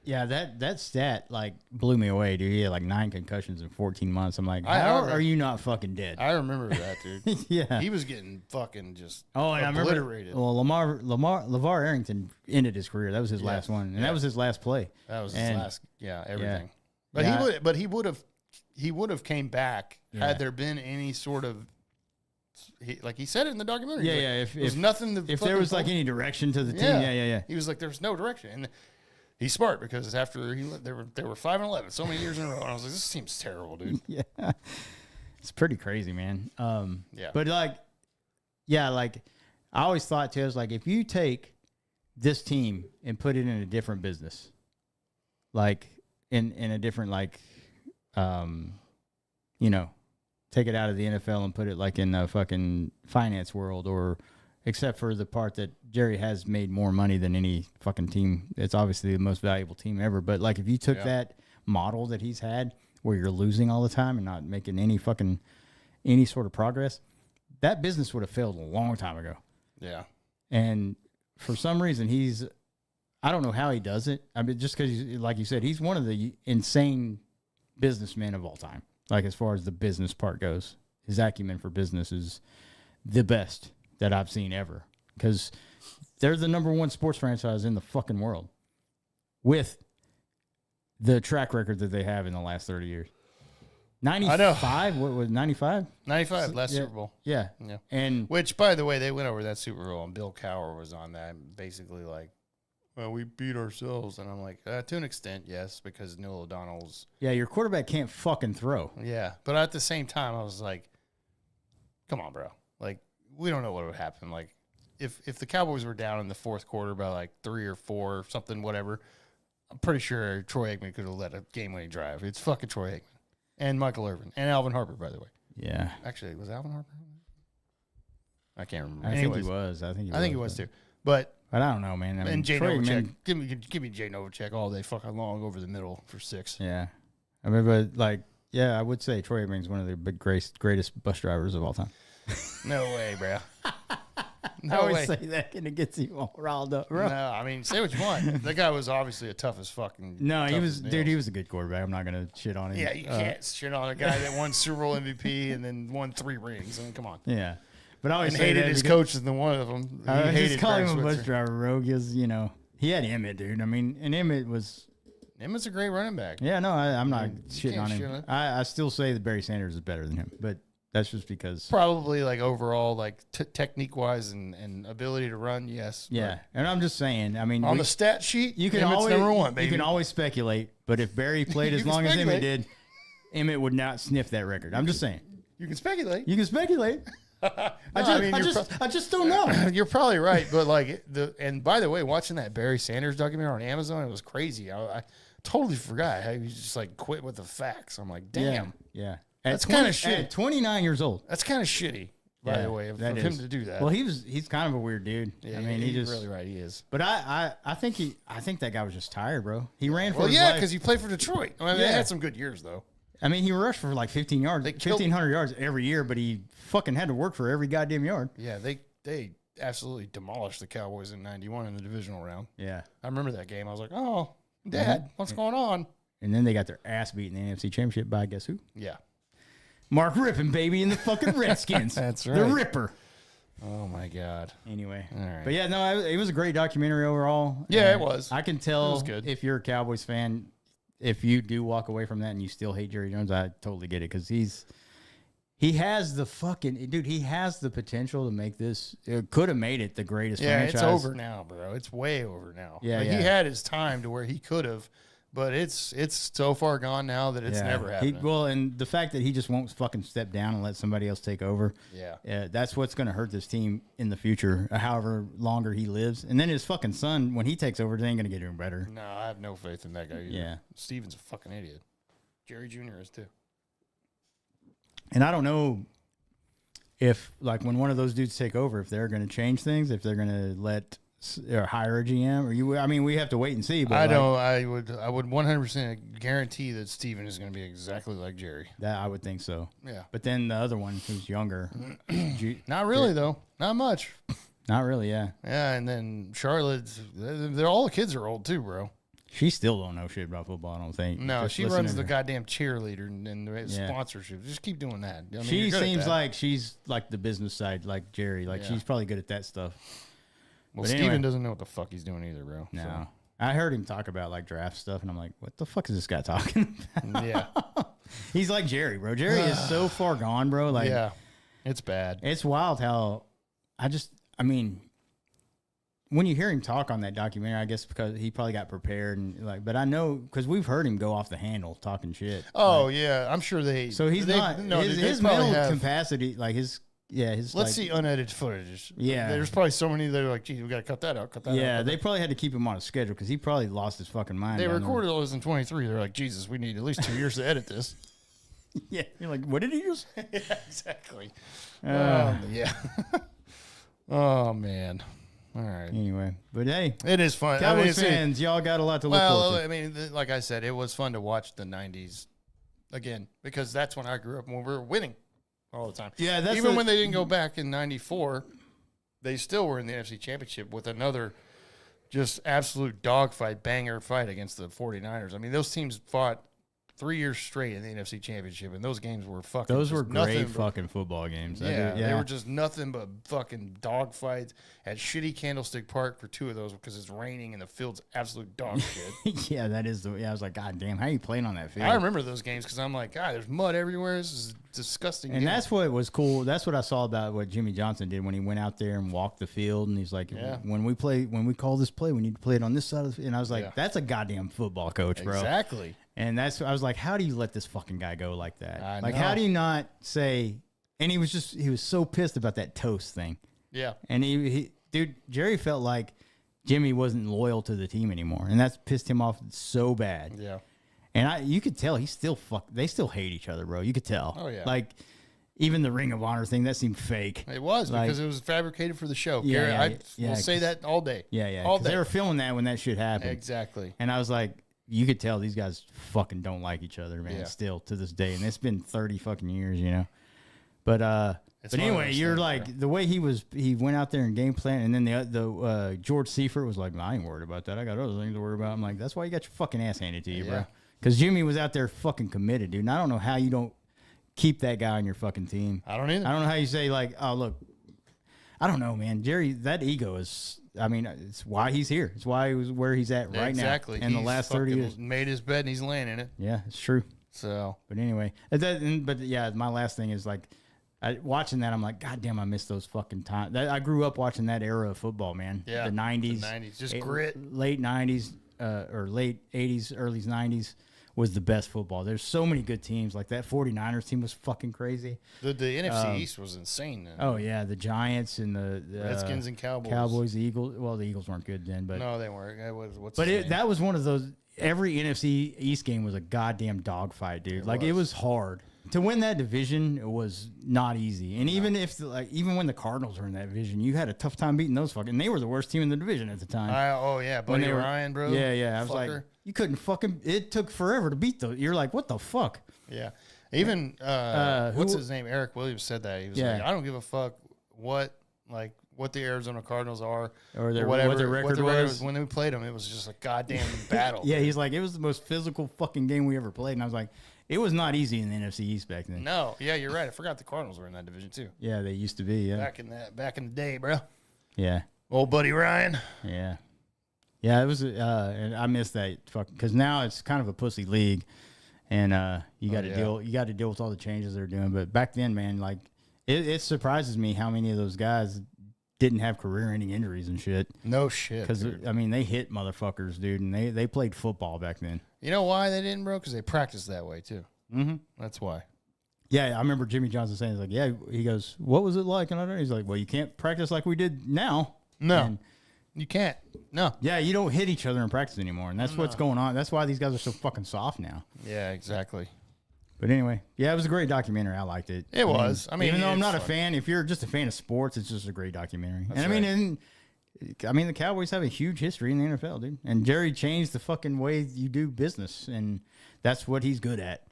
that stat like blew me away, dude. He had like 9 concussions in 14 months. I'm like, I how remember- are you not fucking dead? I remember that, dude. Yeah. He was getting fucking just Oh, and I remember. obliterated. Well, LeVar Arrington ended his career. That was his last one, and yeah. that was his last play. That was his And- last, everything. Yeah. But he would have came back Yeah. had there been any sort of, like he said it in the documentary. Yeah, He's yeah. like, If there's nothing. To if there fucking was like follow. any direction to the team, yeah. He was like, there's no direction, and he's smart because after they were 5-11 so many years in a row, and I was like, this seems terrible, dude. Yeah, it's pretty crazy, man. Yeah. But like I always thought too, I was like, if you take this team and put it in a different business, like in a different take it out of the NFL and put it like in the fucking finance world, or except for the part that Jerry has made more money than any fucking team. It's obviously the most valuable team ever. But like if you took that model that he's had where you're losing all the time and not making any sort of progress, that business would have failed a long time ago. Yeah. And for some reason I don't know how he does it. I mean, just because, like you said, he's one of the insane businessmen of all time. Like as far as the business part goes, his acumen for business is the best that I've seen ever. Because they're the number one sports franchise in the fucking world with the track record that they have in the last 30 years. 95? What was 95? 95, last Yeah. Super Bowl. Yeah. Yeah. And Which, by the way, they went over that Super Bowl, and Bill Cowher was on that, basically like, well, we beat ourselves. And I'm like, to an extent, yes, because Neil O'Donnell's. yeah, your quarterback can't fucking throw. Yeah. But at the same time, I was like, come on, bro. Like, we don't know what would happen. Like, if the Cowboys were down in the fourth quarter by like 3 or 4 or something, whatever, I'm pretty sure Troy Aikman could have led a game-winning drive. It's fucking Troy Aikman and Michael Irvin and Alvin Harper, by the way. Yeah. Actually, was Alvin Harper? I can't remember. I think he was. I think he was too. But I don't know, man. I mean, and Jay Troy Novacek, give me Jay Novacek all day fucking long over the middle for 6. Yeah. I mean, but like, yeah, I would say Troy Aikman's one of the greatest bus drivers of all time. No way, bro. No I always way. say that and it gets you all riled up, bro. No, I mean, say what you want. That guy was obviously a tough as fucking. No, he tough was, as nails. dude. He was a good quarterback. I'm not gonna shit on him. Yeah, you can't shit on a guy that won Super Bowl MVP and then won 3 rings. I mean, come on. Yeah, but I always And say hated that his because- coaches than one of them. He I hated just call Greg him a bus Switzer. driver, bro. Because he had Emmett, dude. I mean, and Emmett was. Emmett's a great running back. Yeah, no, I'm not You shitting can't on shit him. on- I still say that Barry Sanders is better than him, but that's just because. Probably like overall, like technique wise and ability to run, yes. Yeah, and I'm just saying. I mean, On the stat sheet, you can Emmett's always number 1, baby. You can always speculate, but if Barry played You as can long as Emmett speculate. did, Emmett would not sniff that record. I'm just saying. You can speculate. You can speculate. I just don't know. You're probably right, but like and by the way, watching that Barry Sanders documentary on Amazon, it was crazy. I totally forgot how he just like quit with the facts. I'm like, damn, Yeah. That's kinda shitty. At 29 years old. that's kind of shitty. By Yeah, the way, of that him is. to do that. Well, he's kind of a weird dude. yeah, I mean, he he's just really right. He is. But I think that guy was just tired, bro. He ran for Well, his yeah, life. because he played for Detroit. I mean, they Yeah. had some good years though. I mean, he rushed for like 15 yards, They killed- 1,500 yards every year, but he fucking had to work for every goddamn yard. Yeah, they absolutely demolished the Cowboys in '91 in the divisional round. Yeah. I remember that game. I was like, oh, Dad, what's going on? And then they got their ass beat in the NFC Championship by guess who? Yeah. Mark Rippon, baby, and the fucking Redskins. That's The right. Ripper. Oh my God. Anyway. All right. But yeah, no, it was a great documentary overall. Yeah, And it was. I can It tell was good. if you're a Cowboys fan, if you do walk away from that and you still hate Jerry Jones, I totally get it because he has the fucking dude. He has the potential to make this. It could have made it the greatest. Yeah, franchise. it's over now, bro. It's way over now. Yeah, Like, yeah. he had his time to where he could have, but it's so far gone now that it's never happening. Well, and the fact that he just won't fucking step down and let somebody else take over. Yeah. That's what's going to hurt this team in the future, however longer he lives. And then his fucking son, when he takes over, it ain't going to get any better. No, I have no faith in that guy either. Yeah. Steven's a fucking idiot. Jerry Jr. is too. And I don't know if, like, when one of those dudes take over, if they're going to change things, if they're going to let or hire a GM, or you. I mean, we have to wait and see. But I would 100% guarantee that Steven is going to be exactly like Jerry. that I would think so. Yeah. But then the other one, who's younger, Not really though. Not much. not really. Yeah, Yeah, and then Charlotte, they're all the kids are old too, bro. she still don't know shit about football. I don't think. No, Just she listening runs to the her. goddamn cheerleader and the Yeah. sponsorship. Just keep doing that. I mean, She you're good at seems that. like she's like the business side, like Jerry. Like Yeah. she's probably good at that stuff. Well, but Steven anyway. doesn't know what the fuck he's doing either, bro. No, So, I heard him talk about like draft stuff, and I'm like, what the fuck is this guy talking about? yeah. He's like Jerry, bro. Jerry is so far gone, bro. Like, Yeah. It's bad. it's wild how I mean, when you hear him talk on that documentary, I guess because he probably got prepared and like, but I know because we've heard him go off the handle talking shit. Oh, Like, yeah. I'm sure they. so he's not No, his, dude, they his probably mental have- capacity, like his Let's like, see unedited footage. Yeah. There's probably so many that are like, geez, we got to cut that out. Cut that out. Yeah, cut they that probably had to keep him on a schedule because he probably lost his fucking mind. They down there. recorded all this in 23. They're like, Jesus, we need at least 2 years to edit this. Yeah, you're like, what did he just? Yeah, exactly. Yeah. Oh, man. All right. Anyway, but hey, It is fun. Cowboys I mean, it's- fans, y'all got a lot to look Well, forward to. I mean, like I said, it was fun to watch the 90s again because that's when I grew up when we were winning all the time. Yeah, that's even the- when they didn't go back in 94, they still were in the NFC Championship with another just absolute dogfight, banger fight against the 49ers. I mean, those teams fought 3 years straight in the NFC Championship, and those games were fucking. Those were just nothing great but- fucking football games. Yeah, they were just nothing but fucking dogfights at shitty Candlestick Park for 2 of those because it's raining and the field's absolute dog shit. yeah, that is the. Yeah, I was like, God damn, how are you playing on that field? I remember those games because I'm like, God, there's mud everywhere. This is disgusting. And game." that's what was cool. That's what I saw about what Jimmy Johnson did when he went out there and walked the field. And he's like, Yeah. when we call this play, we need to play it on this side of the field. And I was like, Yeah. that's a goddamn football coach, bro. Exactly. And I was like, how do you let this fucking guy go like that? I Like, know. how do you not say? And he was so pissed about that toast thing. Yeah. And dude, Jerry felt like Jimmy wasn't loyal to the team anymore, and that's pissed him off so bad. Yeah. And you could tell they still hate each other, bro. You could tell. Oh, yeah. Like, even the Ring of Honor thing, that seemed fake. It was, like, because it was fabricated for the show. Yeah, Gary, yeah, will say that all day. Yeah. All day. They were filming that when that shit happened. Exactly. And I was like, you could tell these guys fucking don't like each other, man, Yeah. still to this day. And it's been 30 fucking years, you know? But anyway, you're things, like, bro. the way he went out there and game plan, and then the George Seifert was like, I ain't worried about that. I got other things to worry about. I'm like, that's why you got your fucking ass handed to you, bro. Yeah. Because Jimmy was out there fucking committed, dude. And I don't know how you don't keep that guy on your fucking team. I don't either. I don't know how you say, like, oh, look, I don't know, man. Jerry, that ego is, I mean, it's why he's here. It's why he was where he's at right exactly. now. In the last 30 years. Made his bed and he's laying in it. Yeah, it's true. So, But anyway, but yeah, my last thing is like, watching that, I'm like, God damn, I miss those fucking times. I grew up watching that era of football, man. Yeah, the 90s. the 90s. Just grit. Late 90s or late 80s, early 90s was the best football. There's so many good teams. Like that 49ers team was fucking crazy. The NFC East was insane then. Oh, yeah, the Giants and the Redskins and Cowboys. Cowboys, the Eagles. Well, the Eagles weren't good then. But No, they weren't. What's But his name? that was one of those. Every NFC East game was a goddamn dogfight, dude. It was hard to win that division. It was not easy, and even when the Cardinals were in that division, you had a tough time beating those fucking. They were the worst team in the division at the time. Buddy they were- Ryan, bro. Yeah. I was like, you couldn't fucking. It took forever to beat those. You're like, what the fuck? Yeah. Even what's who- his name? Eric Williams said that. He was Yeah. like, I don't give a fuck what the Arizona Cardinals are Or whatever what their record was. when we played them. It was just a goddamn battle. Yeah, he's like, it was the most physical fucking game we ever played, and I was like, it was not easy in the NFC East back then. No, yeah, you're right. I forgot the Cardinals were in that division too. Yeah, they used to be. Yeah, Back in the day, bro. yeah. Old buddy Ryan. Yeah. Yeah, it was, and I miss that fucking, because now it's kind of a pussy league, and you got to deal with all the changes they're doing. But back then, man, like, it surprises me how many of those guys didn't have career-ending injuries and shit. No shit. Because, I mean, they hit motherfuckers, dude, and they played football back then. You know why they didn't, bro? Because they practiced that way, too. Mm-hmm. That's why. Yeah, I remember Jimmy Johnson saying, he's like, yeah, he goes, what was it like? And he's like, well, you can't practice like we did now. No. And, you can't. No. yeah, you don't hit each other in practice anymore, and that's what's going on. That's why these guys are so fucking soft now. Yeah, exactly. But anyway, yeah, it was a great documentary. I liked it. It was. I mean, even though I'm it's not a fun. fan, if you're just a fan of sports, it's just a great documentary. That's and right. I mean, the Cowboys have a huge history in the NFL, dude. And Jerry changed the fucking way you do business, and that's what he's good at.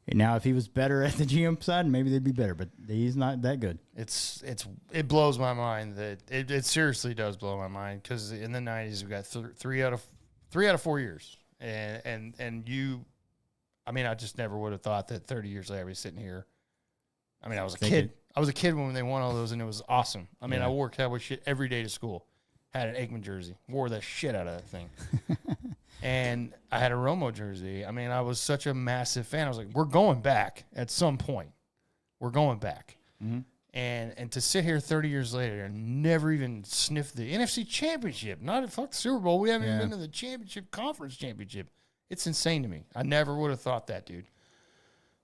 And now, if he was better at the GM side, maybe they'd be better. But he's not that good. It blows my mind that it seriously does blow my mind, because in the 90s we got 3 out of 4 years, and you. I mean, I just never would have thought that 30 years later I'd be sitting here. I mean, I was a kid. I was a kid when they won all those, and it was awesome. I mean, Yeah. I wore Cowboy shit every day to school. Had an Aikman jersey. Wore the shit out of that thing. And I had a Romo jersey. I mean, I was such a massive fan. I was like, we're going back at some point. We're going back. Mm-hmm. And to sit here 30 years later and never even sniff the NFC Championship, not at fuck the Super Bowl. We haven't even been to the conference championship. It's insane to me. I never would have thought that, dude.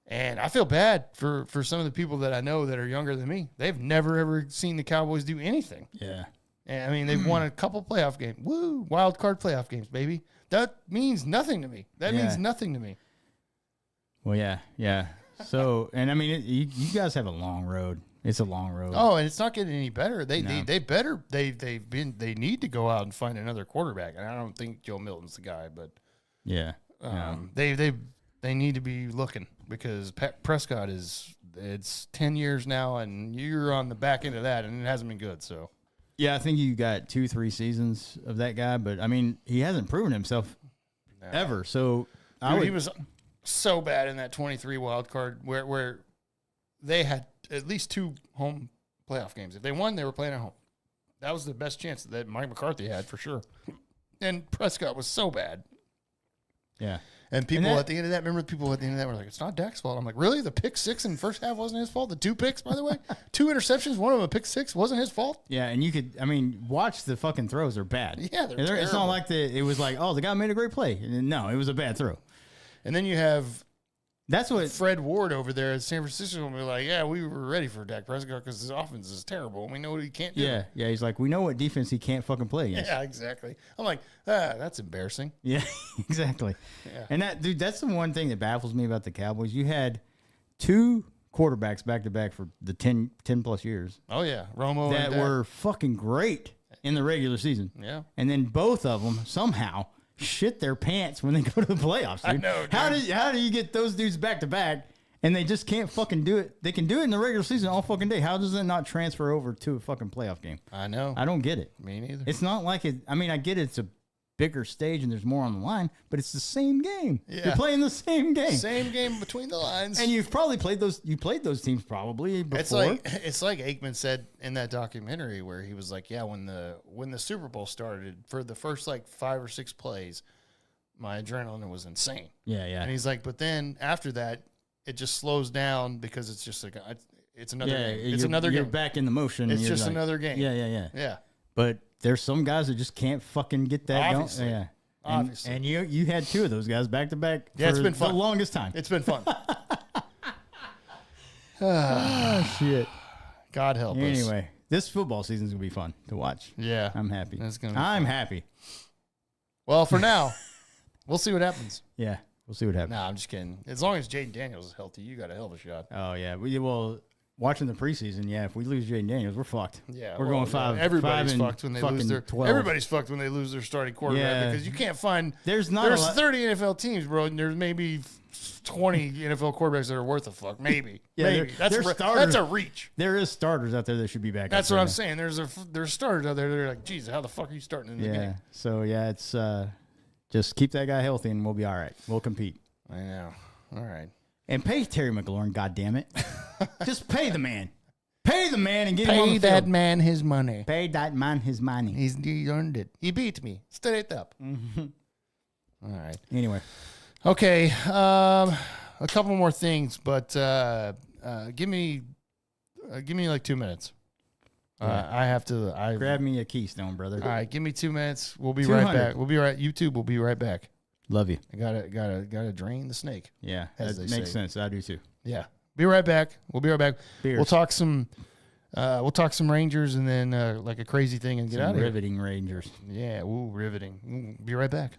And I feel bad for some of the people that I know that are younger than me. They've never, ever seen the Cowboys do anything. Yeah. And I mean, they've won a couple playoff games. Woo! Wild card playoff games, baby. That means nothing to me. That means nothing to me. Well, yeah. So, and I mean, you guys have a long road. It's a long road. Oh, and it's not getting any better. They No. they need to go out and find another quarterback. And I don't think Joe Milton's the guy, but Yeah. they need to be looking, because Prescott it's 10 years now, and you're on the back end of that, and it hasn't been good. So Yeah, I think you got 2-3 seasons of that guy, but I mean, he hasn't proven himself ever. So Dude, he was so bad in that 23 wild card where they had at least 2 home playoff games. If they won, they were playing at home. That was the best chance that Mike McCarthy had, for sure. And Prescott was so bad. Yeah. And people at the end of that, remember people at the end of that were like, it's not Dak's fault. I'm like, really? The pick 6 in the first half wasn't his fault? The 2 picks, by the way? 2 interceptions, one of them a pick 6, wasn't his fault? Yeah, and you could, I mean, watch the fucking throws. They're bad. Yeah, they're It's not terrible. like it was like, oh, the guy made a great play. No, it was a bad throw. And then you have That's what Fred Ward over there at San Francisco will be like, yeah, we were ready for Dak Prescott because his offense is terrible and we know what he can't do. Yeah, he's like, we know what defense he can't fucking play against. Yeah, exactly. I'm like, that's embarrassing. Yeah, exactly. Yeah. And that's the one thing that baffles me about the Cowboys. You had 2 quarterbacks back to back for the 10 plus years Oh yeah, Romo that and Dak. were fucking great in the regular season. Yeah. And then both of them somehow shit their pants when they go to the playoffs. Dude. I know, dude. How do you get those dudes back to back and they just can't fucking do it? They can do it in the regular season all fucking day. How does that not transfer over to a fucking playoff game? I know. I don't get it. Me neither. It's not like it. I mean, I get it's a bigger stage and there's more on the line, but it's the same game. Yeah. You're playing the same game. Same game between the lines. And you've probably played those. You played those teams probably before. It's like Aikman said in that documentary where he was like, yeah, when the Super Bowl started, for the first like 5 or 6 plays, my adrenaline was insane. Yeah, yeah. And he's like, but then after that, it just slows down because it's just like it's another game. It's another You're game. back in the motion. It's You're just like, another game. Yeah. Yeah. But there's some guys that just can't fucking get that Obviously. going. Yeah. Obviously. And you had 2 of those guys back to back. Yeah, it's for been fun. the longest time. It's been fun. Oh shit. God help us. Anyway, this football season's gonna be fun to watch. Yeah. I'm happy. That's gonna be I'm fun. happy. Well, for now, we'll see what happens. Yeah, we'll see what happens. No, I'm just kidding. As long as Jaden Daniels is healthy, you got a hell of a shot. Oh yeah, well, watching the preseason, yeah. If we lose Jaden Daniels, we're fucked. Yeah, we're well, going yeah, 5. Everybody's 5 and fucked when they fucking lose their. 12. Everybody's fucked when they lose their starting quarterback Yeah. because you can't find. There's 30 NFL teams, bro. And there's maybe 20 NFL quarterbacks that are worth a fuck. Maybe. Yeah, maybe. they're That's starters. a reach. There is starters out there that should be back. That's up what right I'm now. saying. There's starters out there that are like, geez, how the fuck are you starting in the Yeah. game? So yeah, it's just keep that guy healthy and we'll be all right. We'll compete. I know. All right. And pay Terry McLaurin, goddammit. Just pay the man. Pay the man and get him on Pay the that field. man his money. Pay that man his money. He earned it. He beat me straight up. Mm-hmm. All right. Anyway, Okay. A couple more things, but give me like 2 minutes. I have to. grab me a keystone, brother. All right, give me 2 minutes. We'll be 200. right back. We'll be right. YouTube will be right back. Love you. I gotta drain the snake. Yeah, As that they makes say. sense. I do too. Yeah. Be right back. We'll be right back. Beers. We'll talk some. We'll talk some Rangers and then like a crazy thing and get out of here. Riveting Rangers. Yeah. Ooh, riveting. We'll be right back.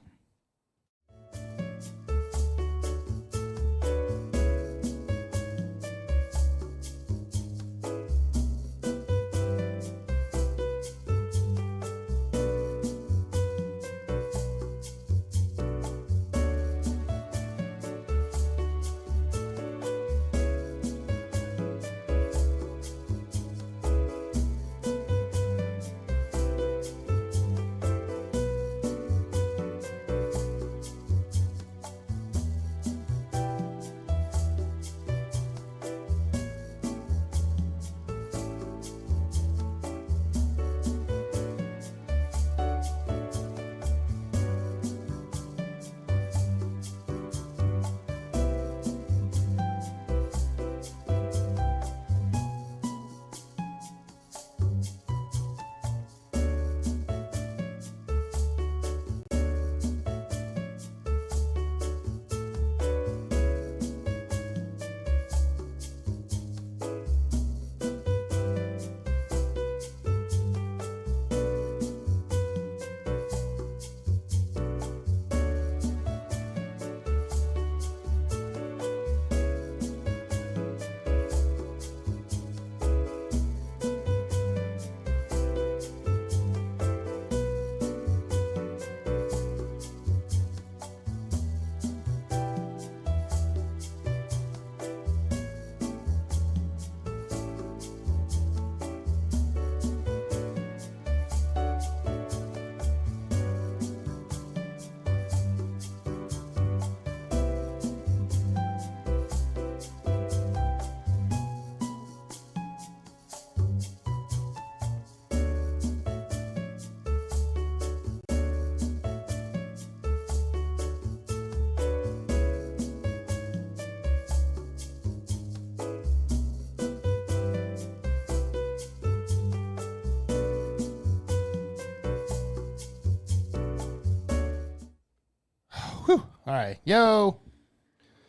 Whew. All right. Yo.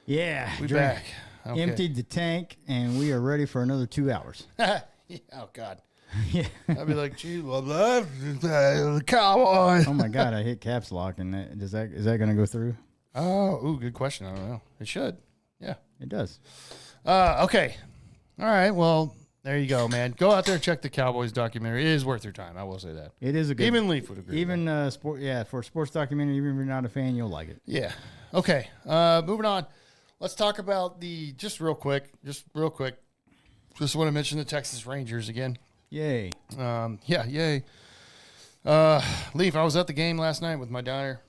Yeah. We back. Okay. Emptied the tank, and we are ready for another 2 hours. Yeah, oh, God. Yeah. I'd be like, gee, well, the Cowboys. Oh, my God. I hit caps lock, and is that going to go through? Oh, ooh, good question. I don't know. It should. Yeah. It does. Okay. All right. Well, there you go, man. Go out there and check the Cowboys documentary. It is worth your time. I will say that. It is a good. Even Leaf would agree. Even for a sports documentary, even if you're not a fan, you'll like it. Yeah. Okay. Moving on. Let's talk about just real quick. Just want to mention the Texas Rangers again. Yay. Yeah. Yay. Leaf, I was at the game last night with my daughter.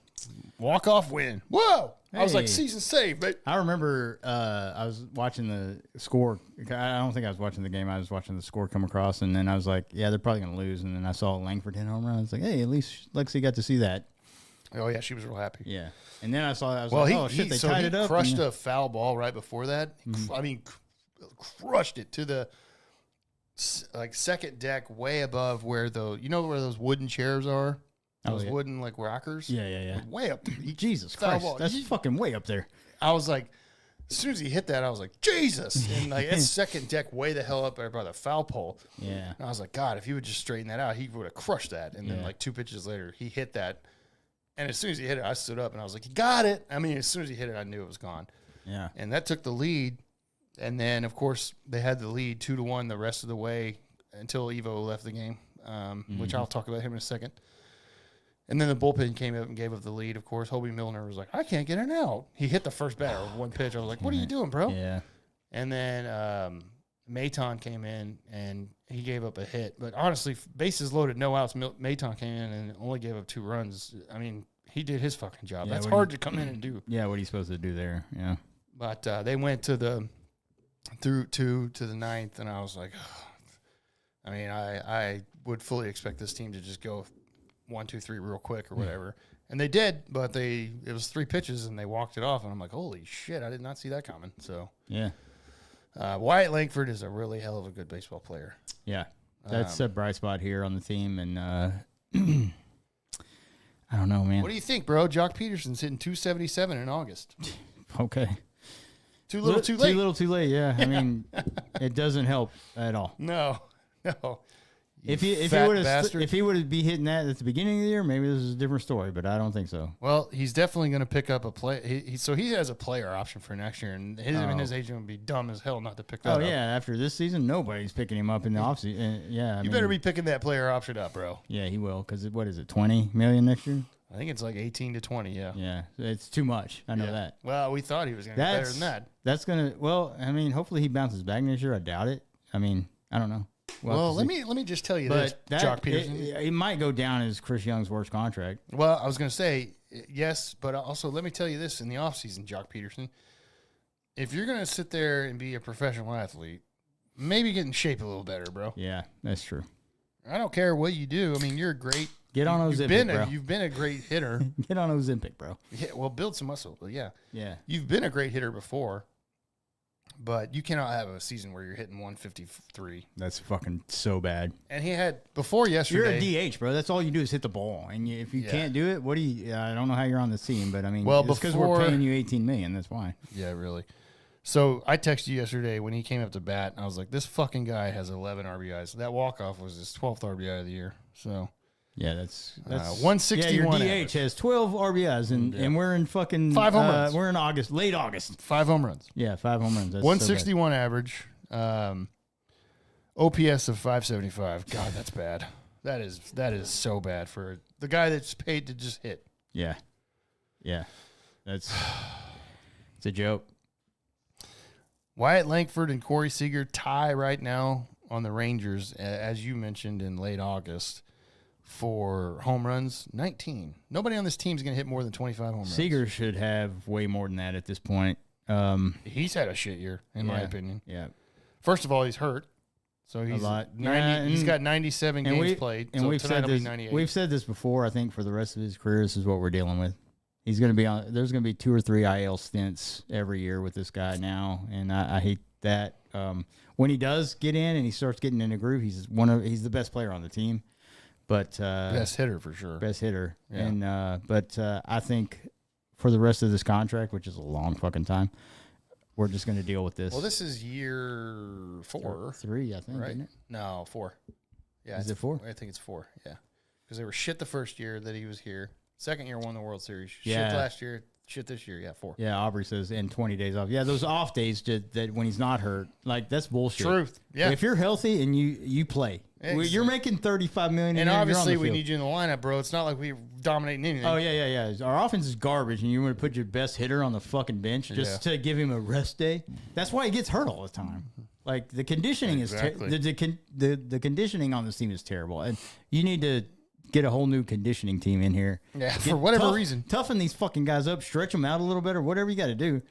Walk-off win. Whoa. I was like, Hey. season saved, mate. I remember I was watching the score. I don't think I was watching the game. I was watching the score come across, and then I was like, yeah, they're probably going to lose. And then I saw Langford hit home run. I was like, hey, at least Lexi got to see that. Oh, yeah, she was real happy. Yeah. And then I saw that. I was Well, like, oh, shit, they tied it up. crushed and, a foul ball right before that. I mean, crushed it to the second deck way above where where those wooden chairs are? Those wooden rockers? Yeah. Way up there. Jesus foul Christ. ball. That's fucking way up there. I was like, as soon as he hit that, I was like, Jesus. And that second deck way the hell up there by the foul pole. Yeah. And I was like, God, if he would just straighten that out, he would have crushed that. And then 2 pitches later, he hit that. And as soon as he hit it, I stood up and I was like, he got it. I mean, as soon as he hit it, I knew it was gone. Yeah. And that took the lead. And then, of course, they had the lead 2-1 the rest of the way until Evo left the game, which I'll talk about him in a second. And then the bullpen came up and gave up the lead, of course. Hobie Milner was like, I can't get an out. He hit the first batter with one pitch. I was like, what are you doing, bro? Yeah. And then Mayton came in, and he gave up a hit. But honestly, bases loaded, no outs. Mayton came in and only gave up 2 runs. I mean, he did his fucking job. Yeah, That's hard to come in and do. Yeah, what are you supposed to do there? Yeah. But they went through to the ninth, and I was like, I mean, I would fully expect this team to just go 1, 2, 3 real quick or whatever. And they did, but it was 3 pitches, and they walked it off, and I'm like, holy shit, I did not see that coming. So Yeah. Wyatt Langford is a really hell of a good baseball player. Yeah. That's a bright spot here on the team, and I don't know, man. What do you think, bro? Jock Peterson's hitting 277 in August. Okay. Too little, too late. Too little, too late. Yeah. I mean, it doesn't help at all. No. If he would be hitting that at the beginning of the year, maybe this is a different story. But I don't think so. Well, he's definitely going to pick up a play. So he has a player option for next year, and his agent would be dumb as hell not to pick that up. Oh yeah, after this season, nobody's picking him up in the offseason. Yeah, you better be picking that player option up, bro. Yeah, he will. Because what is it, $20 million next year? I think it's like 18 to 20. Yeah. Yeah, it's too much. I know that. Well, we thought he was going to be better than that. That's gonna. Well, I mean, hopefully he bounces back next year. I doubt it. I mean, I don't know. Well, let me just tell you this, Jock Peterson. It might go down as Chris Young's worst contract. Well, I was going to say yes, but also let me tell you this: in the offseason, Jock Peterson, if you're going to sit there and be a professional athlete, maybe get in shape a little better, bro. Yeah, that's true. I don't care what you do. I mean, you're a great. Get on Ozempic, bro. You've been a great hitter. Get on Ozempic, bro. Yeah, well, build some muscle. But yeah, you've been a great hitter before. But you cannot have a season where you're hitting 153. That's fucking so bad. And he had before yesterday. You're a DH, bro. That's all you do is hit the ball. And if you can't do it, what do you? I don't know how you're on the team, but I mean, well, because we're paying you $18 million. That's why. Yeah, really. So I texted you yesterday when he came up to bat, and I was like, "This fucking guy has 11 RBIs. That walk-off was his 12th RBI of the year." So. Yeah, that's 161. Yeah, your DH has 12 RBIs, and we're in fucking 5 home runs. We're in August, late August. 5 home runs. Yeah, 5 home runs. That's 161 average. OPS of 575. God, that's bad. That is so bad for the guy that's paid to just hit. Yeah, it's a joke. Wyatt Langford and Corey Seager tie right now on the Rangers, as you mentioned, in late August. For home runs, 19. Nobody on this team is going to hit more than 25 home runs. Seager should have way more than that at this point. He's had a shit year, in my opinion. Yeah. First of all, he's hurt. So he's a lot. 90, he's got 97 games played. And so we've said this. 98. We've said this before. I think for the rest of his career, this is what we're dealing with. He's going to be on. There's going to be 2 or 3 IL stints every year with this guy now, and I hate that. When he does get in and he starts getting in a groove, he's the best player on the team. But best hitter for sure. Best hitter. Yeah. And but I think for the rest of this contract, which is a long fucking time, we're just going to deal with this. Well, this is year 4. 3, I think, right? isn't it? No, 4. Yeah, Is it 4? I think it's 4. Yeah, because they were shit the first year that he was here. Second year won the World Series. Yeah. Shit last year. Shit this year. Yeah, 4. Yeah, Aubrey says in 20 days off. Yeah, those off days that when he's not hurt, like that's bullshit. Truth. Yeah. If you're healthy and you play, you're making $35 million. And obviously we field. need you in the lineup, bro. It's not like we're dominating anything. Oh yeah. Our offense is garbage, and you want to put your best hitter on the fucking bench just to give him a rest day. That's why he gets hurt all the time. Like the conditioning is the conditioning on this team is terrible, and you need to get a whole new conditioning team in here. Yeah, for whatever reason, toughen these fucking guys up, stretch them out a little bit, or whatever you got to do.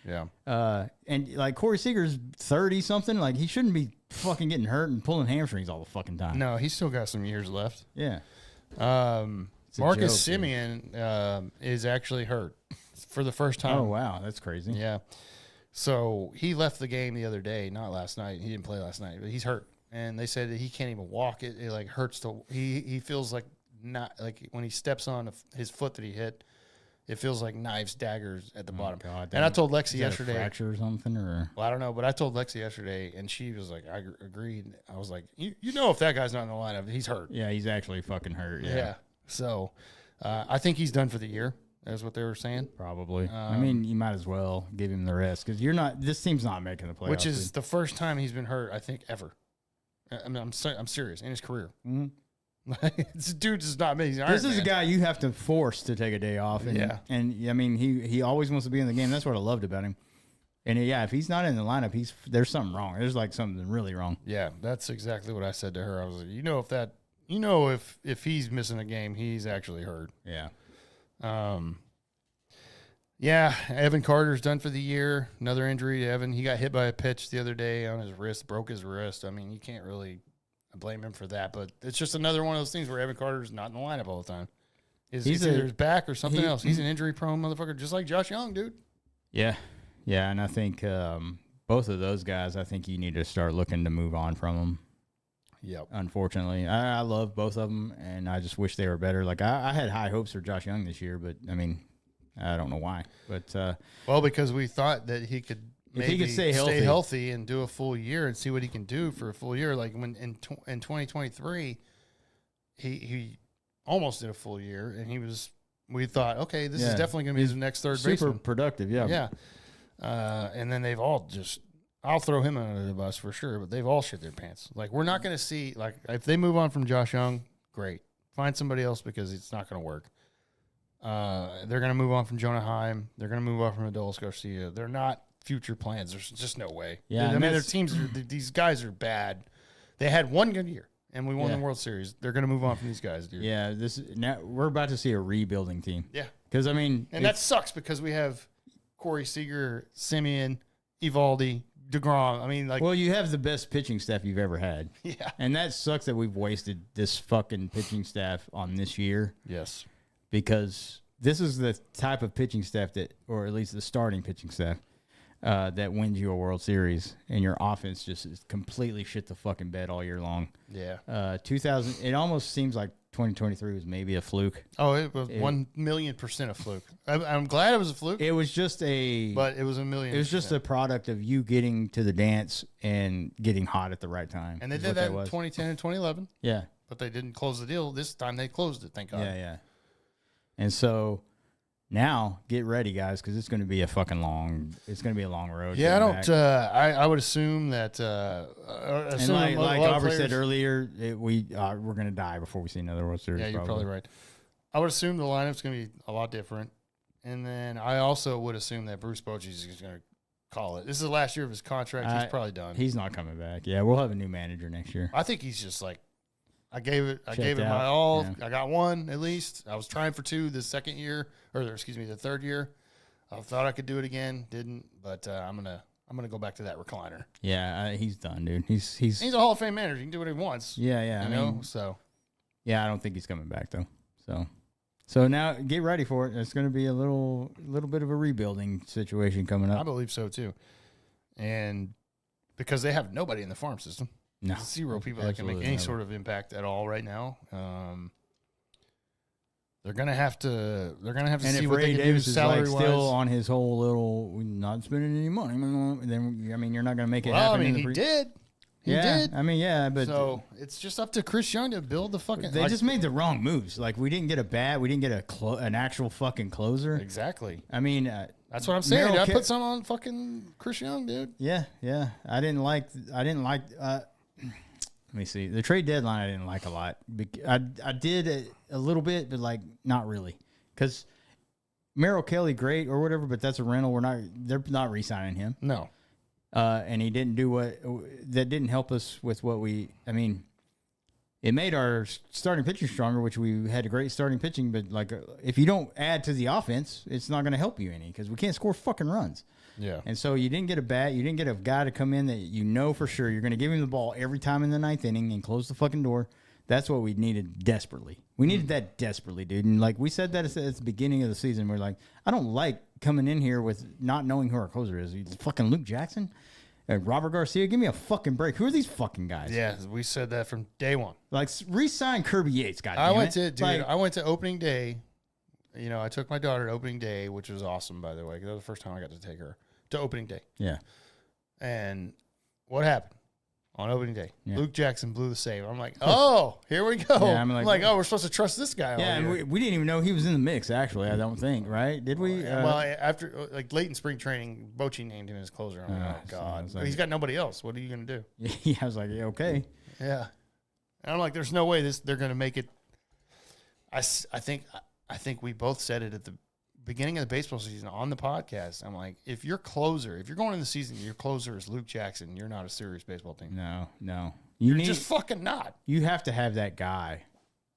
Yeah. And like Corey Seager's 30 something, like he shouldn't be fucking getting hurt and pulling hamstrings all the fucking time. No, he's still got some years left. Yeah. Marcus Semien is actually hurt for the first time. Oh wow, that's crazy. Yeah. So he left the game the other day, not last night. He didn't play last night, but he's hurt. And they said that he can't even walk. It like hurts to he feels like not like when he steps on his foot that he hit, it feels like knives, daggers at the bottom. God, and I told Lexi is yesterday, that a fracture or something, or well, I don't know, but I told Lexi yesterday, and she was like, I agreed. I was like, you know, if that guy's not in the lineup, he's hurt. yeah, he's actually fucking hurt. Yeah. So I think he's done for the year. That's what they were saying. Probably. I mean, you might as well give him the rest because this team's not making the playoffs. Which is the first time he's been hurt, I think, ever. I mean, I'm serious in his career. This dude does not make. This is a guy you have to force to take a day off. And, and I mean, he always wants to be in the game. That's what I loved about him. And if he's not in the lineup, there's something wrong. There's like something really wrong. Yeah, that's exactly what I said to her. I was like, if he's missing a game, he's actually hurt. Yeah. Yeah, Evan Carter's done for the year. Another injury to Evan. He got hit by a pitch the other day on his wrist, broke his wrist. I mean, you can't really blame him for that, but it's just another one of those things where Evan Carter's not in the lineup all the time. It's either his back or something else. He's an injury-prone motherfucker, just like Josh Young, dude. Yeah, and I think both of those guys, I think you need to start looking to move on from them. Yep. Unfortunately, I love both of them, and I just wish they were better. Like I had high hopes for Josh Young this year, but I mean, I don't know why. But well, because we thought that he could maybe stay healthy and do a full year and see what he can do for a full year. Like when in 2023, he almost did a full year, and we thought, okay, this is definitely going to be his next third baseman. Super productive, yeah. Yeah. And then they've all just. I'll throw him under the bus for sure, but they've all shit their pants. Like, we're not going to see, like, if they move on from Josh Young, great. Find somebody else because it's not going to work. They're going to move on from Jonah Heim. They're going to move on from Adolis Garcia. They're not future plans. There's just no way. Yeah, I mean, their teams, these guys are bad. They had one good year, and we won the World Series. They're going to move on from these guys, dude. Yeah, now we're about to see a rebuilding team. Yeah. Because, I mean. And that sucks because we have Corey Seager, Semien, Evaldi, DeGrom. I mean, like, well, you have the best pitching staff you've ever had. Yeah. And that sucks that we've wasted this fucking pitching staff on this year. Yes. Because this is the type of pitching staff that, or at least the starting pitching staff, that wins you a World Series, and your offense just is completely shit the fucking bed all year long. Yeah. It almost seems like 2023 was maybe a fluke. Oh, it was 1,000,000% a fluke. I'm glad it was a fluke. It was just but it was 1,000,000%. It was just a product of you getting to the dance and getting hot at the right time. And they did that in 2010 and 2011. Yeah. But they didn't close the deal. This time they closed it, thank God. Yeah. And so now get ready, guys, because it's going to be a long road. Yeah, I would assume that. And like Aubrey said earlier, we're going to die before we see another World Series. Yeah, you're probably right. I would assume the lineup's going to be a lot different, and then I also would assume that Bruce Bochy is going to call it. This is the last year of his contract. He's probably done. He's not coming back. Yeah, we'll have a new manager next year. I think he's just like, I gave it my all. Yeah. I got one at least. I was trying for 2 the second year, the third year. I thought I could do it again, didn't. But I'm gonna go back to that recliner. Yeah, he's done, dude. He's a Hall of Fame manager. He can do what he wants. Yeah. You know. So yeah, I don't think he's coming back though. So now get ready for it. It's going to be a little bit of a rebuilding situation coming up. I believe so too, and because they have nobody in the farm system. No, 0 people that can make any sort of impact at all right now. They're gonna have to. They're gonna have to And see if what Ray they can Davis do is salary like still on his whole little, we're not spending any money, then I mean, you're not going to make it Well, happen. I mean, in the he did. He did. I mean, yeah, but So it's just up to Chris Young to build the fucking. they just made the wrong moves. Like we didn't get a bat, we didn't get an actual fucking closer. exactly. I mean, That's what I'm saying. Merrill I Ke- put some on fucking Chris Young, dude. yeah. I didn't like. Let me see. The trade deadline I didn't like a lot. I did a little bit, but like not really, because Merrill Kelly great or whatever, but that's a rental. They're not re-signing him. No. And he didn't do that didn't help us with what I mean, it made our starting pitching stronger, which we had a great starting pitching, but like if you don't add to the offense, it's not going to help you any because we can't score fucking runs. Yeah. And so you didn't get a bat, you didn't get a guy to come in that you know for sure you're going to give him the ball every time in the ninth inning and close the fucking door. That's what we needed desperately. We needed that desperately, dude. And like we said that at the beginning of the season, we're like, I don't like coming in here with not knowing who our closer is. Fucking Luke Jackson and Robert Garcia. Give me a fucking break. Who are these fucking guys? Yeah, we said that from day one. Like re-sign Kirby Yates, goddamn I went it. to dude. Like, I went to opening day. You know, I took my daughter to opening day, which was awesome, by the way. 'Cause that was the first time I got to take her to opening day. yeah. And what happened on opening day? Yeah. Luke Jackson blew the save. I'm like, oh, here we go. Yeah, I'm I'm like, like, oh, we're supposed to trust this guy. Yeah, all and year. we didn't even know he was in the mix, actually, I don't think, right? Did we? Well, after like late in spring training, Bochy named him as closer. I'm like, oh so god, it's like- he's got nobody else. What are you gonna do? yeah, I was like, yeah, okay. Yeah, and I'm like, there's no way they're gonna make it. I think we both said it at the beginning of the baseball season on the podcast. I'm like, if you're going in the season, your closer is Luke Jackson, you're not a serious baseball team. No. You're just fucking not. You have to have that guy.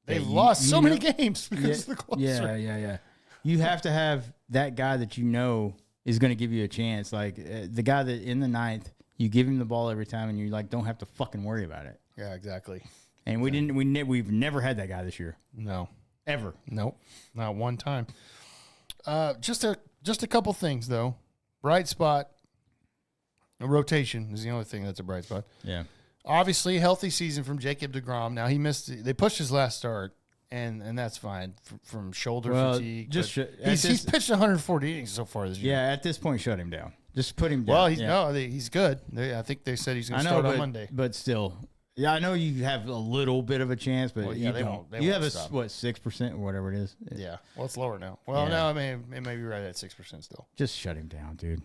They've lost so many games because of the closer. Yeah. You have to have that guy that you know is going to give you a chance. Like the guy that in the ninth, you give him the ball every time, and you like don't have to fucking worry about it. Yeah, exactly. And we've never had that guy this year. No, Ever. nope, not one time. Just a couple things though. Bright spot. A rotation is the only thing that's a bright spot. Yeah. Obviously, healthy season from Jacob deGrom. Now he missed. They pushed his last start, and that's fine from shoulder fatigue. He's pitched 140 innings so far this year. Yeah. At this point, shut him down. Just put him down. Well, he's good. I think they said he's going to start on Monday. But still, yeah, I know you have a little bit of a chance, but Well, you yeah, they don't. won't- they you won't have stop. 6% or whatever it is. Yeah, well, it's lower now. Well, Yeah. no, I mean, it may be right at 6% still. Just shut him down, dude.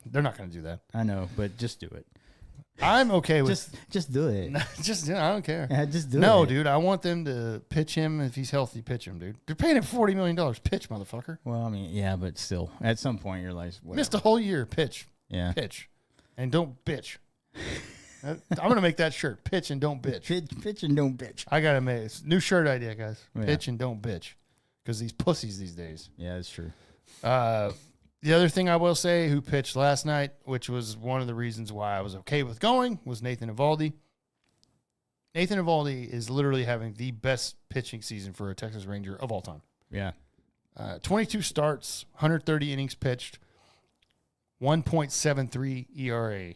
They're not going to do that. I know, but just do it. I'm okay with Just do it. I don't care. Yeah, just do it. No, dude, I want them to pitch him if he's healthy. Pitch him, dude. They're paying him $40 million. Pitch, motherfucker. Well, I mean, yeah, but still, at some point, you're like, whatever. Missed a whole year. Pitch, Yeah. pitch, and don't bitch. I'm gonna make that shirt. Pitch and don't bitch. Pitch and don't bitch. I gotta make it's a new shirt idea, guys. Yeah. Pitch and don't bitch, because these pussies these days. Yeah, that's true. The other thing I will say, who pitched last night, which was one of the reasons why I was okay with going, was Nathan Eovaldi. Nathan Eovaldi is literally having the best pitching season for a Texas Ranger of all time. Yeah. 22 starts, 130 innings pitched, 1.73 ERA.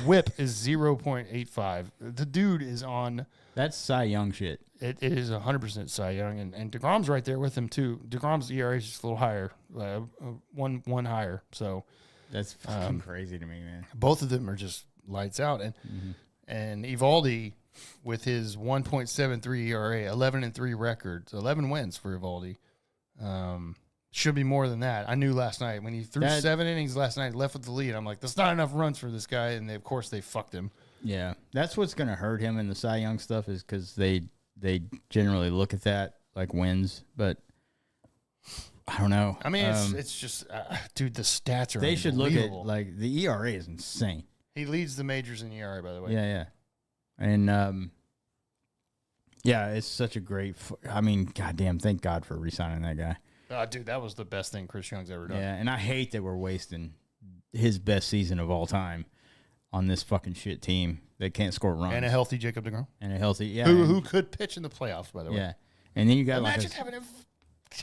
Whip is 0.85. The dude is on. That's Cy Young shit. It is 100% Cy Young, and DeGrom's right there with him too. DeGrom's ERA is just a little higher, one higher. So That's fucking crazy to me, man. both of them are just lights out. And Eovaldi with his 1.73 ERA, 11-3 record, 11 wins for Eovaldi. Should be more than that. I knew last night when he threw 7 innings last night, left with the lead. I'm like, that's not enough runs for this guy, and of course they fucked him. Yeah, that's what's gonna hurt him in the Cy Young stuff is because they generally look at that like wins, but I don't know. I mean, it's just, dude, the stats are. They should look at unbelievable. like the ERA is insane. He leads the majors in ERA, by the way. Yeah, and yeah, it's such a great. I mean, goddamn, thank God for re-signing that guy. Dude, that was the best thing Chris Young's ever done. Yeah, and I hate that we're wasting his best season of all time on this fucking shit team that can't score runs. And a healthy Jacob deGrom. And a healthy, yeah. Who could pitch in the playoffs, by the way. Yeah. And then you got Imagine having a...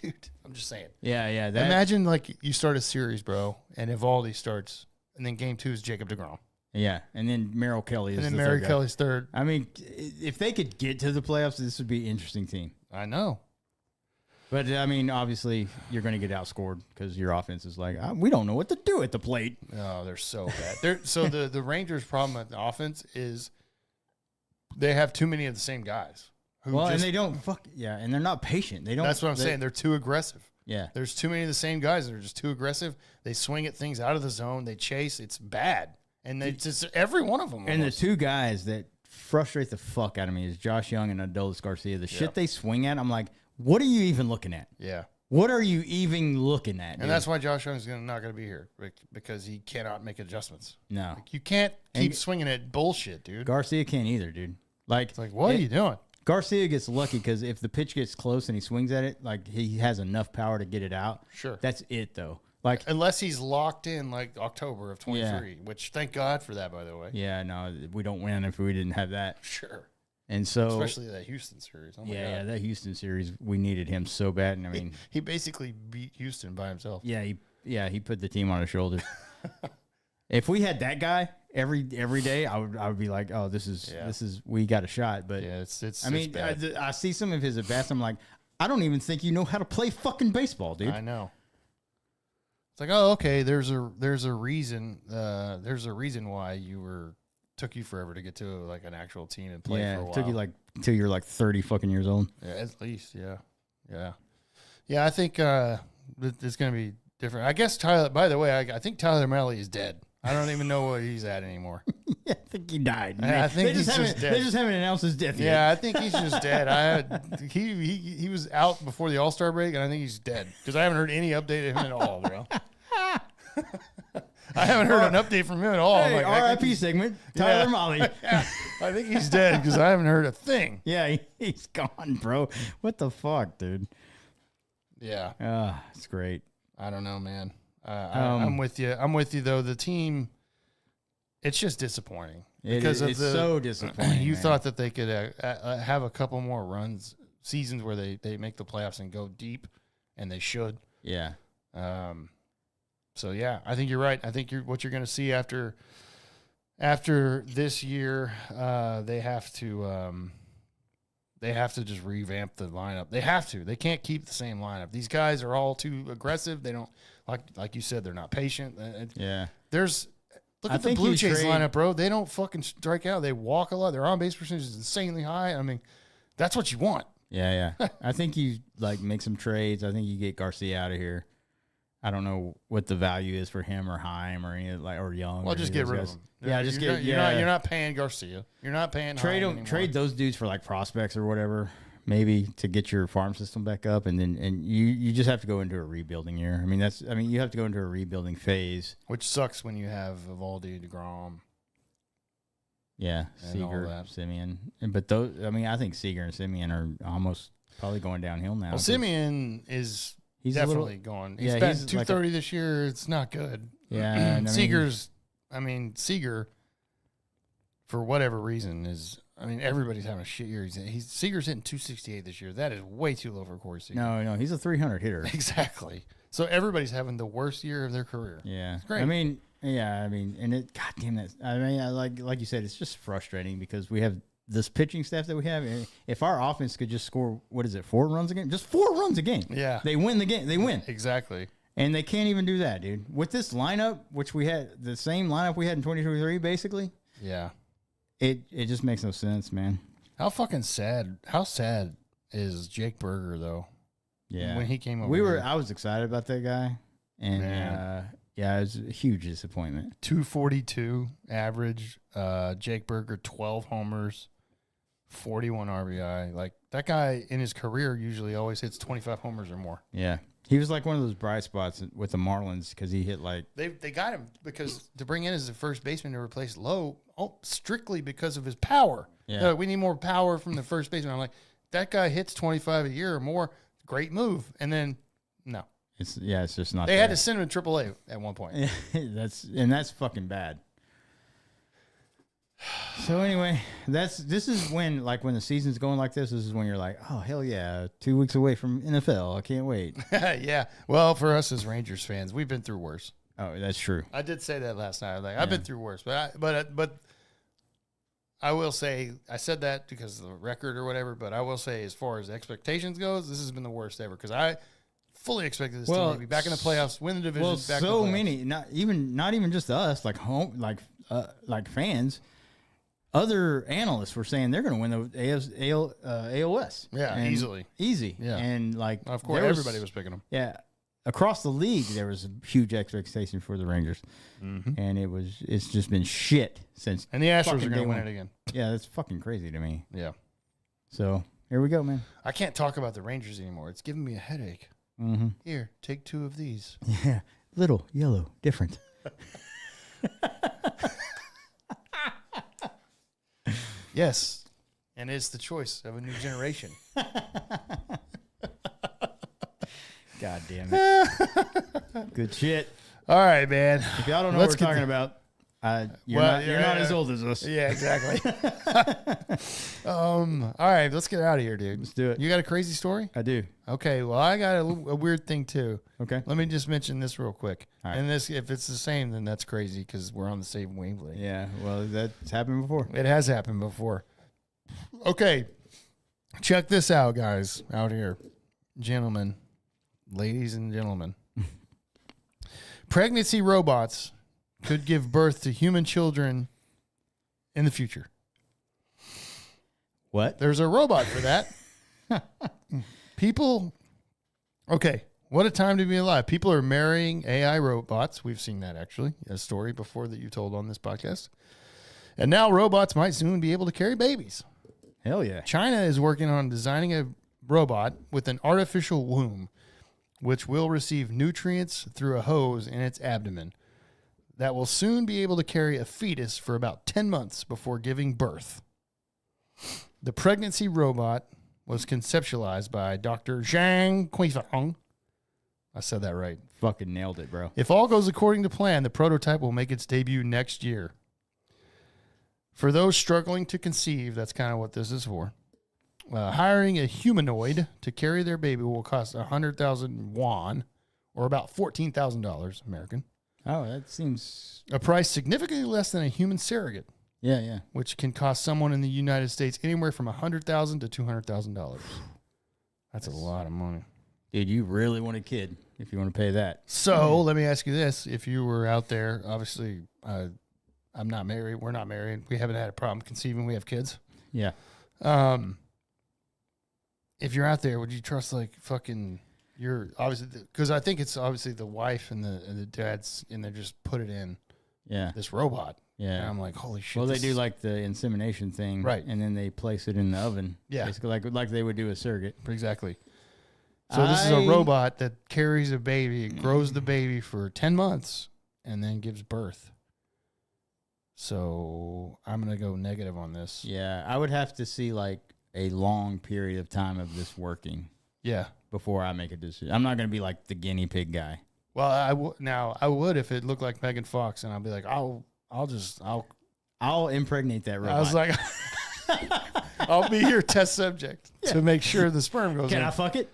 Dude, I'm just saying. Yeah. Imagine, like, you start a series, bro, and Eovaldi starts, and then game 2 is Jacob deGrom. Yeah, and then Merrill Kelly is And then the Mary third guy. Kelly's third. I mean, if they could get to the playoffs, this would be an interesting team. I know. But, I mean, obviously, you're going to get outscored because your offense is like, we don't know what to do at the plate. Oh, they're so bad. So the Rangers' problem at the offense is they have too many of the same guys. And they don't and they're not patient. They don't. That's what I'm saying. They're too aggressive. Yeah. There's too many of the same guys that are just too aggressive. They swing at things out of the zone. They chase. It's bad. And it's just every one of them. And almost. the two guys that frustrate the fuck out of me is Josh Young and Adolis Garcia. The shit they swing at, I'm like, what are you even looking at? Yeah. What are you even looking at? And that's why Josh Young's not going to be here because he cannot make adjustments. No. Like, you can't keep swinging at bullshit, dude. Garcia can't either, dude. It's like, what are you doing? Garcia gets lucky because if the pitch gets close and he swings at it, like he has enough power to get it out. Sure. That's it, though. Like unless he's locked in like October of 23, which thank God for that, by the way. Yeah, no, we don't win if we didn't have that. Sure. And so, especially that Houston series. Oh my God. That Houston series, we needed him so bad. And I mean, he basically beat Houston by himself. Yeah, he put the team on his shoulders. If we had that guy every day, I would be like, oh, this is we got a shot. But yeah, it's. I mean, I see some of his at bats. I'm like, I don't even think you know how to play fucking baseball, dude. I know. It's like, oh, okay. There's a reason. There's a reason why took you forever to get to like an actual team and play for a while. It took you like until you're like 30 fucking years old. Yeah, at least. Yeah. I think it's gonna be different. I guess Tyler. By the way, I think Tyler Mahle is dead. I don't even know what he's at anymore. Yeah, I think he died. I think he's just dead. They just haven't announced his death yet. Yeah, I think he's just dead. He was out before the All-Star break, and I think he's dead because I haven't heard any update of him at all, bro. I haven't heard an update from him at all. Hey, RIP segment, Tyler Mahle. Yeah, I think he's dead because I haven't heard a thing. Yeah, he's gone, bro. What the fuck, dude? Yeah. It's great. I don't know, man. I'm with you. I'm with you, though. The team, it's just disappointing. It's so disappointing. You thought that they could have a couple more seasons where they make the playoffs and go deep, and they should. Yeah. So, yeah, I think you're right. I think what you're going to see after this year, they have to just revamp the lineup. They have to. They can't keep the same lineup. These guys are all too aggressive. They don't like you said. They're not patient. Yeah. Look at the Blue Jays lineup, bro. They don't fucking strike out. They walk a lot. Their on base percentage is insanely high. I mean, that's what you want. Yeah. I think you make some trades. I think you get Garcia out of here. I don't know what the value is for him or Heim or any or Young. Well, just get rid of them. Yeah, You're not paying Garcia. You're not paying Heim trade those dudes for like prospects or whatever, maybe to get your farm system back up, and you just have to go into a rebuilding year. I mean you have to go into a rebuilding phase, which sucks when you have Evaldi, DeGrom. Yeah, Seager, Semien, but those. I mean, I think Seager and Semien are almost probably going downhill now. Well, Semien is. He's definitely gone. He's batting 230 this year. It's not good. Yeah. Seager, for whatever reason, everybody's having a shit year. Seager's hitting 268 this year. That is way too low for Corey Seager. No, he's a 300 hitter. Exactly. So everybody's having the worst year of their career. Yeah. It's great. and goddamn that. I mean, like you said, it's just frustrating because we have this pitching staff that we have. If our offense could just score, 4 runs a game? Just 4 runs a game. Yeah. They win the game. They win. Exactly. And they can't even do that, dude. With this lineup, which we had, the same lineup we had in 2023, basically. Yeah. It just makes no sense, man. How sad is Jake Berger, though? Yeah. When he came over I was excited about that guy. And, it was a huge disappointment. 242 average. Jake Berger, 12 homers. 41 RBI. Like, that guy in his career usually always hits 25 homers or more. Yeah. He was like one of those bright spots with the Marlins because he hit like... They got him because to bring in as a first baseman to replace Lowe, strictly because of his power. Yeah. We need more power from the first baseman. I'm like, that guy hits 25 a year or more. Great move. And then, no. It's just not They had to send him to AAA at one point. that's fucking bad. So anyway, this is when the season's going like this is when you're like, oh hell yeah, 2 weeks away from NFL. I can't wait. Yeah. Well, for us as Rangers fans, we've been through worse. Oh, that's true. I did say that last night. Like I've been through worse, but I will say I said that because of the record or whatever. But I will say, as far as expectations goes, this has been the worst ever because I fully expected this team to be back in the playoffs, win the division. Well, back so in the many, not even just us, like like fans. Other analysts were saying they're going to win the AOS. Yeah, easy. Yeah, and like of course everybody was picking them. Yeah, across the league there was a huge expectation for the Rangers, and it's just been shit since. And the Astros are going to win it again. Yeah, that's fucking crazy to me. Yeah. So here we go, man. I can't talk about the Rangers anymore. It's giving me a headache. Mm-hmm. Here, take 2 of these. Yeah, little, yellow, different. Yes, and it's the choice of a new generation. God damn it. Good shit. All right, man. If y'all don't know what we're talking about, you're not as old as us. Yeah, exactly. All right, let's get out of here, dude. Let's do it. You got a crazy story? I do. Okay, well, I got a weird thing, too. Okay. Let me just mention this real quick. All right. And this, if it's the same, then that's crazy because we're on the same wavelength. Yeah, well, that's happened before. It has happened before. Okay, check this out, guys, out here. Gentlemen, ladies and gentlemen. Pregnancy robots could give birth to human children in the future. What? There's a robot for that. People, okay, what a time to be alive. People are marrying AI robots. We've seen that, actually, a story before that you told on this podcast. And now robots might soon be able to carry babies. Hell yeah. China is working on designing a robot with an artificial womb, which will receive nutrients through a hose in its abdomen that will soon be able to carry a fetus for about 10 months before giving birth. The pregnancy robot was conceptualized by Dr. Zhang Kuifeng. I said that right. Fucking nailed it, bro. If all goes according to plan, the prototype will make its debut next year. For those struggling to conceive, that's kind of what this is for. Hiring a humanoid to carry their baby will cost 100,000 yuan, or about $14,000 American. Oh, that seems... A price significantly less than a human surrogate. Yeah, yeah. Which can cost someone in the United States anywhere from $100,000 to $200,000. That's a lot of money. Dude, you really want a kid if you want to pay that. So let me ask you this. If you were out there, obviously, I'm not married. We're not married. We haven't had a problem conceiving. We have kids. Yeah. If you're out there, would you trust like fucking your obviously because I think it's obviously the wife and the dad's and they just put it in this robot. Yeah. And I'm like, holy shit. Well, they do like the insemination thing. Right. And then they place it in the oven. Yeah. Basically like they would do a surrogate. Exactly. So this is a robot that carries a baby, grows the baby for 10 months, and then gives birth. So I'm going to go negative on this. Yeah. I would have to see like a long period of time of this working. Yeah. Before I make a decision. I'm not going to be like the guinea pig guy. Well, I would if it looked like Megan Fox, and I'll be like, I'll impregnate that robot. I was like, I'll be your test subject to make sure the sperm goes in. Can I fuck it?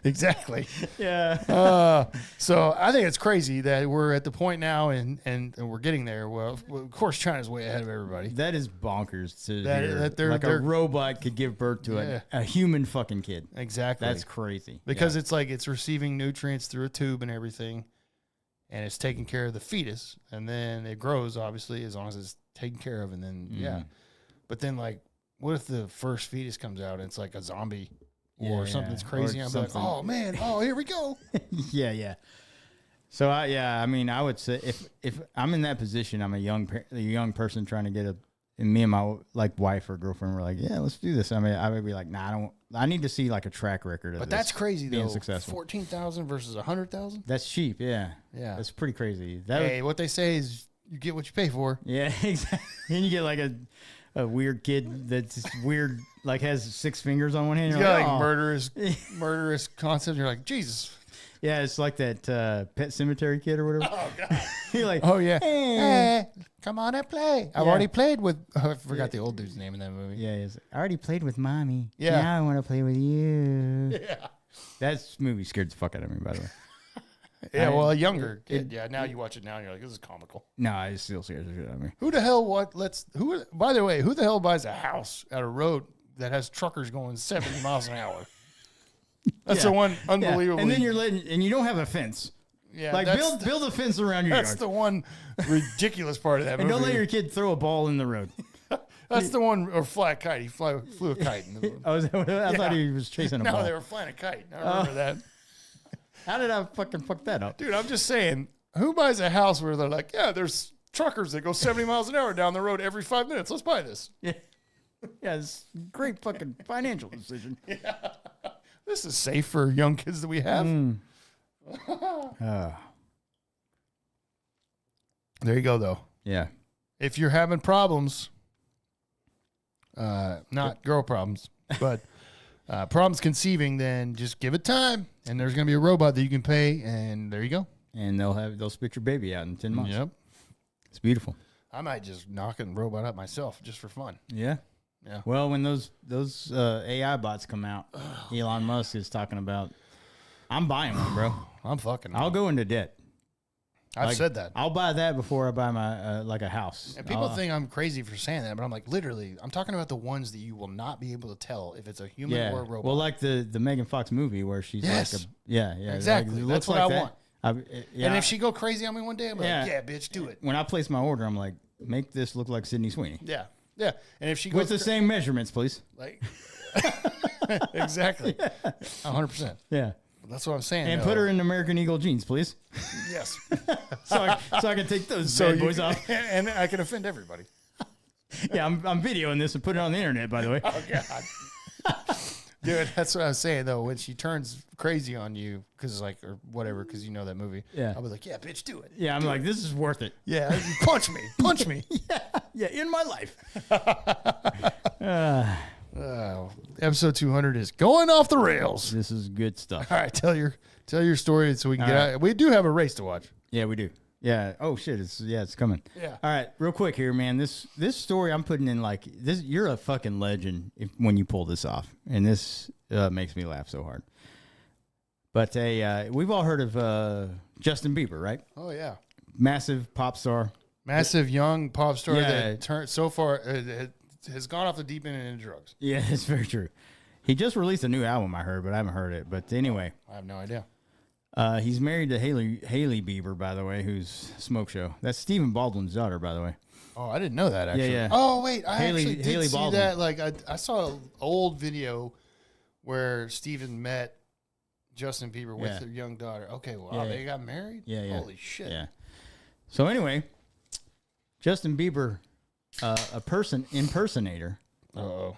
Exactly. Yeah. So I think it's crazy that we're at the point now and we're getting there. Well, of course, China's way ahead of everybody. That is bonkers to That hear. A robot could give birth to a human fucking kid. Exactly. That's crazy. Because it's like it's receiving nutrients through a tube and everything, and it's taking care of the fetus, and then it grows, obviously, as long as it's taken care of, and then, But then, like, what if the first fetus comes out and it's like a zombie? Or something's crazy. I'm like, oh man, here we go. Yeah. So I mean, I would say if I'm in that position, I'm a young person trying to get and me and my like wife or girlfriend were like, yeah, let's do this. I mean, I would be like, nah, I need to see like a track record of But this that's crazy being though. successful. 14,000 versus 100,000. That's cheap. Yeah. That's pretty crazy. What they say is you get what you pay for. Yeah, exactly. And you get like a weird kid that's weird, like has 6 fingers on one hand. He's got like murderous concept. You're like, Jesus. Yeah, it's like that Pet Cemetery kid or whatever. Oh God. You're like, oh yeah. Hey, come on and play. I've already played with. I forgot the old dude's name in that movie. Yeah, I already played with mommy. Yeah. Now I want to play with you. Yeah. That movie scared the fuck out of me, by the way. Yeah, well, a younger kid. Yeah, now you watch it now and you're like, this is comical. No, it still scares the shit out of me. Who the hell? By the way, who the hell buys a house at a road that has truckers going 70 miles an hour? That's the one unbelievable. And then and you don't have a fence. Yeah, like build a fence around your yard. That's the one ridiculous part of that and movie. don't let your kid throw a ball in the road. That's the one, or fly a kite. He flew a kite. I thought he was chasing a ball. No, they were flying a kite. I remember that. How did I fucking fuck that up? Dude, I'm just saying, who buys a house where they're like, yeah, there's truckers that go 70 miles an hour down the road every 5 minutes. Let's buy this. Yeah. Yeah, it's a great fucking financial decision. Yeah. This is safe for young kids that we have. There you go, though. Yeah. If you're having problems, not girl problems, but problems conceiving, then just give it time, and there's going to be a robot that you can pay, and there you go. And they'll spit your baby out in 10 months. Yep. It's beautiful. I might just knock a robot out myself just for fun. Yeah. Yeah. Well, when those AI bots come out, Elon Musk is talking about, I'm buying one, bro. I'm fucking. I'll go into debt. I've said that. I'll buy that before I buy my like a house. And people think I'm crazy for saying that, but I'm like, literally, I'm talking about the ones that you will not be able to tell if it's a human or a robot. Well, like the Megan Fox movie where she's Yes. like yeah, Exactly. Like, That's what like I that. want. Yeah, And if she go crazy on me one day, I'm like, yeah, bitch, do it. When I place my order, I'm like, make this look like Sydney Sweeney. Yeah. Yeah. And if she goes With the same measurements, please. like exactly. 100%. Yeah. That's what I'm saying. And put her in American Eagle jeans, please. Yes. so I can take those bad boys off. And I can offend everybody. Yeah, I'm videoing this and put it on the internet, by the way. Oh, God. Dude, that's what I was saying, though. When she turns crazy on you, because, like, or whatever, because you know that movie. Yeah. I'll be like, yeah, bitch, do it. Yeah, I'm like, this is worth it. Yeah, punch me. Punch me. Yeah, in my life. Episode 200 is going off the rails. This is good stuff. All right, tell your story so we can get out. We do have a race to watch. Yeah, we do. Yeah. Oh shit. It's coming. Yeah. All right. Real quick here, man. This story I'm putting in like this. You're a fucking legend when you pull this off, and this makes me laugh so hard. But we've all heard of Justin Bieber, right? Oh yeah. Massive pop star. Massive young pop star Yeah. that turned so far has gone off the deep end and into drugs. Yeah, it's very true. He just released a new album, I heard, but I haven't heard it. But anyway, I have no idea. he's married to Haley Bieber, by the way, who's Smoke Show. That's Stephen Baldwin's daughter, by the way. Oh, I didn't know that actually. Yeah. Oh wait, I Haley actually did see Baldwin. that. Like I saw an old video where Steven met Justin Bieber with their young daughter. Okay, well, they got married. Yeah. Holy shit. Yeah. So anyway, Justin Bieber, a person impersonator, Uh-oh.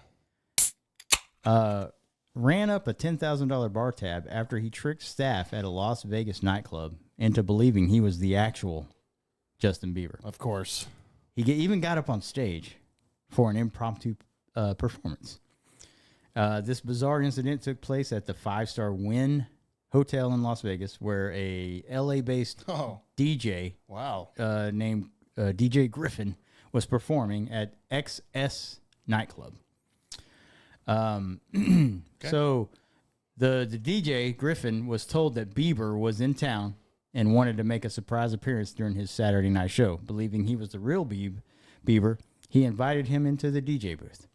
ran up a $10,000 bar tab after he tricked staff at a Las Vegas nightclub into believing he was the actual Justin Bieber. Of course. He even got up on stage for an impromptu performance. This bizarre incident took place at the 5-star Wynn Hotel in Las Vegas, where a LA-based DJ named DJ Griffin was performing at XS nightclub. So the DJ Griffin was told that Bieber was in town and wanted to make a surprise appearance during his Saturday night show. Believing he was the real Bieber, he invited him into the DJ booth.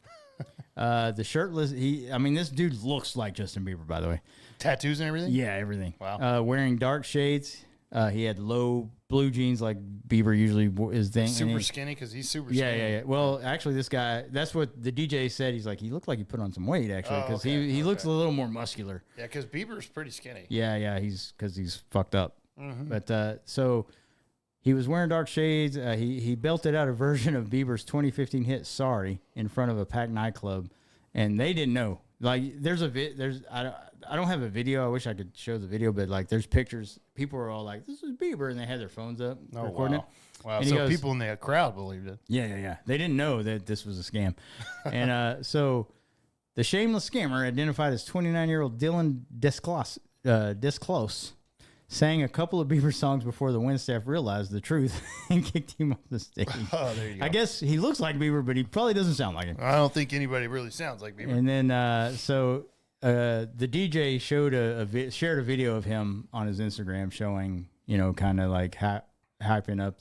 The shirtless, this dude looks like Justin Bieber, by the way. Tattoos and everything? Yeah, everything. Wow. Wearing dark shades. He had low blue jeans like Bieber usually is. Super skinny because he's super skinny. Yeah. Well, actually, this guy, that's what the DJ said. He's like, he looked like he put on some weight, actually, because he looks a little more muscular. Yeah, because Bieber's pretty skinny. Yeah, because he's fucked up. Mm-hmm. But so he was wearing dark shades. He belted out a version of Bieber's 2015 hit "Sorry" in front of a packed nightclub, and they didn't know. Like, I don't have a video. I wish I could show the video, but like, there's pictures. People were all like, "This is Bieber," and they had their phones up recording it. Wow. And So people in the crowd believed it. Yeah. They didn't know that this was a scam, and so the shameless scammer, identified as 29-year-old Dylan Disclose, sang a couple of Bieber songs before the Wynn staff realized the truth and kicked him off the stage. Oh, there you go. I guess he looks like Bieber, but he probably doesn't sound like him. I don't think anybody really sounds like Bieber. And then, so the DJ showed shared a video of him on his Instagram showing, kind of like hyping up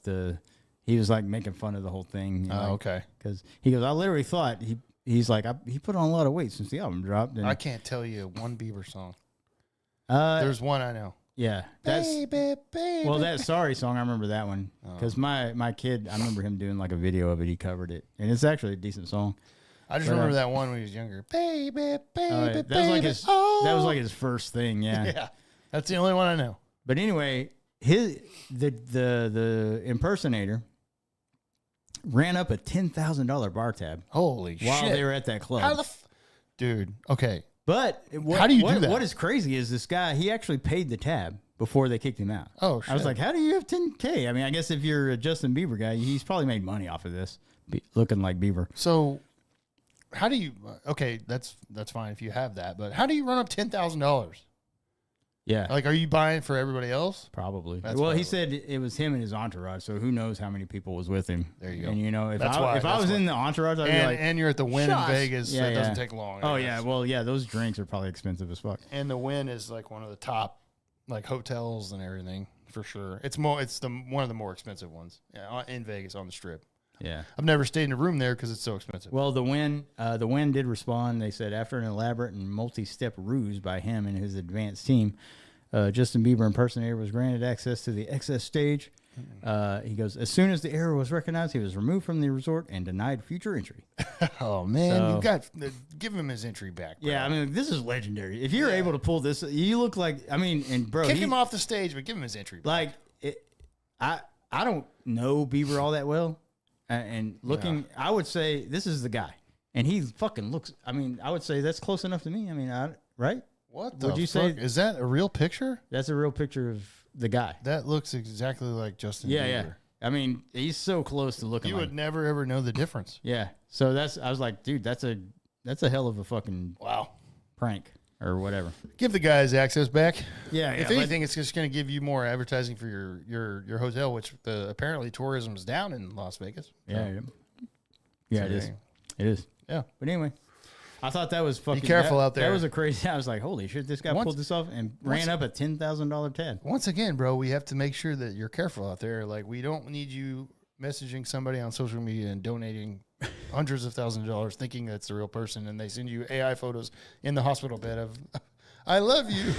he was like making fun of the whole thing. Okay. Because he goes, I literally thought he's like, he put on a lot of weight since the album dropped. And, I can't tell you one Bieber song. There's one I know. Yeah. Baby. Well, that Sorry song, I remember that one. Because my kid, I remember him doing like a video of it. He covered it. And it's actually a decent song. I just remember that one when he was younger. Baby. That was like his first thing, yeah. Yeah. That's the only one I know. But anyway, the impersonator ran up a $10,000 bar tab. Holy shit. While they were at that club. How the dude, okay. But how do you do that? What is crazy is this guy, he actually paid the tab before they kicked him out. Oh, shit. I was like, how do you have $10K? I mean, I guess if you're a Justin Bieber guy, he's probably made money off of this, looking like Bieber. So how do you, okay, that's fine if you have that, but how do you run up $10,000? Yeah. Like, are you buying for everybody else? Probably. That's well, probably. He said it was him and his entourage, so who knows how many people was with him. There you go. And, if That's I was in the entourage, I'd be like... And you're at the Wynn in Shush. Vegas, so Yeah, it doesn't yeah. take long. Oh, yeah. Well, yeah, those drinks are probably expensive as fuck. And the Wynn is like one of the top, like, hotels and everything, for sure. It's one of the more expensive ones in Vegas on the Strip. Yeah. I've never stayed in a room there because it's so expensive. Well, the Wynn did respond. They said, after an elaborate and multi-step ruse by him and his advanced team, Justin Bieber impersonator was granted access to the excess stage. He goes, as soon as the error was recognized, he was removed from the resort and denied future entry. Oh, man. You got give him his entry back, bro. Yeah, I mean, this is legendary. If you're able to pull this, you look like, I mean, and bro. Kick him off the stage, but give him his entry back. Like, I don't know Bieber all that well. And looking, I would say this is the guy. And he fucking looks, I mean, I would say that's close enough to me. I mean, right? What the Would you fuck? say Is that a real picture? That's a real picture of the guy? That looks exactly like Justin Bieber. Yeah. I mean, he's so close to looking You like would never, ever know the difference. Yeah. So I was like, dude, that's a hell of a fucking prank or whatever. Give the guys access back. Yeah. If anything, it's just going to give you more advertising for your hotel, which apparently tourism is down in Las Vegas. Yeah. Yeah, it is. It is. Yeah. But anyway, I thought that was fucking. Be careful out there. That was a crazy. I was like, holy shit, this guy pulled this off and ran up a $10,000 tab. Once again, bro, we have to make sure that you're careful out there. Like, we don't need you messaging somebody on social media and donating hundreds of thousands of dollars thinking that's the real person, and they send you AI photos in the hospital bed of, I love you,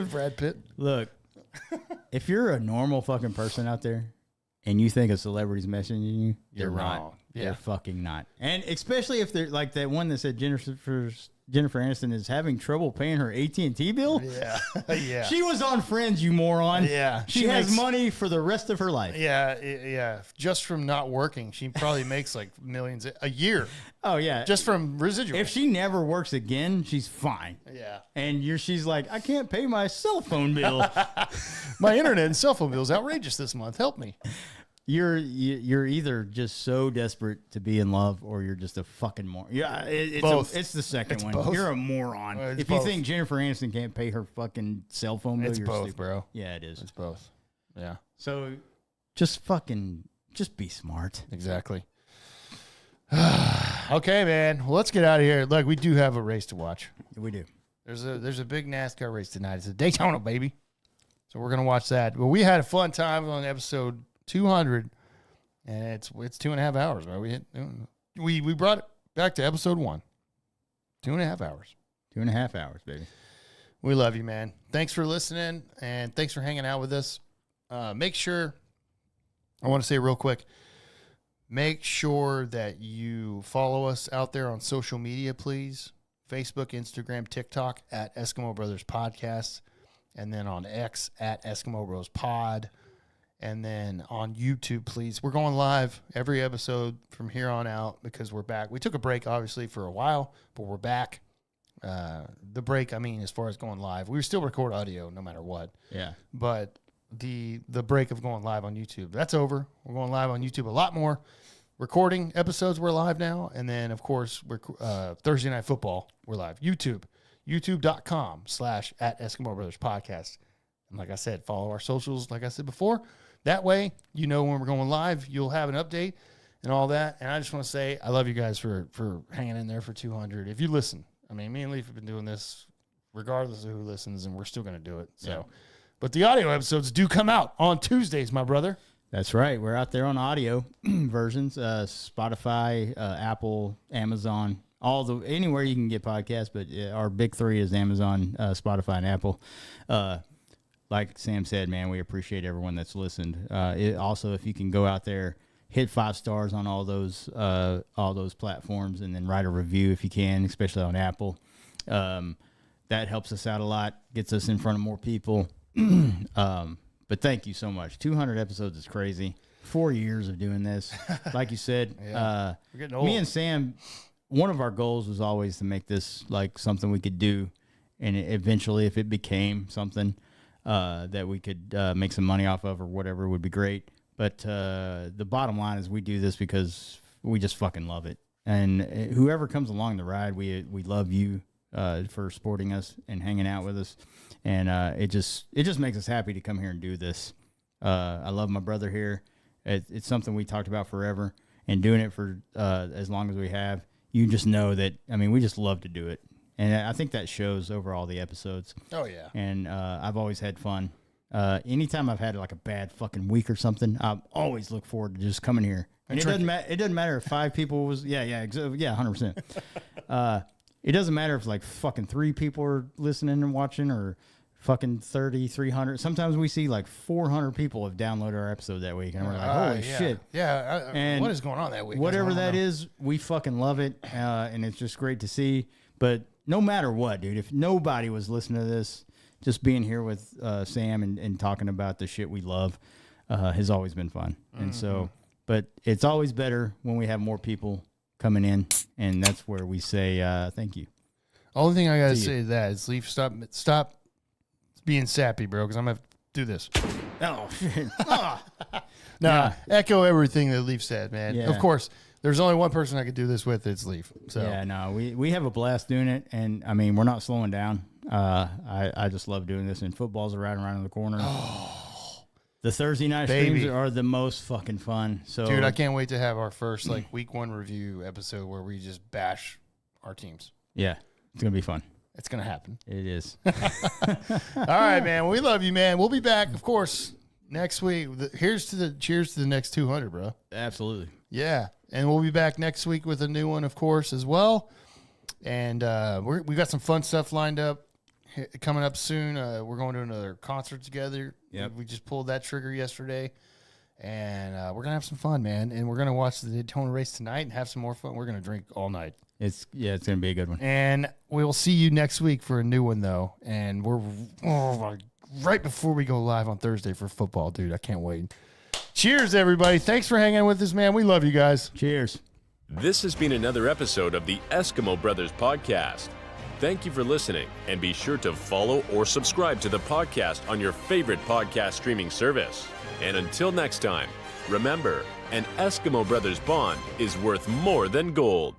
Brad Pitt. Look, if you're a normal fucking person out there and you think a celebrity's messaging you, You're they're wrong. not. Yeah. They're fucking not. And especially if they're like that one that said Jennifer Aniston is having trouble paying her AT&T bill. Yeah. Yeah. She was on Friends, you moron. Yeah. She has money for the rest of her life. Yeah. Just from not working, she probably makes like millions a year. Oh, yeah. Just from residual. If she never works again, she's fine. Yeah. And she's like, I can't pay my cell phone bill. My internet and cell phone bill is outrageous this month. Help me. You're either just so desperate to be in love, or you're just a fucking moron. Yeah, it's Both. It's the second one. Both. You're a moron. It's If both. you think Jennifer Aniston can't pay her fucking cell phone bill, It's you're both, stupid. bro. Yeah, it is. It's both. Yeah. So just be smart. Exactly. Okay, man. Well, let's get out of here. Look, we do have a race to watch. We do. There's a big NASCAR race tonight. It's a Daytona, baby. So we're gonna watch that. Well, we had a fun time on episode 200, and it's 2.5 hours, right? We brought it back to episode 1. 2.5 hours. 2.5 hours, baby. We love you, man. Thanks for listening, and thanks for hanging out with us. Make sure, I want to say real quick, make sure that you follow us out there on social media, please. Facebook, Instagram, TikTok at Eskimo Brothers Podcast, and then on X at Eskimo Bros Pod, and then on YouTube, please. We're going live every episode from here on out because we're back. We took a break, obviously, for a while, but we're back. The break, I mean, as far as going live, we still record audio no matter what. Yeah. But the break of going live on YouTube, that's over. We're going live on YouTube a lot more. Recording episodes, we're live now. And then, of course, we're Thursday Night Football, we're live. YouTube.com/at Eskimo Brothers Podcast. And like I said, follow our socials, like I said before. That way, you know when we're going live, you'll have an update and all that. And I just want to say I love you guys for hanging in there for 200. If you listen, I mean, me and Leaf have been doing this regardless of who listens, and we're still going to do it. So, but the audio episodes do come out on Tuesdays, my brother. That's right. We're out there on audio versions, Spotify, Apple, Amazon, anywhere you can get podcasts. But our big three is Amazon, Spotify, and Apple. Like Sam said, man, we appreciate everyone that's listened. Also, if you can go out there, hit 5 stars on all those platforms, and then write a review if you can, especially on Apple. That helps us out a lot, gets us in front of more people. But thank you so much. 200 episodes is crazy. 4 years of doing this. Like you said, we're getting old. Me and Sam, one of our goals was always to make this like something we could do. And eventually, if it became something that we could make some money off of or whatever, would be great. But the bottom line is we do this because we just fucking love it. And whoever comes along the ride, we love you for supporting us and hanging out with us. And it just makes us happy to come here and do this. I love my brother here. It's something we talked about forever, and doing it for as long as we have. You just know that, I mean, we just love to do it. And I think that shows over all the episodes. Oh, yeah. And I've always had fun. Anytime I've had like a bad fucking week or something, I always look forward to just coming here. And it doesn't matter if 5 people was, 100%. It doesn't matter if like fucking 3 people are listening and watching, or fucking 30, 300. Sometimes we see like 400 people have downloaded our episode that week, and we're like, holy shit. Yeah. And what is going on that week? Whatever that is, we fucking love it. And it's just great to see. But no matter what, dude, if nobody was listening to this, just being here with Sam and talking about the shit we love has always been fun. Mm-hmm. And so, but it's always better when we have more people coming in, and that's where we say thank you. Only thing I got to say to that is, Leaf, stop being sappy, bro, because I'm going to do this. Oh, shit. Echo everything that Leaf said, man. Yeah. Of course, there's only one person I could do this with. It's Leaf. So yeah, no, we have a blast doing it, and I mean, we're not slowing down. I just love doing this, and football's around the corner. The Thursday night streams are the most fucking fun. So, dude, I can't wait to have our first like week 1 review episode where we just bash our teams. Yeah, it's gonna be fun. It's gonna happen. It is. All right, man. We love you, man. We'll be back, of course, next week. Cheers to the next 200, bro. Absolutely. Yeah, and we'll be back next week with a new one, of course, as well. And we got some fun stuff lined up coming up soon. We're going to another concert together. Yep. We just pulled that trigger yesterday, and we're gonna have some fun, man. And we're gonna watch the Daytona race tonight and have some more fun. We're gonna drink all night. It's gonna be a good one. And we will see you next week for a new one, though. And we're right before we go live on Thursday for football, dude. I can't wait. Cheers, everybody. Thanks for hanging with us, man. We love you guys. Cheers. This has been another episode of the Eskimo Brothers Podcast. Thank you for listening, and be sure to follow or subscribe to the podcast on your favorite podcast streaming service. And until next time, remember, an Eskimo Brothers bond is worth more than gold.